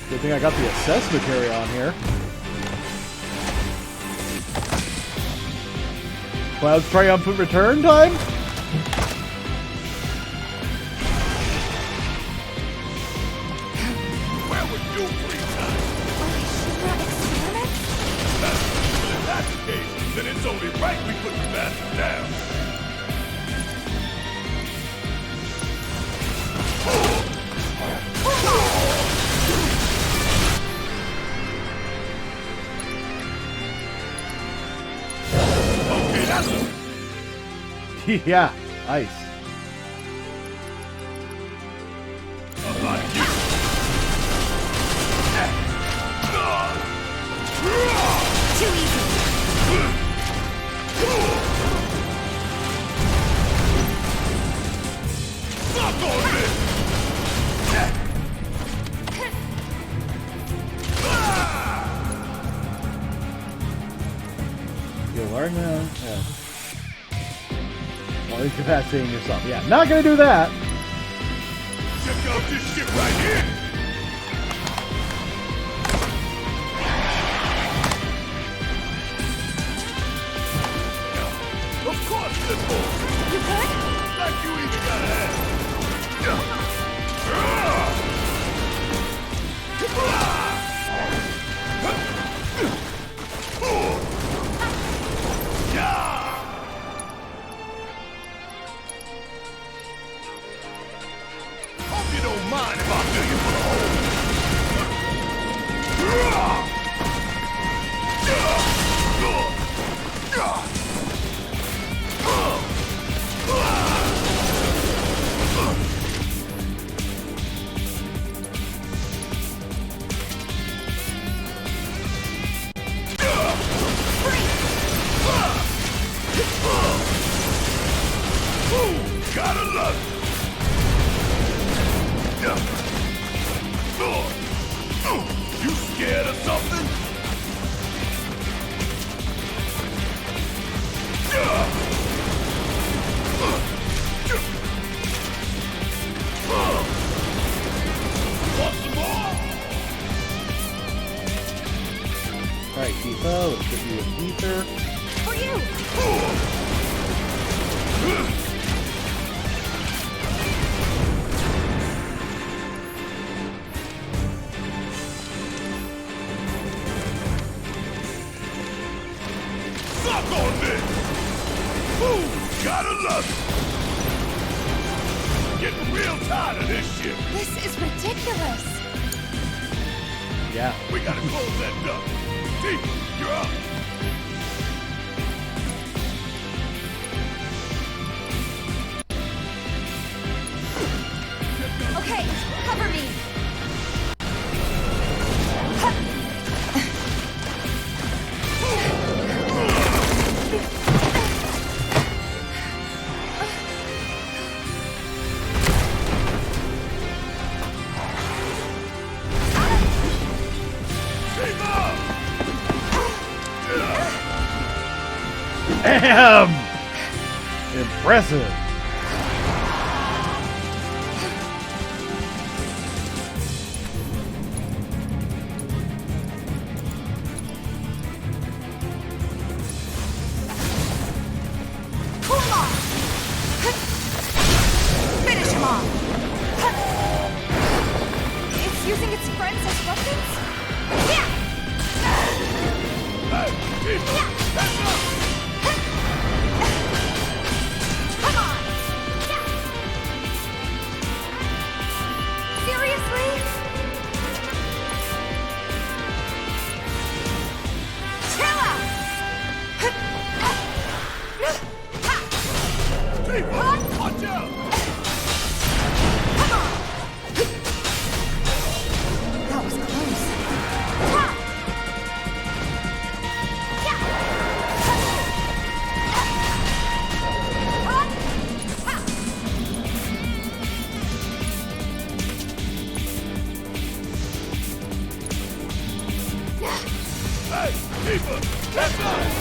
A: Good thing I got the assessment area on here. Cloud's triumphant return time?
D: Where would you free time? If that's the case, then it's only right we put the bastard down. Okay, that's
A: Yeah, ice.
B: Too easy.
D: Fuck on this!
A: You learn now. Yeah. Well, incapacitating yourself. Yeah, not gonna do that.
D: Check out this shit right here! Of course this will!
B: You good?
D: Like you even gotta ask! Hope you don't mind if I fill you full of You scared of something? Want some more?
A: Alright, Tifa, let's give you a ether.
B: For you!
D: Suck on this! Ooh, gotta love it! Getting real tired of this shit!
B: This is ridiculous!
A: Yeah.
D: We gotta close that duck! Tifa, you're up!
B: Okay, cover me!
A: Damn! Impressive.
B: Finish him off! It's using its friends as weapons? Yeah! Come on! Seriously? Chill out!
D: Watch out!
B: That was close.
D: Hey, Tifa, that's us!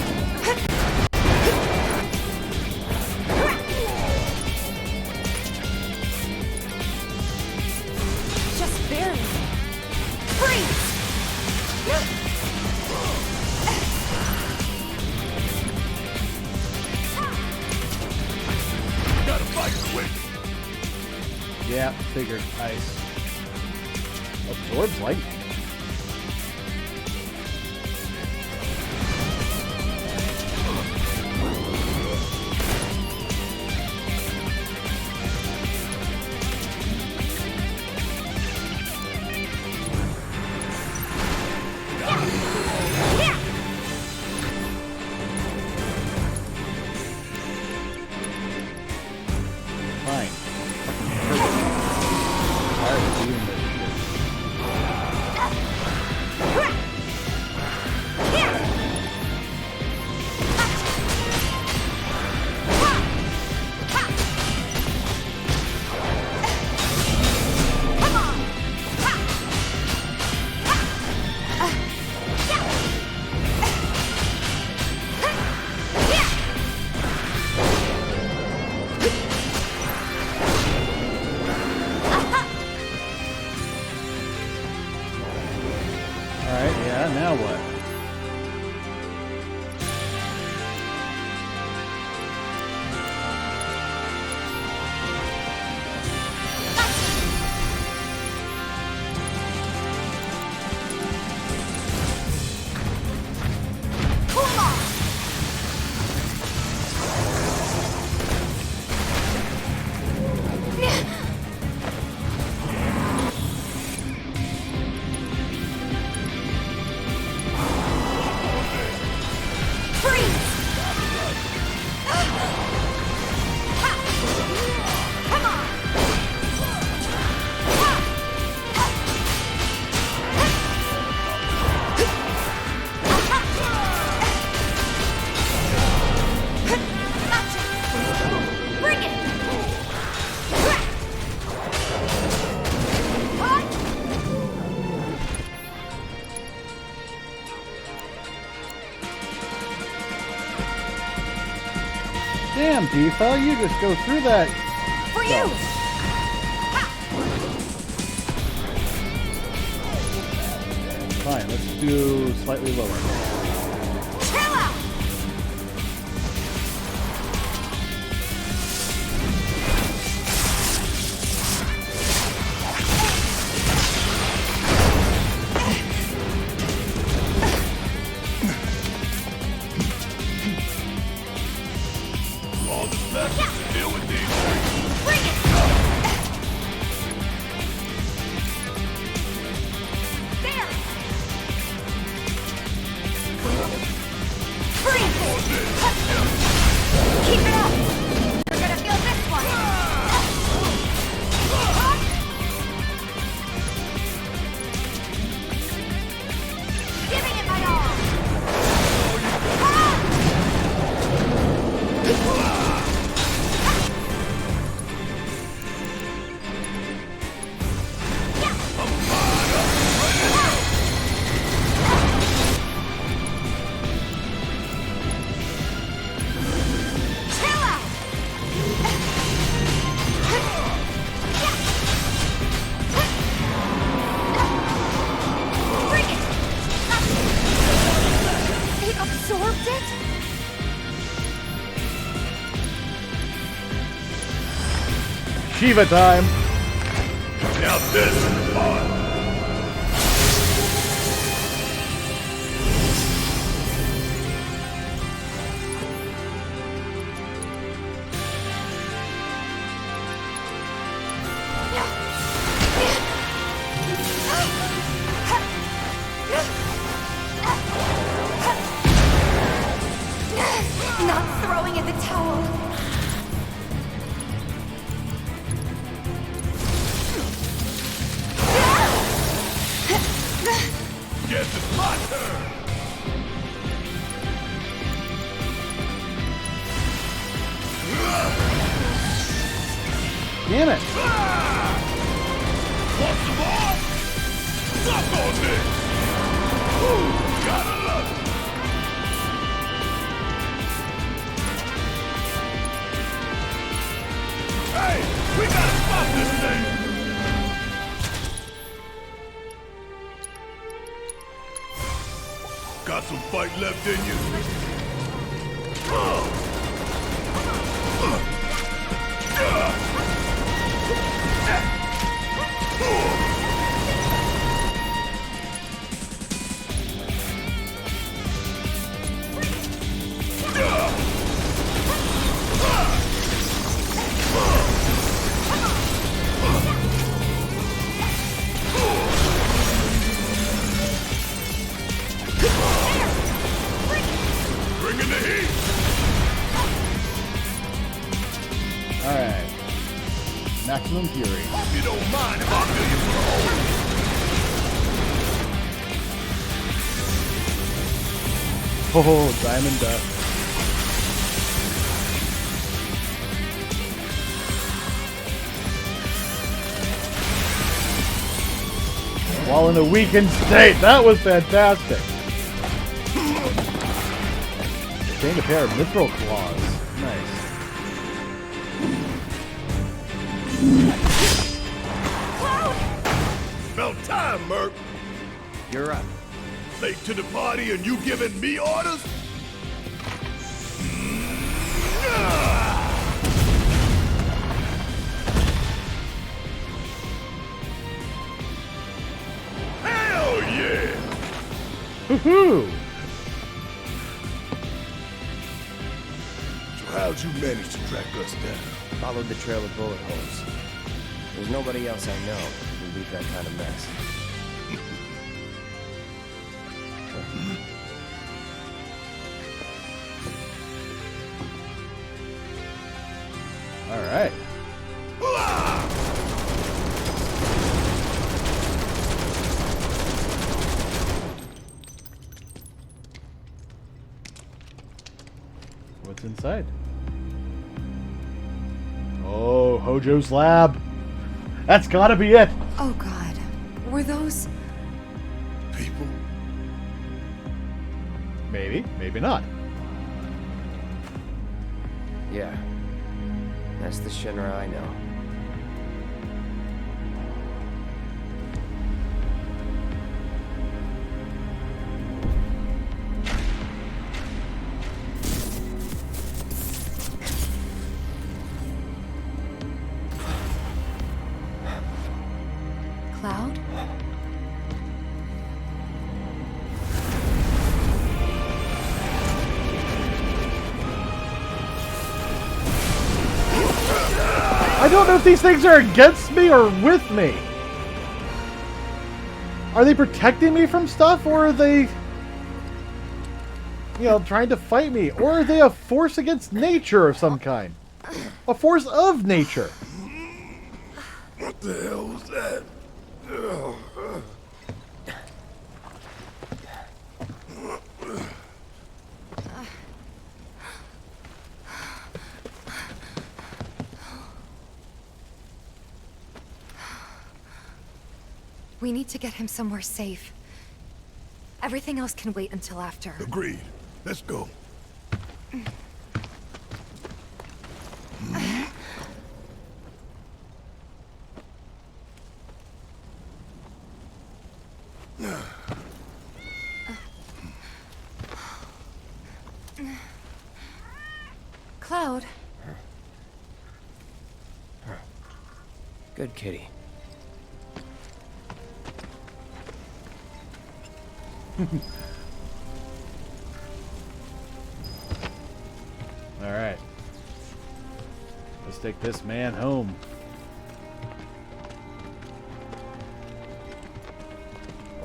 B: Just barely. Freeze!
D: Gotta fight quick!
A: Yeah, figured. Ice. Absorbs lightning. Fine. Tired of doing this shit. Alright, yeah, now what? Damn, Tifa, you just go through that.
I: For you!
A: Fine, let's do slightly lower.
I: Chill out!
D: All the best to deal with these things.
I: Bring it! There! Freeze! Keep it up! You're gonna feel this one! Giving it my all! Chill out! Bring it! It absorbed it?
A: Shiva time!
D: Now this is fun.
I: Not throwing in the towel.
D: Guess it's my turn.
A: Damn it!
D: Want some more? Suck on this. Ooh, gotta love it. Hey, we gotta stop this thing. Got some fight left in you? Bringing the heat!
A: Alright. Maximum Fury.
D: Hope you don't mind if I fill you for a hole.
A: Oh, Diamond Dust. While in a weakened state. That was fantastic. Gained a pair of mithril claws. Nice.
D: About time, Merc.
P: You're up.
D: Late to the party and you giving me orders? Hell yeah!
A: Woohoo!
D: So how'd you manage to track us down?
P: Followed the trail of bullet holes. There's nobody else I know who leave that kind of mess.
A: Alright. What's inside? Oh, Hojo's lab. That's gotta be it.
I: Oh god. Were those...
D: People?
A: Maybe, maybe not.
P: Yeah. That's the Shinra I know.
I: Cloud?
A: I don't know if these things are against me or with me. Are they protecting me from stuff, or are they, you know, trying to fight me? Or are they a force against nature of some kind? A force of nature.
D: What the hell was that?
I: We need to get him somewhere safe. Everything else can wait until after.
D: Agreed. Let's go.
I: Cloud.
P: Good kitty.
A: Alright. Let's take this man home.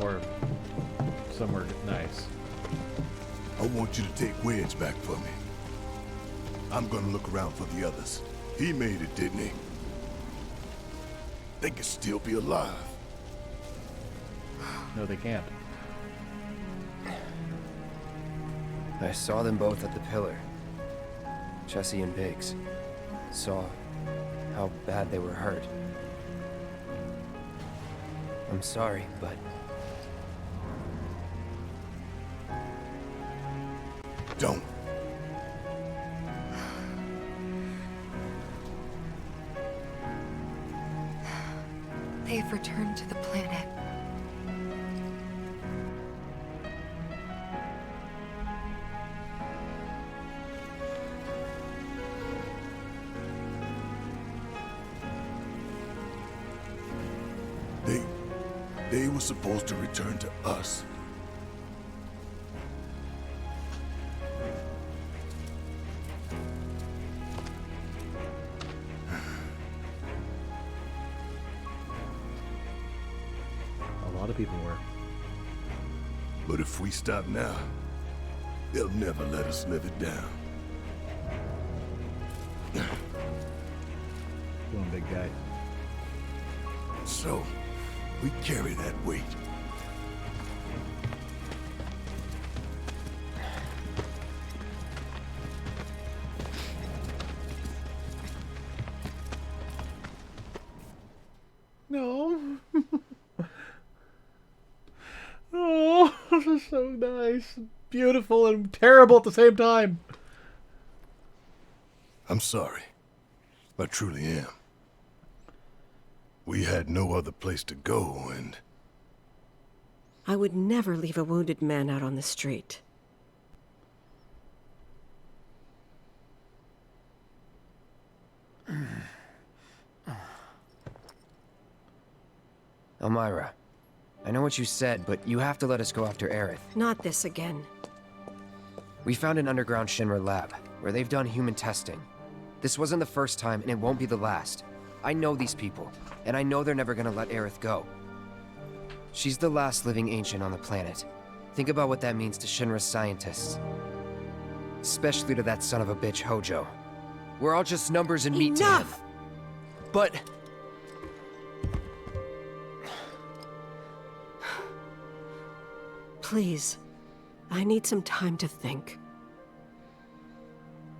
A: Or somewhere nice.
D: I want you to take Wedge back for me. I'm gonna look around for the others. He made it, didn't he? They could still be alive.
A: No, they can't.
P: I saw them both at the pillar. Kjasi and Biggs. Saw how bad they were hurt. I'm sorry, but...
D: Don't.
I: They've returned to the planet.
D: They were supposed to return to us.
A: A lot of people were.
D: But if we stop now, they'll never let us live it down.
A: Come on, big guy.
D: So, we carry that weight.
A: No. Oh, this is so nice. Beautiful and terrible at the same time.
D: I'm sorry. I truly am. We had no other place to go, and...
S: I would never leave a wounded man out on the street.
P: Elmira, I know what you said, but you have to let us go after Aerith.
S: Not this again.
P: We found an underground Shinra lab, where they've done human testing. This wasn't the first time, and it won't be the last. I know these people, and I know they're never gonna let Aerith go. She's the last living ancient on the planet. Think about what that means to Shinra's scientists. Especially to that son of a bitch, Hojo. We're all just numbers and meat to him. But...
S: Please, I need some time to think.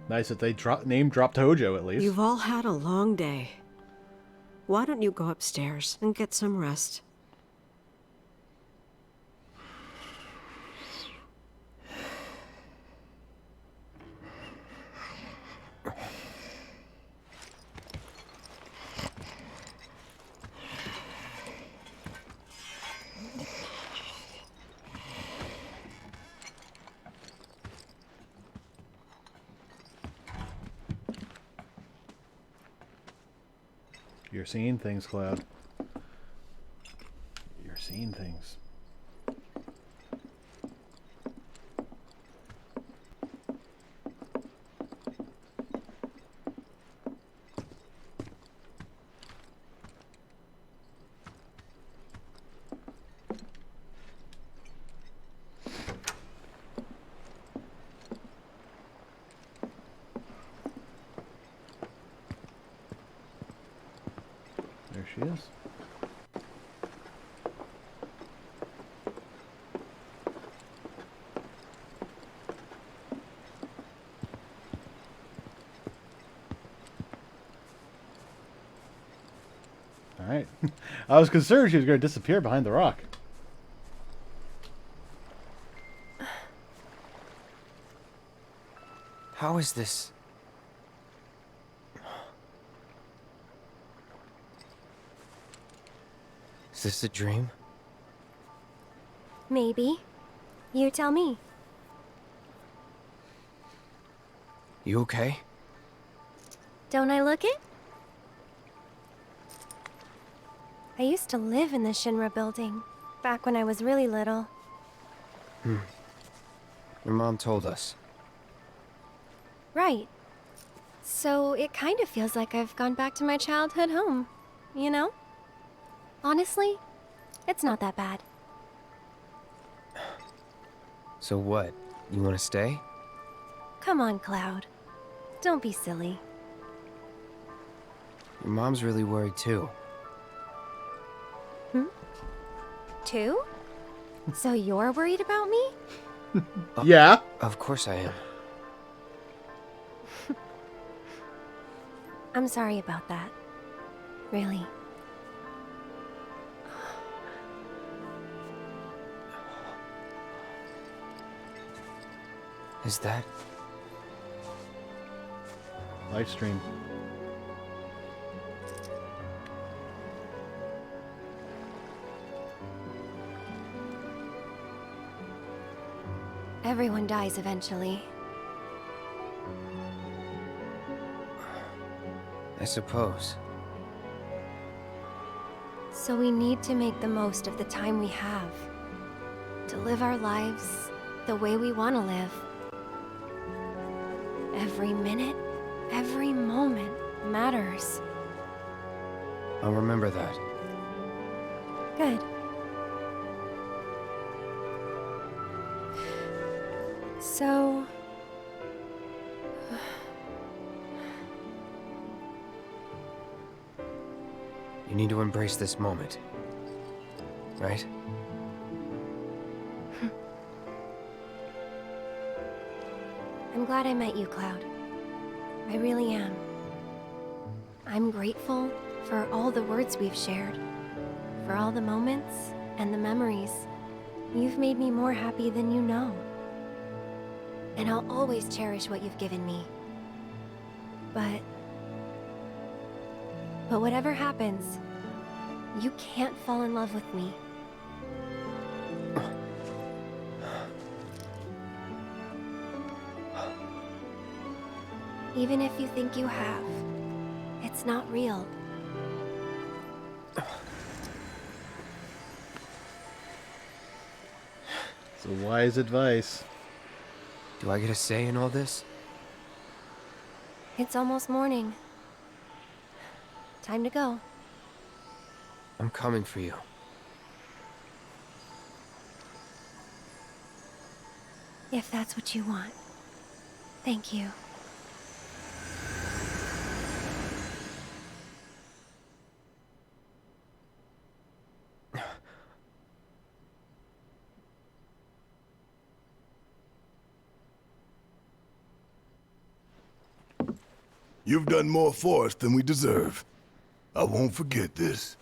A: Nice that they name dropped Hojo, at least.
S: You've all had a long day. Why don't you go upstairs and get some rest?
A: You're seeing things, Cloud. You're seeing things. There she is. Alright. I was concerned she was going to disappear behind the rock.
P: How is this? Is this a dream?
B: Maybe. You tell me.
P: You okay?
B: Don't I look it? I used to live in the Shinra building, back when I was really little.
P: Your mom told us.
B: Right. So it kind of feels like I've gone back to my childhood home, you know? Honestly, it's not that bad.
P: So what? You want to stay?
B: Come on, Cloud. Don't be silly.
P: Your mom's really worried too.
B: Two? So you're worried about me?
A: Yeah.
P: Of course I am.
B: I'm sorry about that. Really.
P: Is that...
A: Live stream.
B: Everyone dies eventually.
P: I suppose.
B: So we need to make the most of the time we have. To live our lives the way we want to live. Every minute, every moment matters.
P: I'll remember that.
B: Good. So...
P: You need to embrace this moment. Right?
B: I'm glad I met you, Cloud. I really am. I'm grateful for all the words we've shared, for all the moments and the memories. You've made me more happy than you know. And I'll always cherish what you've given me. But whatever happens, you can't fall in love with me. Even if you think you have, it's not real.
A: It's a wise advice.
P: Do I get a say in all this?
B: It's almost morning. Time to go.
P: I'm coming for you.
B: If that's what you want. Thank you.
D: You've done more for us than we deserve. I won't forget this.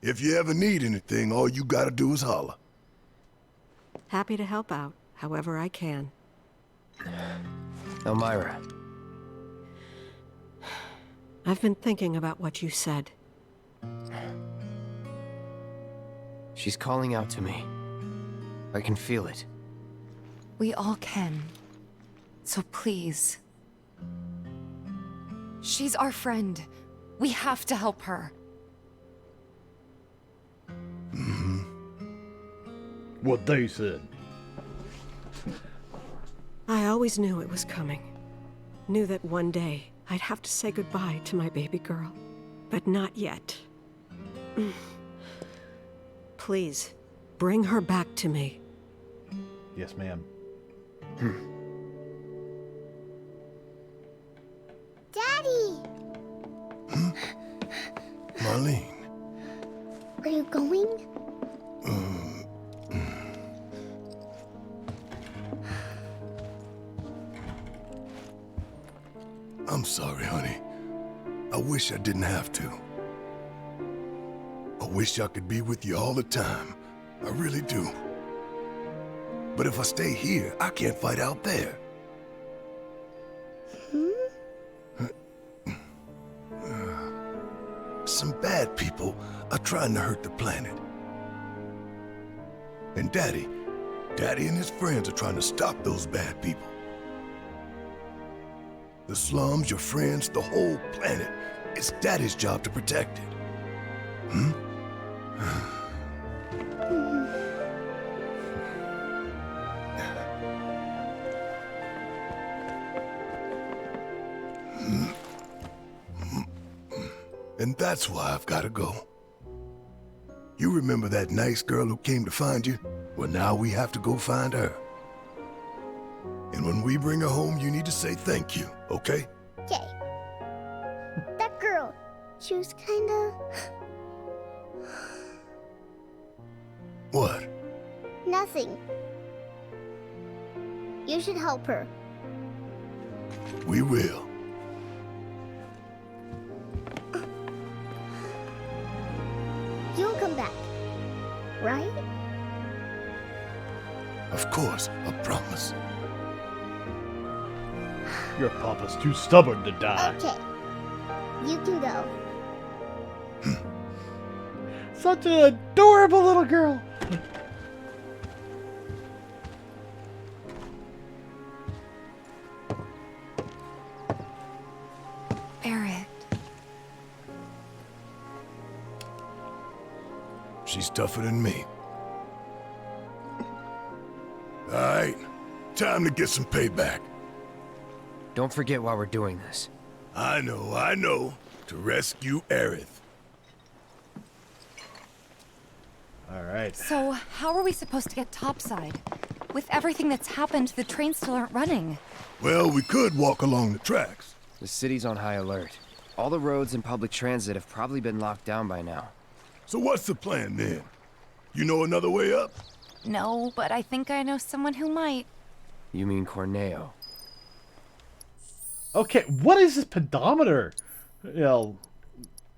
D: If you ever need anything, all you gotta do is holler.
S: Happy to help out, however I can.
P: Elmira.
S: I've been thinking about what you said.
P: She's calling out to me. I can feel it.
I: We all can. So please. She's our friend. We have to help her.
A: What they said.
S: I always knew it was coming. Knew that one day I'd have to say goodbye to my baby girl. But not yet. Please, bring her back to me.
A: Yes, ma'am.
N: Daddy!
D: Marlene.
N: Are you going?
D: I'm sorry, honey. I wish I didn't have to. I wish I could be with you all the time. I really do. But if I stay here, I can't fight out there. Some bad people are trying to hurt the planet. And Daddy and his friends are trying to stop those bad people. The slums, your friends, the whole planet. It's Daddy's job to protect it. And that's why I've got to go. You remember that nice girl who came to find you? Well, now we have to go find her. And when we bring her home, you need to say thank you, okay?
N: Okay. That girl, she was kinda...
D: What?
N: Nothing. You should help her.
D: We will.
N: You'll come back, right?
D: Of course, I promise.
A: Your papa's too stubborn to die.
N: Okay. You can go.
A: Such an adorable little girl.
I: Barrett.
D: She's tougher than me. All right, time to get some payback.
P: Don't forget why we're doing this.
D: I know. To rescue Aerith.
A: All right.
I: So, how are we supposed to get topside? With everything that's happened, the trains still aren't running.
D: Well, we could walk along the tracks.
P: The city's on high alert. All the roads and public transit have probably been locked down by now.
D: So what's the plan then? You know another way up?
I: No, but I think I know someone who might.
P: You mean Corneo?
A: Okay, what is this pedometer?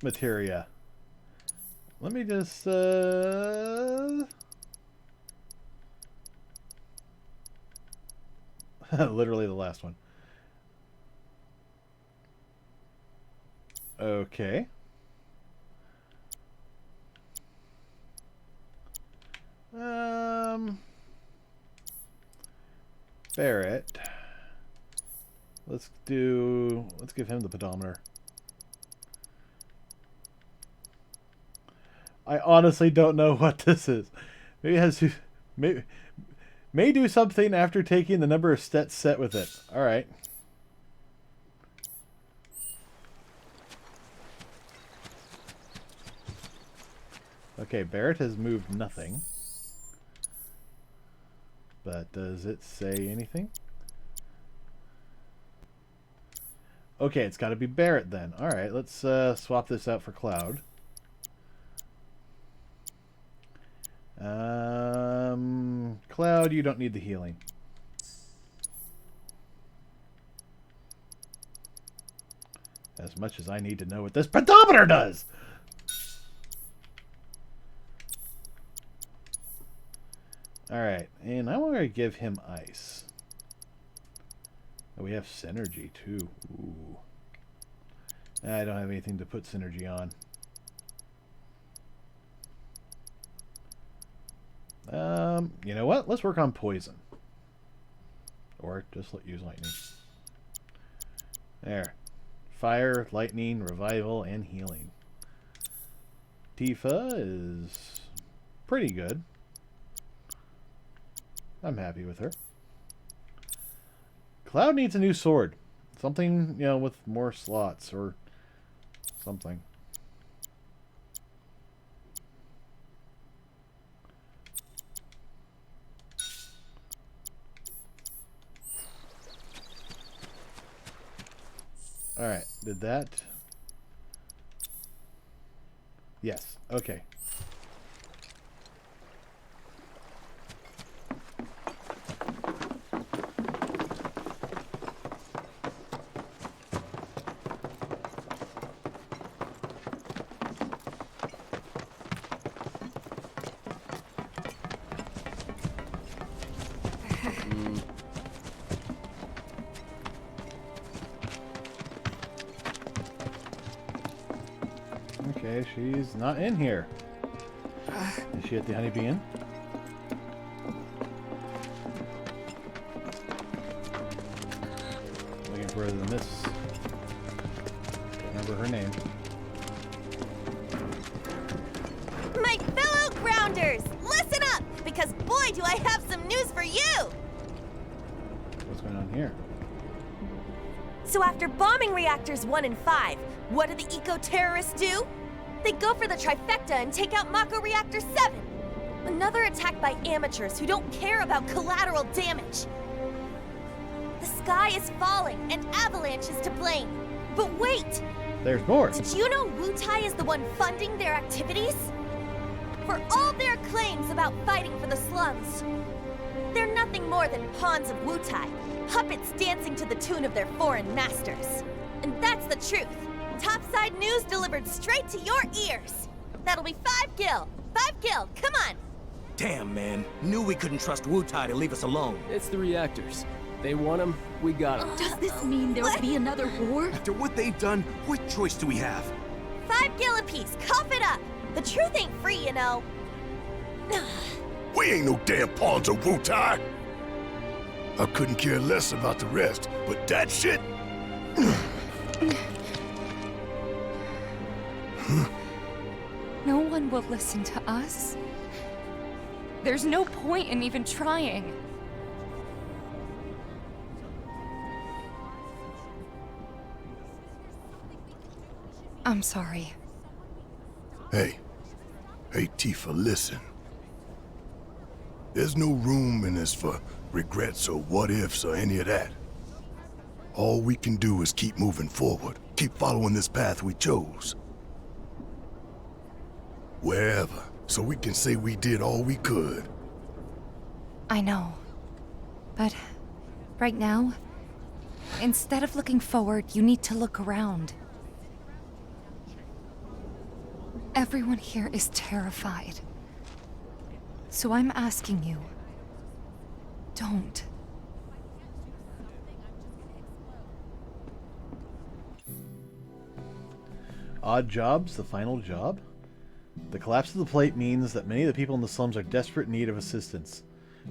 A: Materia. Let me just, literally the last one. Okay. Barrett. Let's give him the pedometer. I honestly don't know what this is. Maybe it has to, may do something after taking the number of steps set with it. All right. Okay, Barrett has moved nothing. But does it say anything? Okay, it's got to be Barrett then. All right, let's swap this out for Cloud. Cloud, you don't need the healing. As much as I need to know what this pedometer does! Alright, and I want to give him ice. Oh, we have synergy too. Ooh. I don't have anything to put synergy on. You know what? Let's work on poison. Or just use lightning. There. fire, lightning, revival, and healing. Tifa is pretty good. I'm happy with her. Cloud needs a new sword. Something, you know, with more slots or something. Alright, did that? Yes, okay. Okay, she's not in here. Is she at the Honeybee Inn? Looking for the Miss. Remember her name.
H: My fellow grounders, listen up, because boy do I have some news for you!
A: What's going on here?
H: So after bombing reactors 1 and 5, what do the eco-terrorists do? They go for the trifecta and take out Mako Reactor 7. Another attack by amateurs who don't care about collateral damage. The sky is falling and Avalanche is to blame. But wait!
A: There's more.
H: Did you know Wutai is the one funding their activities? For all their claims about fighting for the slums, they're nothing more than pawns of Wutai, puppets dancing to the tune of their foreign masters. And that's the truth. Topside news delivered straight to your ears. That'll be 5 gil. 5 gil, come on.
J: Damn, man. Knew we couldn't trust Wutai to leave us alone.
E: It's the reactors. They want them, we got them.
H: Does this mean there'll be another war?
J: After what they've done, what choice do we have?
H: 5 gil apiece, cough it up. The truth ain't free, you know.
D: We ain't no damn pawns of Wutai. I couldn't care less about the rest, but that shit...
I: No one will listen to us. There's no point in even trying. I'm sorry.
D: Hey, Tifa, listen. There's no room in this for regrets or what-ifs or any of that. All we can do is keep moving forward, keep following this path we chose. Wherever, so we can say we did all we could.
I: I know. But right now, instead of looking forward, you need to look around. Everyone here is terrified. So I'm asking you, don't.
A: Odd Jobs, the final job? The collapse of the plate means that many of the people in the slums are desperate in need of assistance.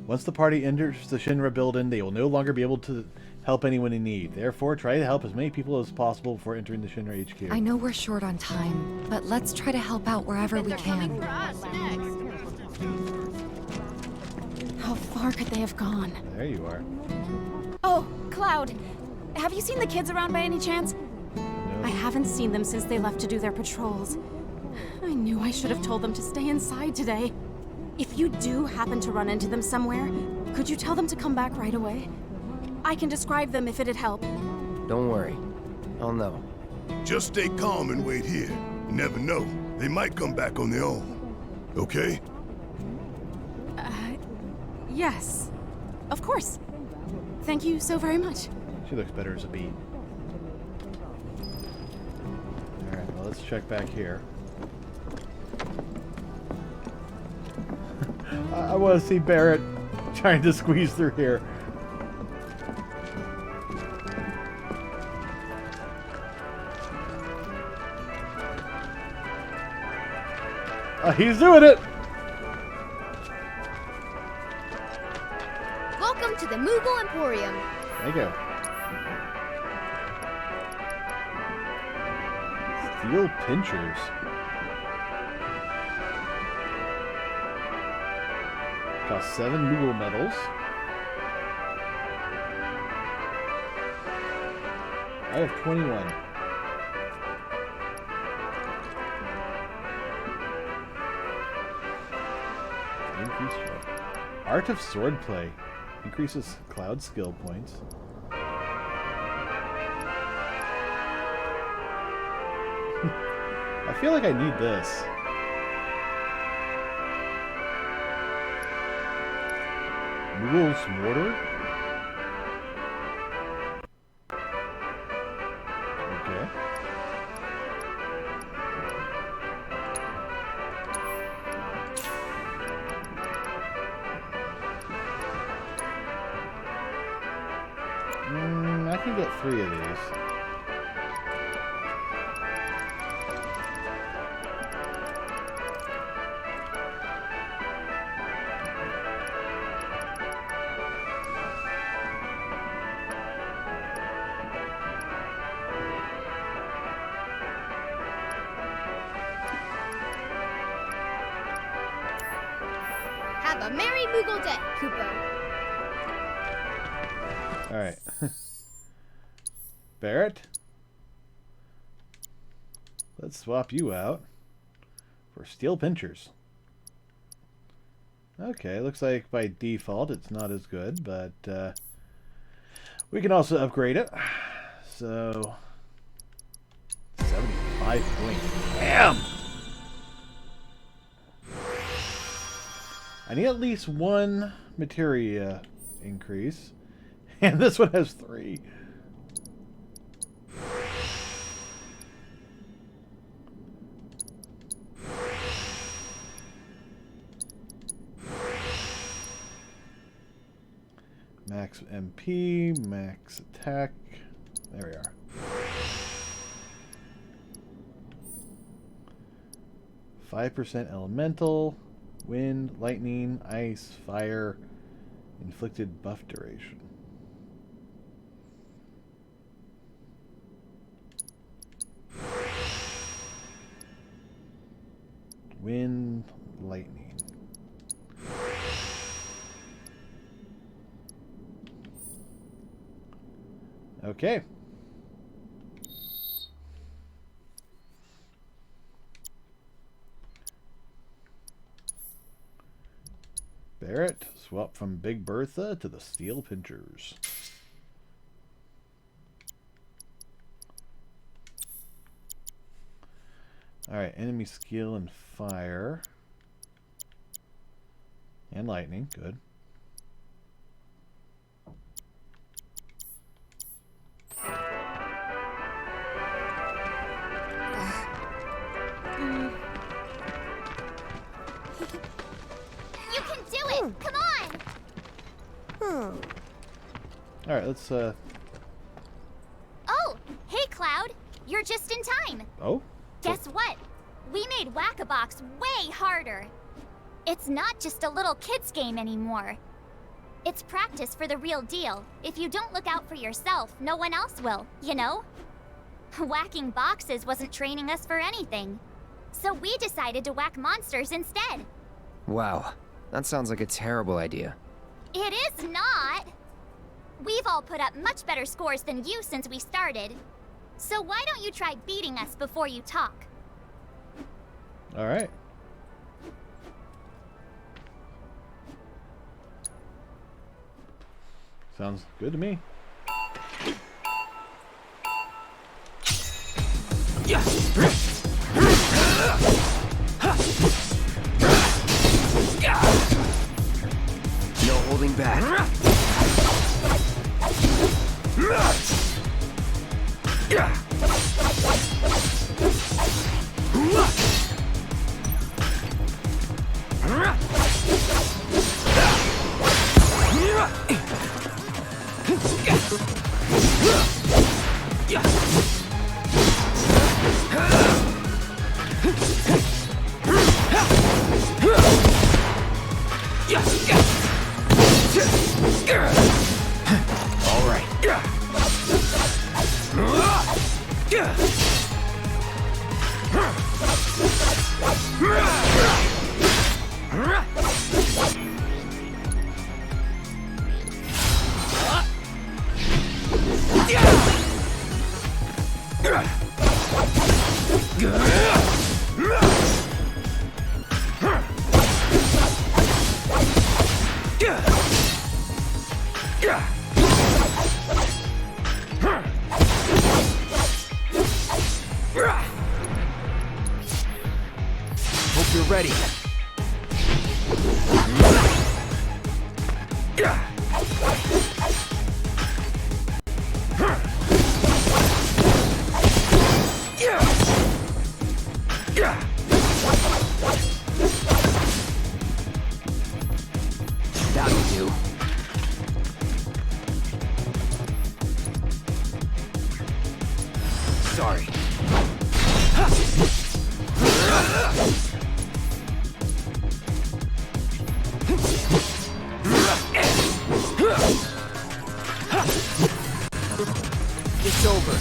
A: Once the party enters the Shinra building, they will no longer be able to help anyone in need. Therefore, try to help as many people as possible before entering the Shinra HQ.
I: I know we're short on time, but let's try to help out wherever we can.
K: How far could they have gone?
A: There you are.
K: Oh, Cloud. Have you seen the kids around by any chance?
A: No.
K: I haven't seen them since they left to do their patrols. I knew I should have told them to stay inside today. If you do happen to run into them somewhere, could you tell them to come back right away? I can describe them if it'd help.
P: Don't worry. I'll know.
D: Just stay calm and wait here. You never know. They might come back on their own. Okay?
K: Yes. Of course. Thank you so very much.
A: She looks better as a bee. Alright, well, let's check back here. I want to see Barrett trying to squeeze through here. He's doing it!
B: Welcome to the Moogle Emporium.
A: There you go. Steel pinchers. Cost 7 Moogle medals. I have 21. Increase strike. Art of Swordplay. Increases Cloud skill points. I feel like I need this. Moogle's Mortar? Okay. I can get 3 of these.
B: Have a merry Moogle day, Kupo.
A: Alright. Barrett? Let's swap you out for Steel Pinchers. Okay, looks like by default it's not as good, but we can also upgrade it. So 75 points. Damn! I need at least 1 materia increase. And this one has 3. Max MP, max attack. There we are. %, elemental, wind, lightning, ice, fire, inflicted buff duration. Wind, lightning. Okay. Barrett, swap from Big Bertha to the Steel Pinchers. Alright, enemy skill and fire. And lightning, good.
B: You can do it! Come on!
A: Alright, let's
B: Oh! Hey, Cloud! You're just in time!
A: Oh?
B: Guess what? We made Whack-A-Box way harder! It's not just a little kid's game anymore. It's practice for the real deal. If you don't look out for yourself, no one else will, you know? Whacking boxes wasn't training us for anything. So we decided to whack monsters instead.
P: Wow, that sounds like a terrible idea.
B: It is not! We've all put up much better scores than you since we started. So why don't you try beating us before you talk?
A: Alright. Sounds good to me.
P: No holding back. All right. Hope you're ready. That'll do. Sorry. It's over.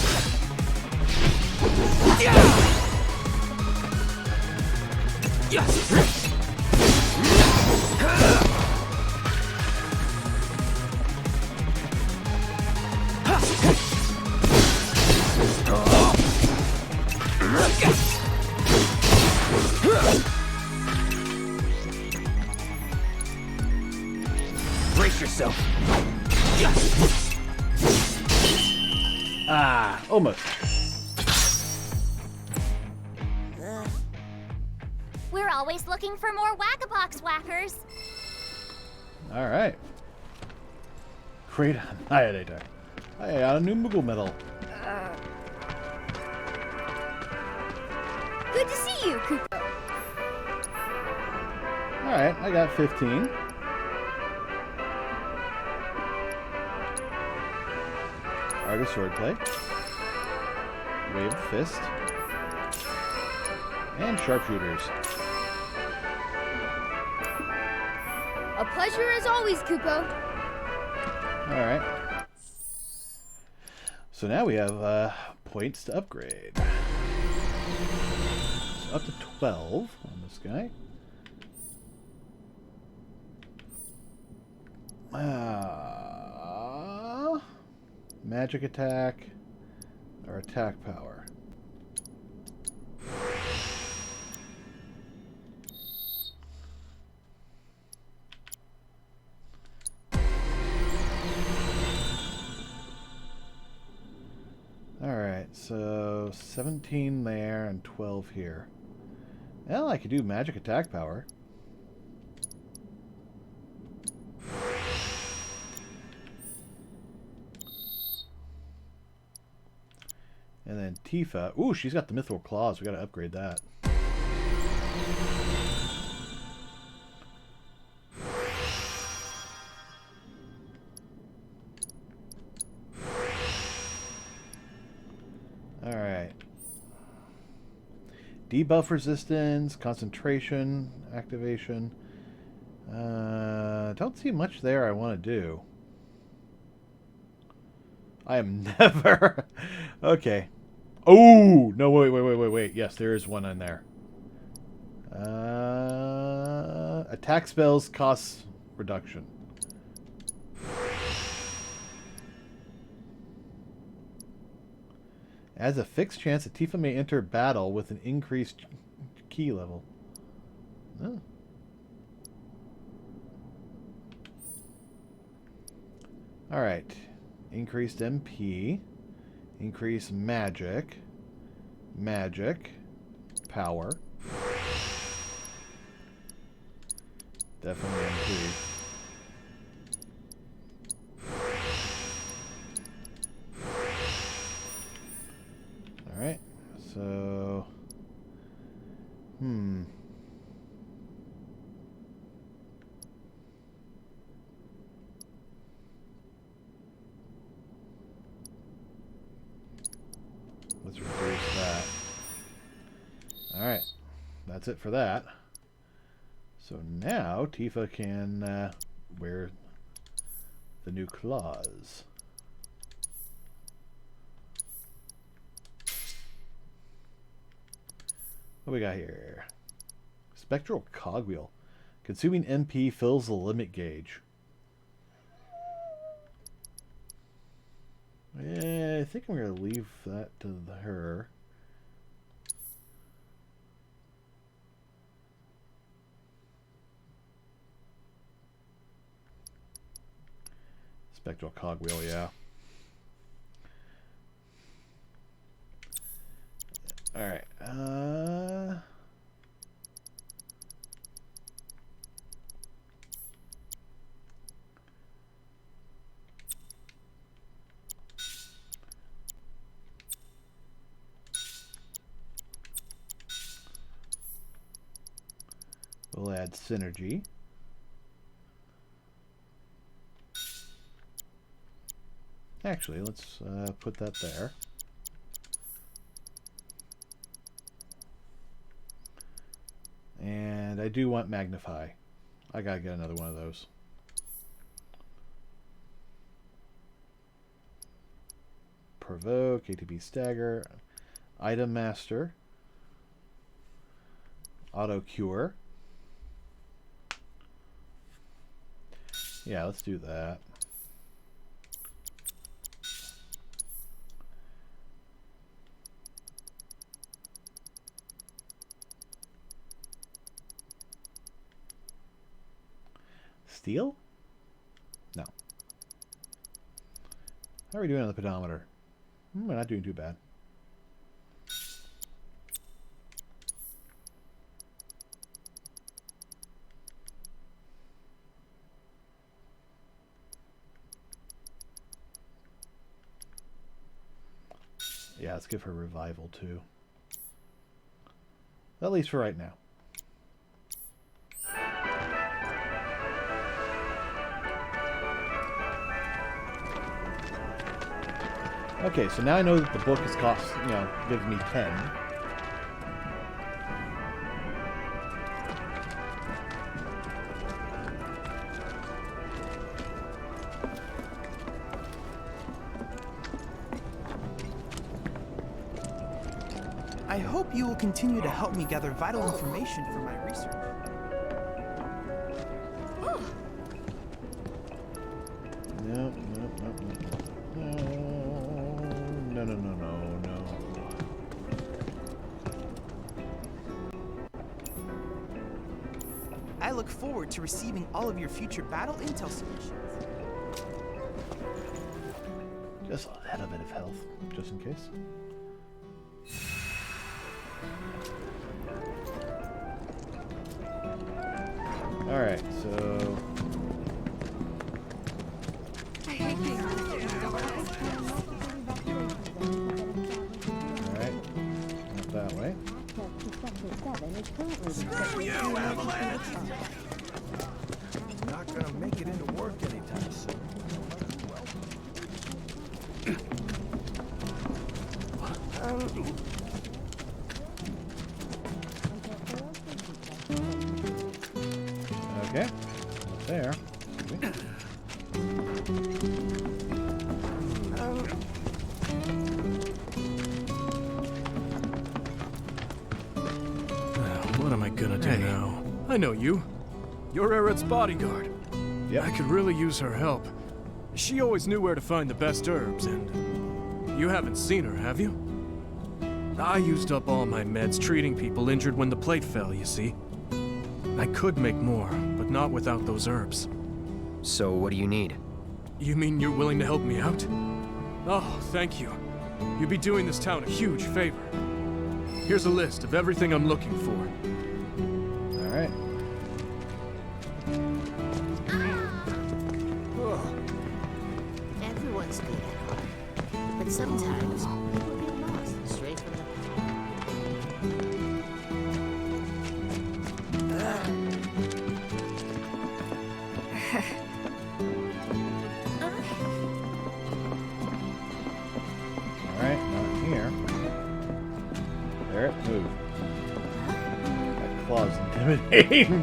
P: Brace yourself.
A: Ah, almost.
B: We're always looking for more whack-a-box whackers.
A: All right. Great annihilator. I got a new Moogle medal.
B: Good to see you, Kupo.
A: All right, I got 15. Art of Swordplay. Wave of Fist. And Sharpshooters.
B: A pleasure as always, Kupo.
A: Alright. So now we have points to upgrade. So up to 12 on this guy. Magic attack or attack power. Alright, so 17 there and 12 here. Well, I could do magic attack power. And then Tifa. Ooh, she's got the Mithril Claws. We gotta upgrade that. Alright. Debuff resistance, concentration, activation. Don't see much there I want to do. I am never... Okay. Oh! No, wait. Yes, there is one in there. Attack spells cost reduction. As a fixed chance that Tifa may enter battle with an increased key level. Oh. Alright. Increased MP. Increase magic. Magic. Power. Definitely MP. Alright. So... Let's reduce that. Alright. That's it for that. So now Tifa can wear the new claws. What we got here? Spectral cogwheel. Consuming MP fills the limit gauge. Yeah, I think I'm going to leave that to her. Spectral cogwheel, yeah. Alright, we'll add synergy. Actually, let's put that there. And I do want magnify. I gotta get another one of those. Provoke, ATB stagger, item master, auto cure. Yeah, let's do that. Steel? No. How are we doing on the pedometer? We're not doing too bad. Yeah, let's give her revival too. At least for right now. Okay, so now I know that the book is cost, gives me 10.
M: I hope you will continue to help me gather vital information for my research.
A: Nope. No.
M: I look forward to receiving all of your future battle intel submissions.
A: Just add a bit of health, just in case. Alright, so...
I: I hate being
A: Alright, not that way.
J: Screw you, Avalanche!
E: Not gonna make it into work anytime soon.
A: Okay, there.
E: What am I gonna do now? I know you. You're Aerith's bodyguard.
A: Yep.
E: I could really use her help. She always knew where to find the best herbs, and you haven't seen her, have you? I used up all my meds treating people injured when the plate fell, you see. I could make more, but not without those herbs.
P: So what do you need?
E: You mean you're willing to help me out? Oh, thank you. You'd be doing this town a huge favor. Here's a list of everything I'm looking for.
A: Alright.
F: Everyone's good at heart, but sometimes people get lost and stray from the
A: Alright, not here. There it moved. That claw's intimidating.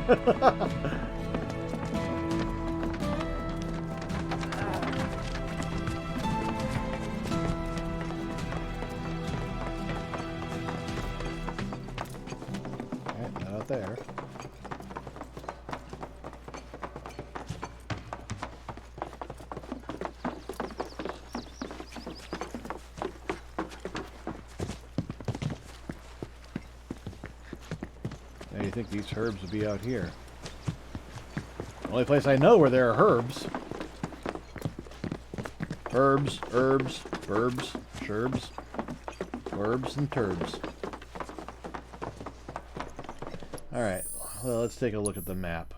A: Alright, not out there. think these herbs would be out here. Only place I know where there are herbs. Herbs, herbs, burbs, sherbs, werbs, and turbs. Alright, well, let's take a look at the map.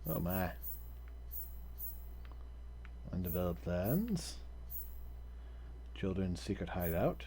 A: Oh my. Undeveloped lands. Children's secret hideout.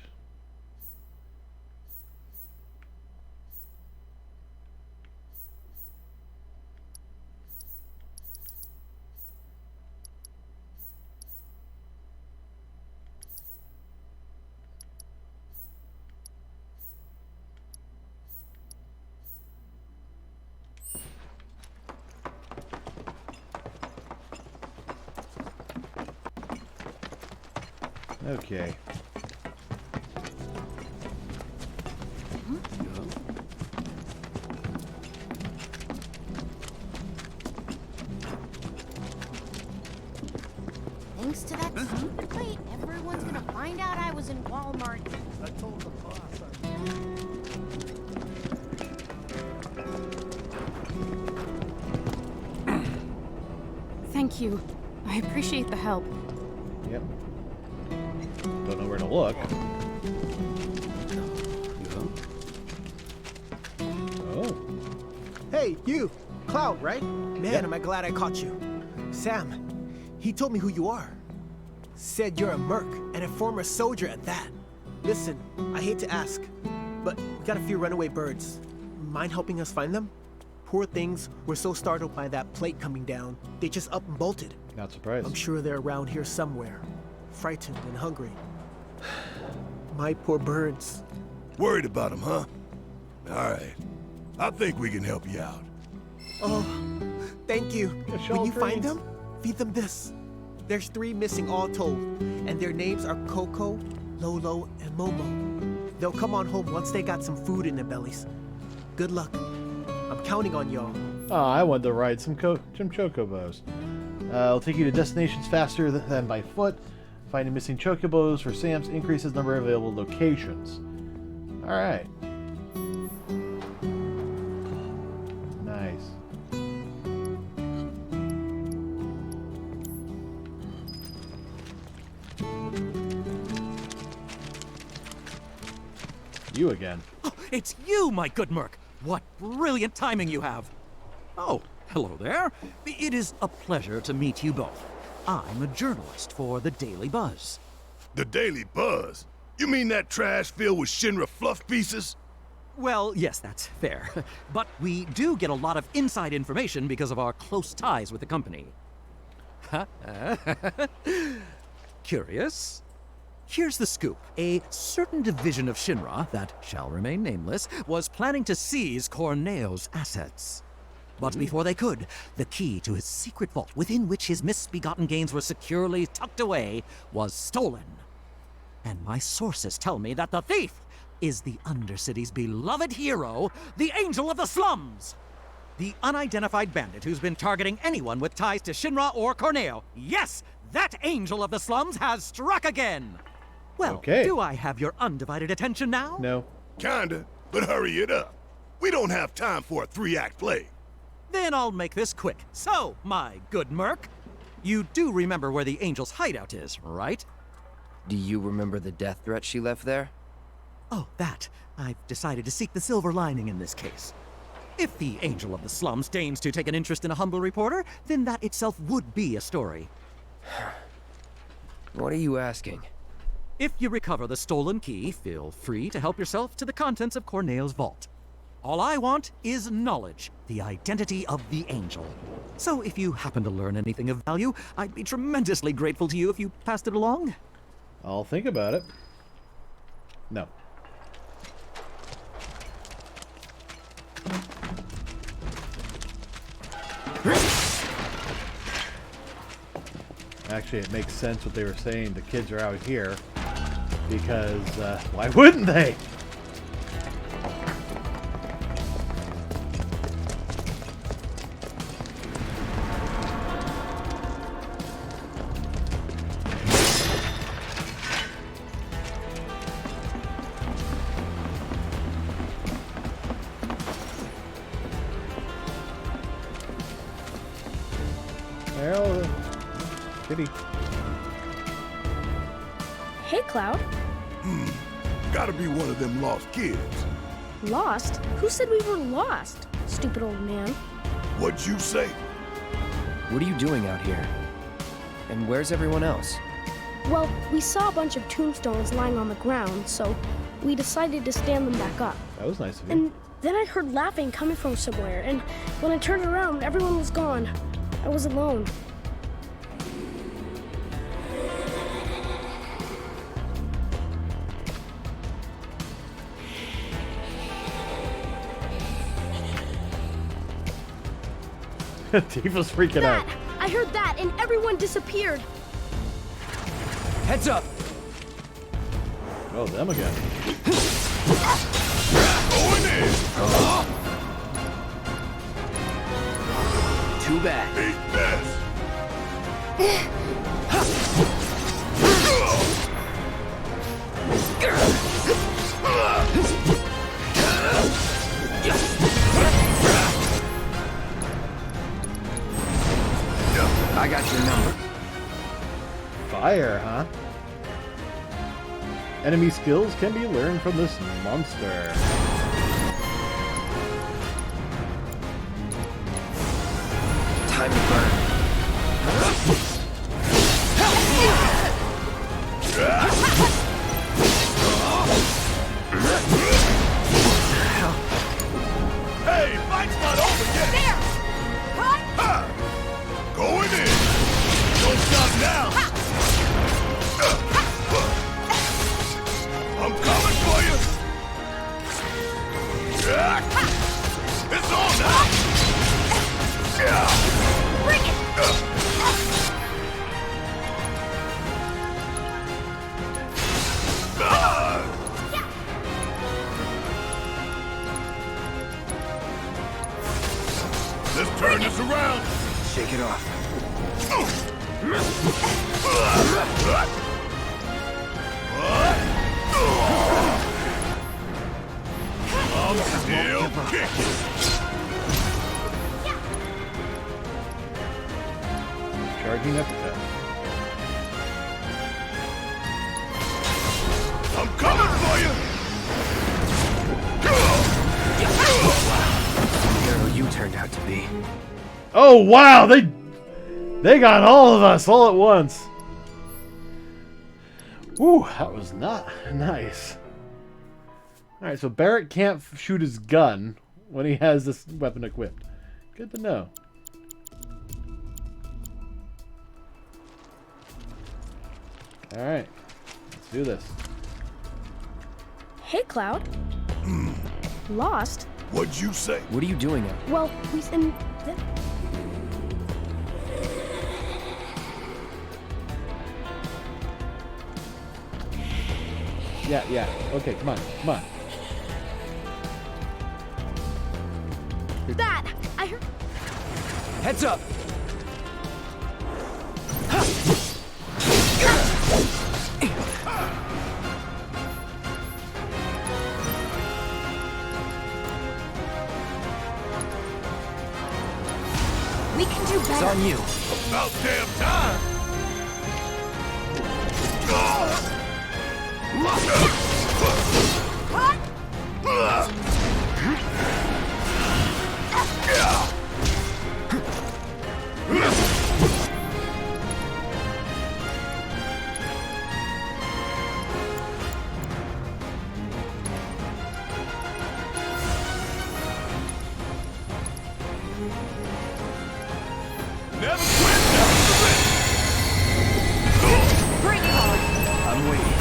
A: Okay.
O: Thanks to that stupid plate, everyone's gonna find out I was in Walmart. I told the boss.
K: Thank you. I appreciate the help.
A: Yep. Don't know where to look. Oh.
M: Hey, you! Cloud, right? Man, am I glad I caught you. Sam, he told me who you are. Said you're a merc, and a former soldier at that. Listen, I hate to ask, but we got a few runaway birds. Mind helping us find them? Poor things were so startled by that plate coming down, they just up and bolted.
A: Not surprised.
M: I'm sure they're around here somewhere. Frightened and hungry. My poor birds.
D: Worried about them, huh? Alright. I think we can help you out.
M: Oh, thank you. When you find them, feed them this. There's 3 missing all told, and their names are Coco, Lolo, and Momo. They'll come on home once they got some food in their bellies. Good luck. I'm counting on y'all.
A: Oh, I wanted to ride some chocobos. It'll take you to destinations faster than by foot. Finding missing chocobos for Sam's increases number of available locations. Alright. Nice. You again.
R: Oh, it's you, my good merc. What brilliant timing you have. Oh, hello there. It is a pleasure to meet you both. I'm a journalist for the Daily Buzz.
D: The Daily Buzz? You mean that trash filled with Shinra fluff pieces?
R: Well, yes, that's fair. But we do get a lot of inside information because of our close ties with the company. Curious? Here's the scoop. A certain division of Shinra, that shall remain nameless, was planning to seize Corneo's assets. But before they could, the key to his secret vault, within which his misbegotten gains were securely tucked away, was stolen. And my sources tell me that the thief is the Undercity's beloved hero, the Angel of the Slums! The unidentified bandit who's been targeting anyone with ties to Shinra or Corneo. Yes, that Angel of the Slums has struck again! Well,
A: okay.
R: Do I have your undivided attention now?
A: No.
D: Kinda, but hurry it up. We don't have time for a 3-act play.
R: Then I'll make this quick. So, my good merc, you do remember where the Angel's hideout is, right?
P: Do you remember the death threat she left there?
R: Oh, that. I've decided to seek the silver lining in this case. If the Angel of the Slums deigns to take an interest in a humble reporter, then that itself would be a story.
P: What are you asking?
R: If you recover the stolen key, feel free to help yourself to the contents of Corneo's vault. All I want is knowledge, the identity of the Angel. So if you happen to learn anything of value, I'd be tremendously grateful to you if you passed it along.
A: I'll think about it. No. Actually, it makes sense what they were saying. The kids are out here because why wouldn't they? Kitty.
C: Hey, Cloud.
D: Gotta be one of them lost kids.
C: Lost? Who said we were lost? Stupid old man.
D: What'd you say?
P: What are you doing out here? And where's everyone else?
C: Well, we saw a bunch of tombstones lying on the ground, so we decided to stand them back up.
A: That was nice of you.
C: And then I heard laughing coming from somewhere, and when I turned around, everyone was gone. I was alone.
A: Tifa's freaking out.
C: I heard that, and everyone disappeared.
P: Heads up!
A: Oh, them again.
D: Going in!
P: Too bad.
D: Eat this!
P: I got your number.
A: Fire, huh? Enemy skills can be learned from this monster.
P: Time to burn.
D: Hey, fight's not over yet!
H: There! Cut!
D: Ha! Going in! Don't stop now! I'm coming for you! It's on now!
H: Bring it!
D: Let's turn this around!
P: Shake it off.
D: I'm still kicking!
A: Charging uppercut.
D: I'm coming for you!
P: Hero you turned out to be.
A: Oh wow, they got all of us all at once. Ooh, that was not nice. Alright, so Barrett can't shoot his gun when he has this weapon equipped. Good to know. Alright, let's do this.
C: Hey, Cloud. Lost?
D: What'd you say?
P: What are you doing out?
C: Well, we and
A: Yeah. Okay, come on.
C: that I heard.
P: Heads up!
H: We can do better.
P: It's on you.
D: About damn time! Never quit, never quit!
H: Bring it on.
P: I'm waiting.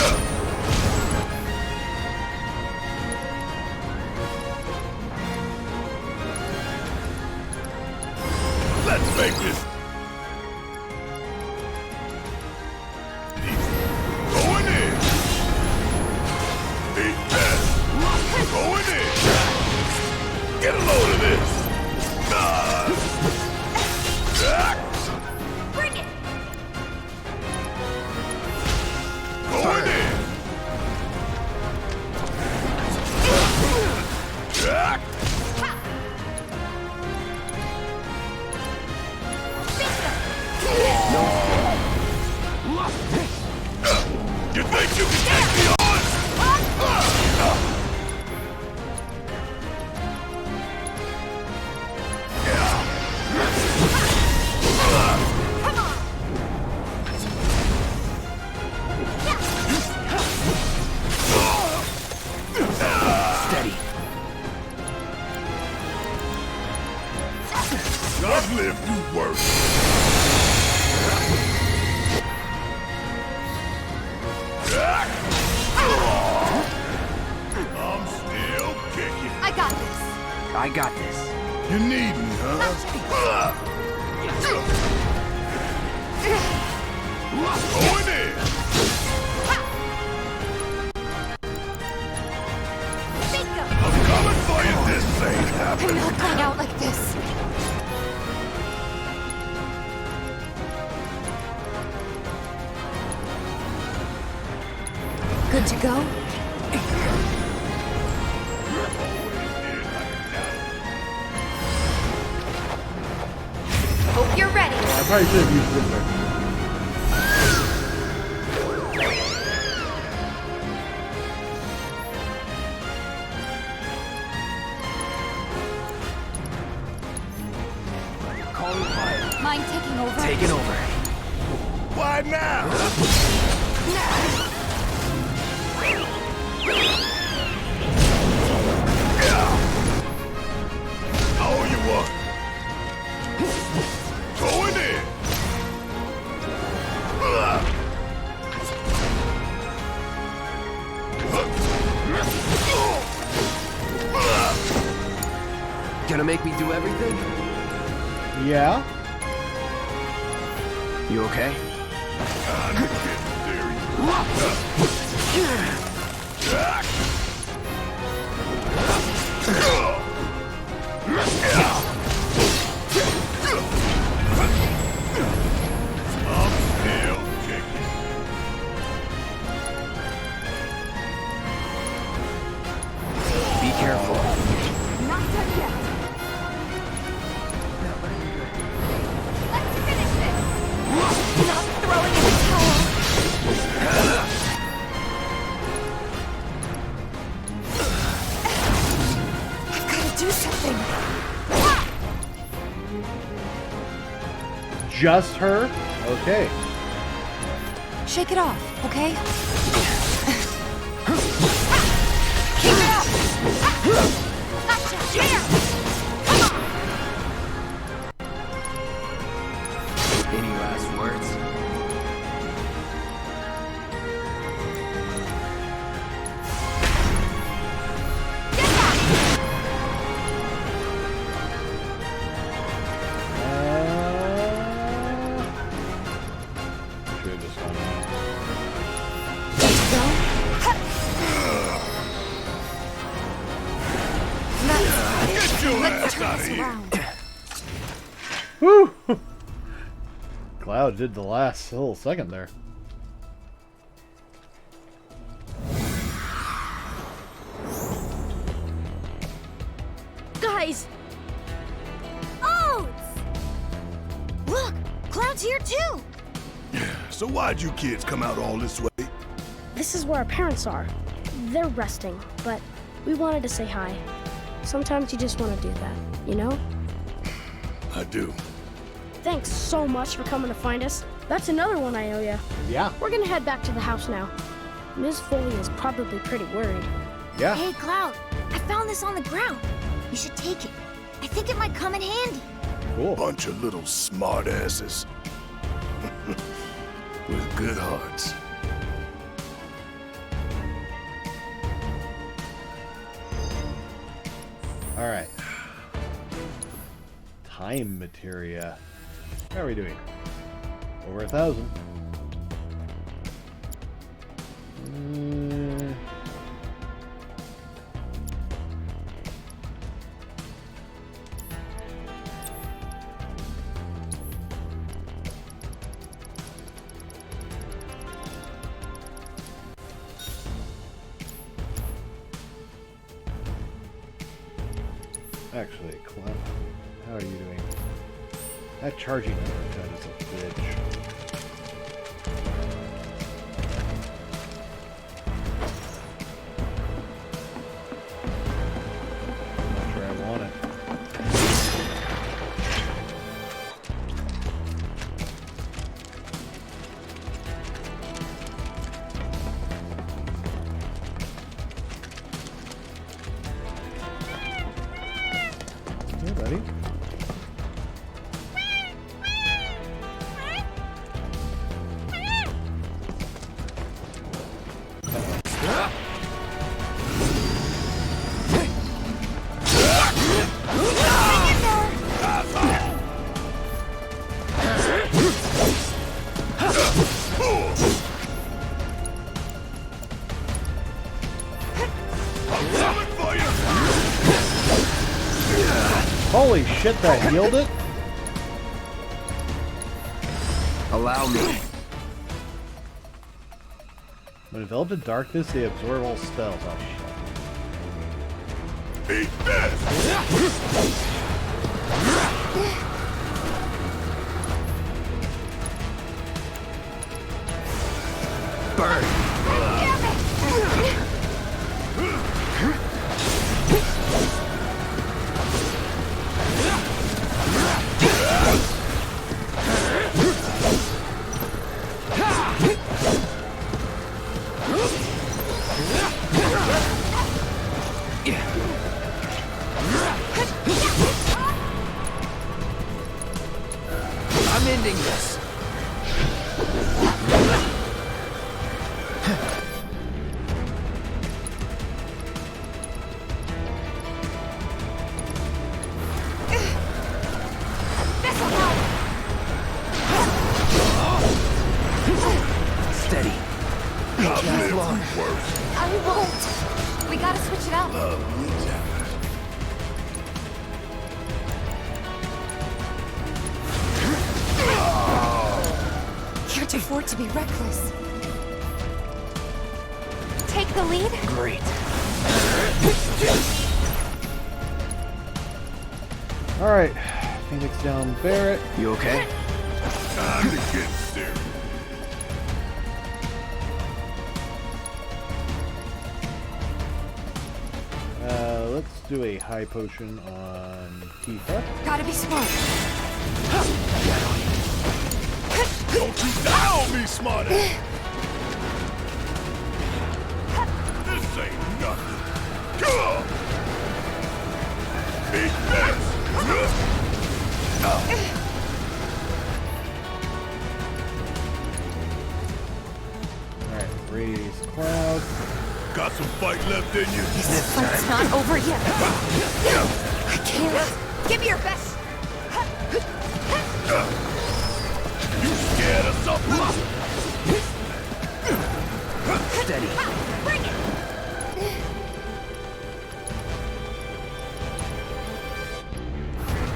D: You think you can take me on?
J: Steady.
D: I've lived through worse. I'm still kicking.
B: I got this.
P: I got this.
D: You need me, huh? Going in. I'm coming for you. This ain't happening.
B: I'm not going out like this. Good to go? Hope you're ready.
A: I probably should have used this one.
P: Calling fire.
B: Mind taking over?
P: Taking over.
D: Why now? I owe you one. Going in.
P: Gonna make me do everything?
A: Yeah.
P: You okay? Be careful.
B: Not done yet. Let's finish this. Not throwing in the towel. I've got to do something.
A: Just her? Okay.
I: Shake it off, okay?
B: Keep it up. Gotcha. There. Come on.
P: Any last words?
A: Should have just gone in.
D: Get your
B: Let's
D: ass
B: turn
D: out of
B: this
D: here.
B: around.
A: Woo! Cloud did the last little second there.
C: Guys!
H: Oats! Look, Cloud's here too.
D: So why'd you kids come out all this way?
C: This is where our parents are. They're resting, but we wanted to say hi. Sometimes you just want to do that, you know?
D: I do.
C: Thanks so much for coming to find us. That's another one I owe you.
A: Yeah.
C: We're gonna head back to the house now. Ms. Foley is probably pretty worried.
A: Yeah.
H: Hey, Cloud, I found this on the ground. You should take it. I think it might come in handy.
A: Cool.
D: Bunch of little smartasses. With good hearts.
A: Alright. Time materia. How are we doing? Over 1,000. Actually, Clem, how are you doing? That charging uppercut is a bitch. Holy shit, that healed it?
P: Allow me.
A: When enveloped in darkness, they absorb all spells. Oh shit.
D: Eat this!
P: Burn! I'm ending this. Steady. Not last long.
B: I won't. We gotta switch it up. Can't afford to be reckless. Take the lead?
P: Great.
A: Alright. Phoenix down Barrett.
P: You okay?
D: Time to get serious.
A: Let's do a high potion on Tifa.
B: Gotta be smart.
D: Don't you die on me, smarty! This ain't nothing. Come! Eat this!
A: Alright, raise cloud.
D: Got some fight left in you?
B: This fight's not over yet. I can't. Give me your best.
D: You scared of something?
P: Steady.
B: Bring it.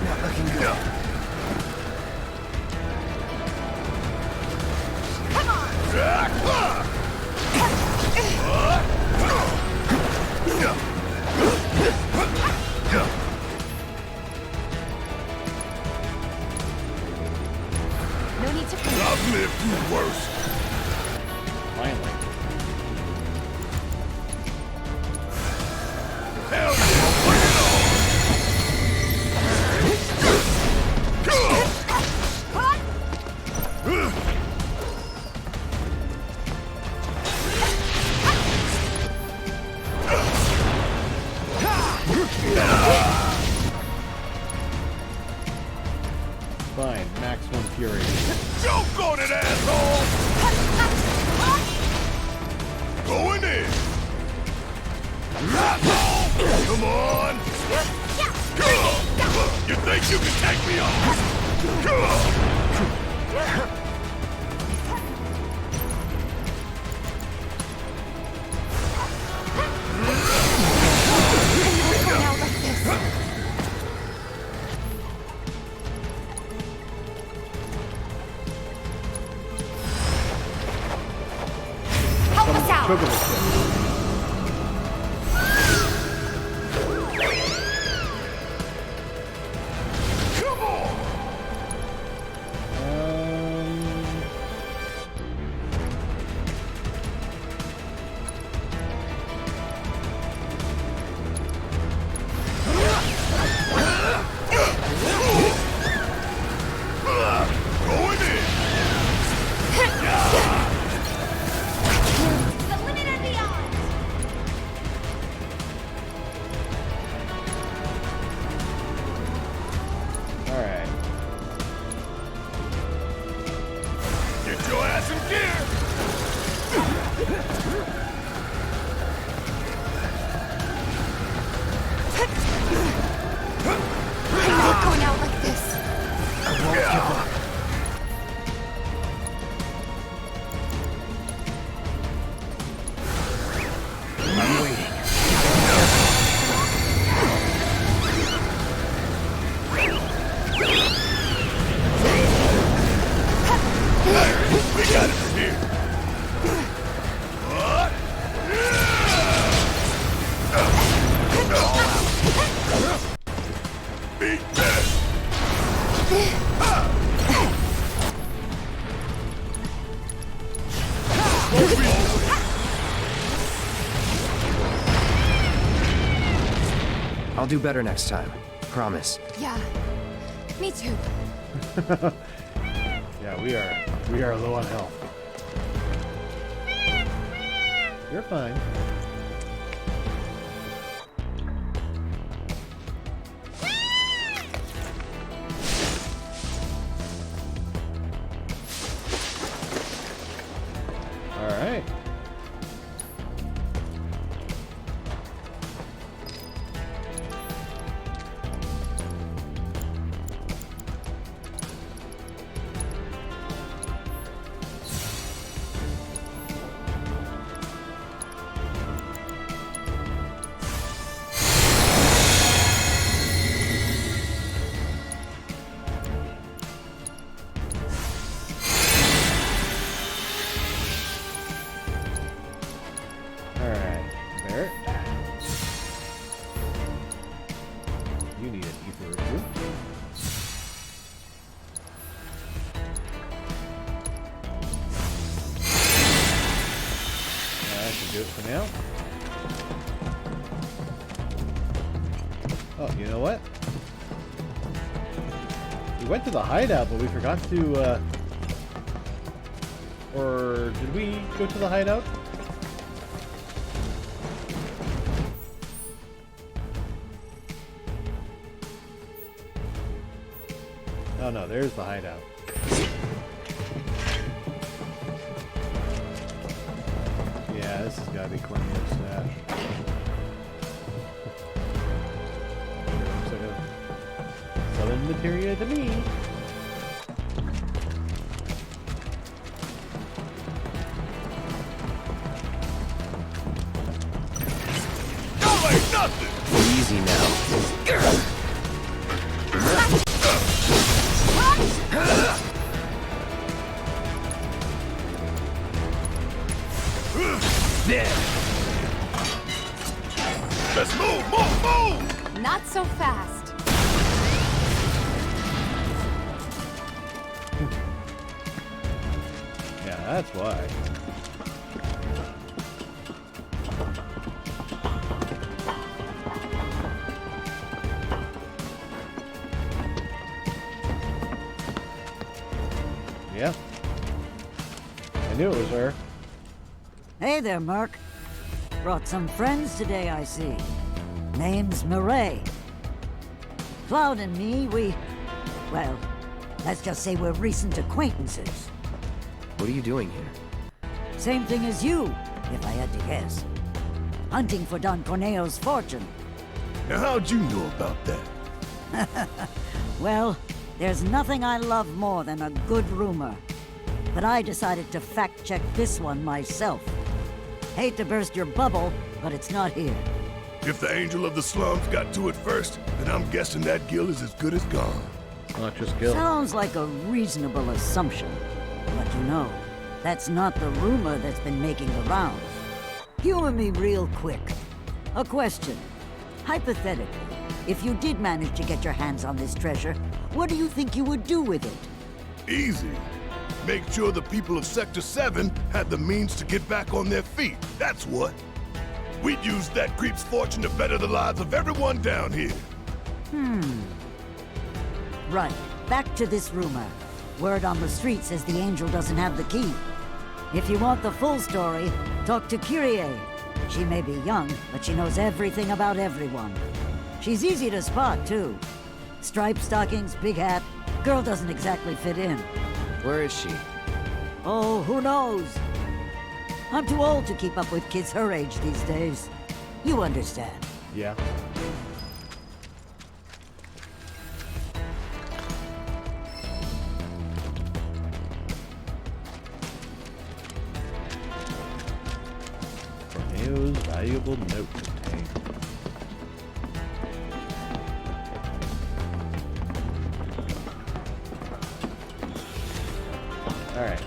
P: Not looking good.
B: Come on. No need to.
D: I've lived through worse.
A: Finally.
D: Hell yeah! Bring it on!
A: Fine, maximum fury.
D: Joke on it, asshole! Going in! Come on! You think you can take me on?
B: Help us out.
D: Going in!
B: The limit and beyond.
P: I'll do better next time. Promise.
I: Yeah, me too.
A: Yeah, we are low on health. You're fine. All right. Do it for now. Oh, you know what? We went to the hideout, but we forgot to, or did we go to the hideout? Oh no, there's the hideout. Yeah, this has got to be Cornelius' stash. Looks like a southern materia to me.
D: Y'all ain't nothing!
P: Easy now.
D: Let's move!
I: Not so fast.
A: Yeah, that's why. Yeah. I knew it was her.
G: Hey there, Merc. Brought some friends today, I see. Name's Mireille. Cloud and me, well, let's just say we're recent acquaintances.
P: What are you doing here?
G: Same thing as you, if I had to guess. Hunting for Don Corneo's fortune.
D: Now how'd you know about that?
G: Well, there's nothing I love more than a good rumor. But I decided to fact-check this one myself. Hate to burst your bubble, but it's not here.
D: If the Angel of the Slums got to it first, then I'm guessing that guild is as good as gone.
A: Not just guild.
G: Sounds like a reasonable assumption. But you know, that's not the rumor that's been making the rounds. Humor me real quick. A question. Hypothetically, if you did manage to get your hands on this treasure, what do you think you would do with it?
D: Easy. Make sure the people of Sector 7 had the means to get back on their feet. That's what. We'd use that creep's fortune to better the lives of everyone down here.
G: Right. Back to this rumor. Word on the street says the Angel doesn't have the key. If you want the full story, talk to Kyrie. She may be young, but she knows everything about everyone. She's easy to spot, too. Striped stockings, big hat. Girl doesn't exactly fit in.
P: Where is she?
G: Oh, who knows? I'm too old to keep up with kids her age these days. You understand.
A: Yeah. Corneo's valuable note contained. Alright.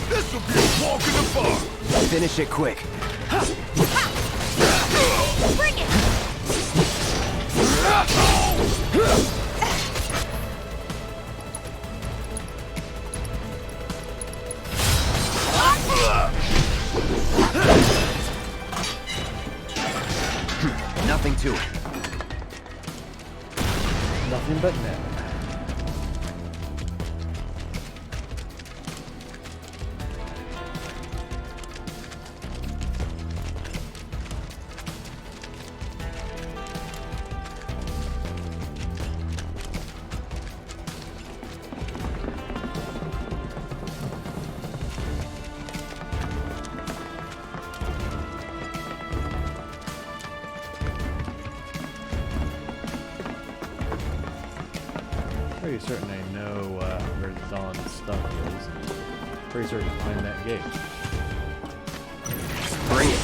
D: This'll be a walk in the park!
P: Finish it quick.
H: Bring it!
P: nothing to it.
A: Nothing but net. Pretty certain I know where Dawn's stuff is. Pretty certain to find that gate.
P: Bring it.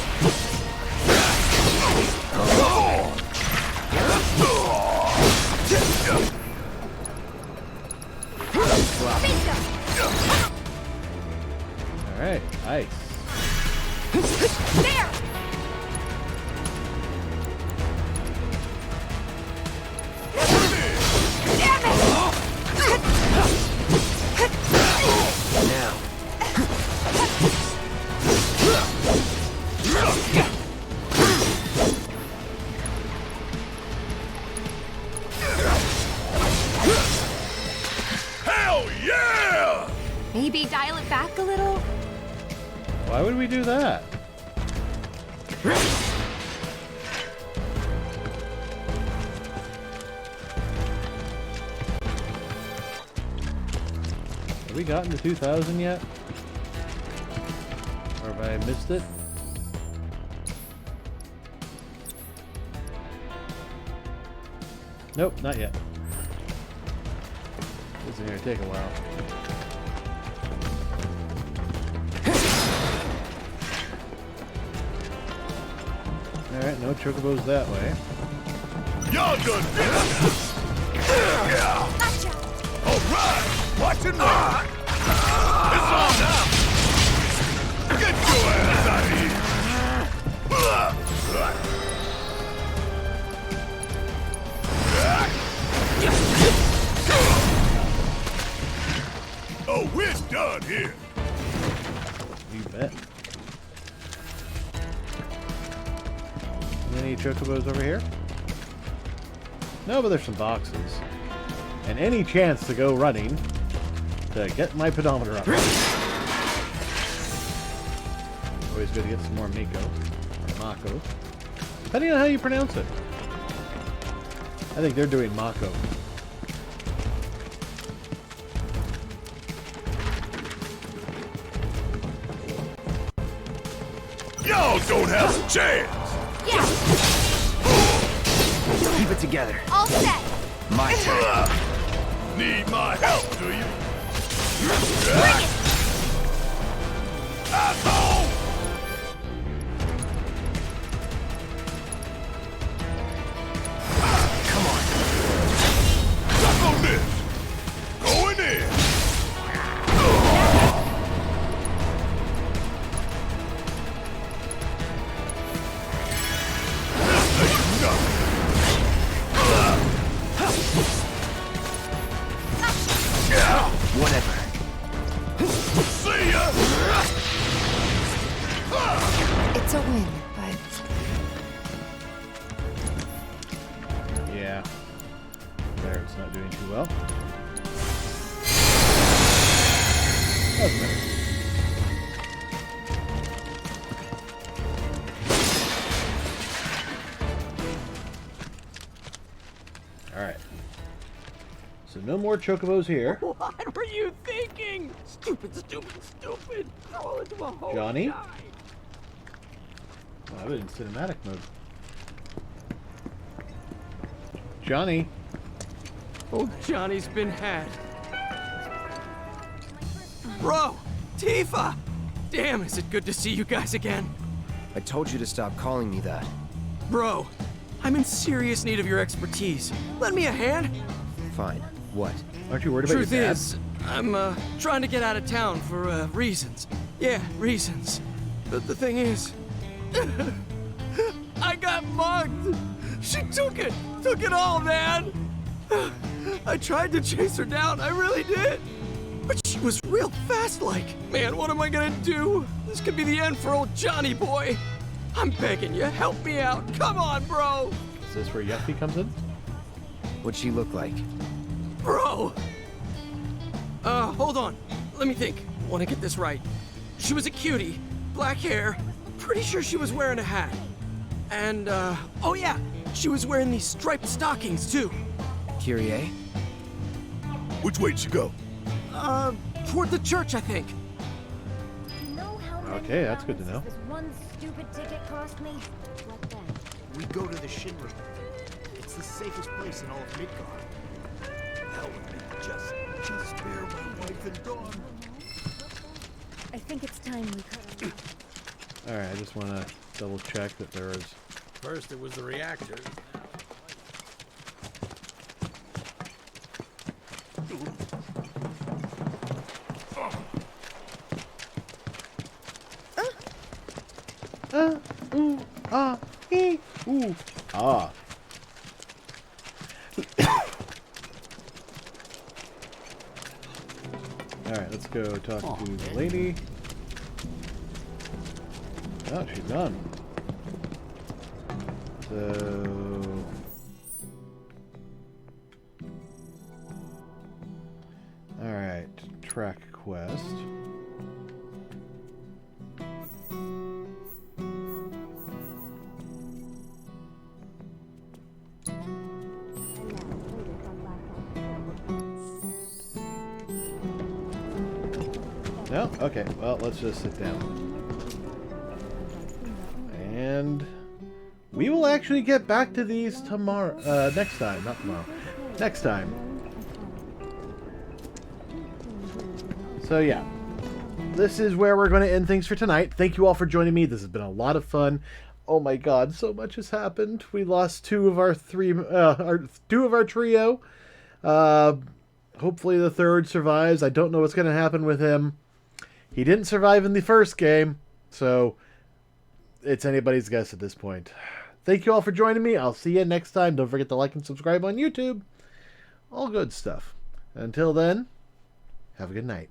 A: Alright, nice.
B: There!
P: Now.
D: Hell yeah!
B: Maybe dial it back a little?
A: Why would we do that? Have we gotten to 2000 yet? Or have I missed it? Nope, not yet. This is gonna take a while. Alright, no chocobos that way.
D: Y'all done business! Alright! Watch and run! It's on now! Get your ass out of here! Oh, we're done here!
A: You bet. Any chocobos over here? No, but there's some boxes. And any chance to go running to get my pedometer up. Always good to get some more Miko. Or Mako. Depending on how you pronounce it. I think they're doing Mako.
D: Y'all don't have a chance!
B: Yeah!
P: Keep it together.
B: All set!
P: My turn.
D: Need my help, do you?
B: Bring it!
D: Asshole!
P: Come on.
D: Suck on this! Going in!
P: Whatever.
D: See ya!
I: It's a win, but
A: Yeah. There, it's not doing too well. That's better. Alright. So no more chocobos here.
J: What were you thinking? Stupid, stupid, stupid. Crawl into a hole.
A: Johnny?
J: and die.
A: Oh, I was in cinematic mode. Johnny.
E: Oh, Johnny's been had. Bro! Tifa! Damn, is it good to see you guys again.
P: I told you to stop calling me that.
E: Bro, I'm in serious need of your expertise. Lend me a hand.
P: Fine. What?
A: Aren't you worried about
E: Truth
A: your dad?
E: is, I'm trying to get out of town for reasons. Yeah, reasons. But the thing is, I got mugged. She took it all, man. I tried to chase her down, I really did. But she was real fast like. Man, what am I gonna do? This could be the end for old Johnny boy. I'm begging you, help me out. Come on, bro.
A: Is this where Yuffie comes in?
P: What'd she look like?
T: Bro! Hold on. Let me think. Want to get this right. She was a cutie. Black hair. Pretty sure she was wearing a hat. And, oh yeah! She was wearing these striped stockings, too.
P: Kyrie?
D: Which way'd she go?
T: Toward the church, I think.
A: Okay, that's good to know.
N: This one stupid ticket cost me. What then?
M: We go to the Shinra. It's the safest place in all of Midgard.
D: Hell with me. Just spare my wife and daughter.
H: I think it's time we cut.
A: Alright, I just want to double check that there is...
J: First it was the reactor.
A: Ooh, ah, ee, ooh, ah. Alright, let's go talk to the lady. Oh, she's gone. So... Alright, track quest. No? Okay, well, let's just sit down. And we will actually get back to these tomorrow. Next time, not tomorrow. Next time. So, yeah. This is where we're going to end things for tonight. Thank you all for joining me. This has been a lot of fun. Oh my god, so much has happened. We lost two of our trio. Hopefully the third survives. I don't know what's going to happen with him. He didn't survive in the first game, so it's anybody's guess at this point. Thank you all for joining me. I'll see you next time. Don't forget to like and subscribe on YouTube. All good stuff. Until then, have a good night.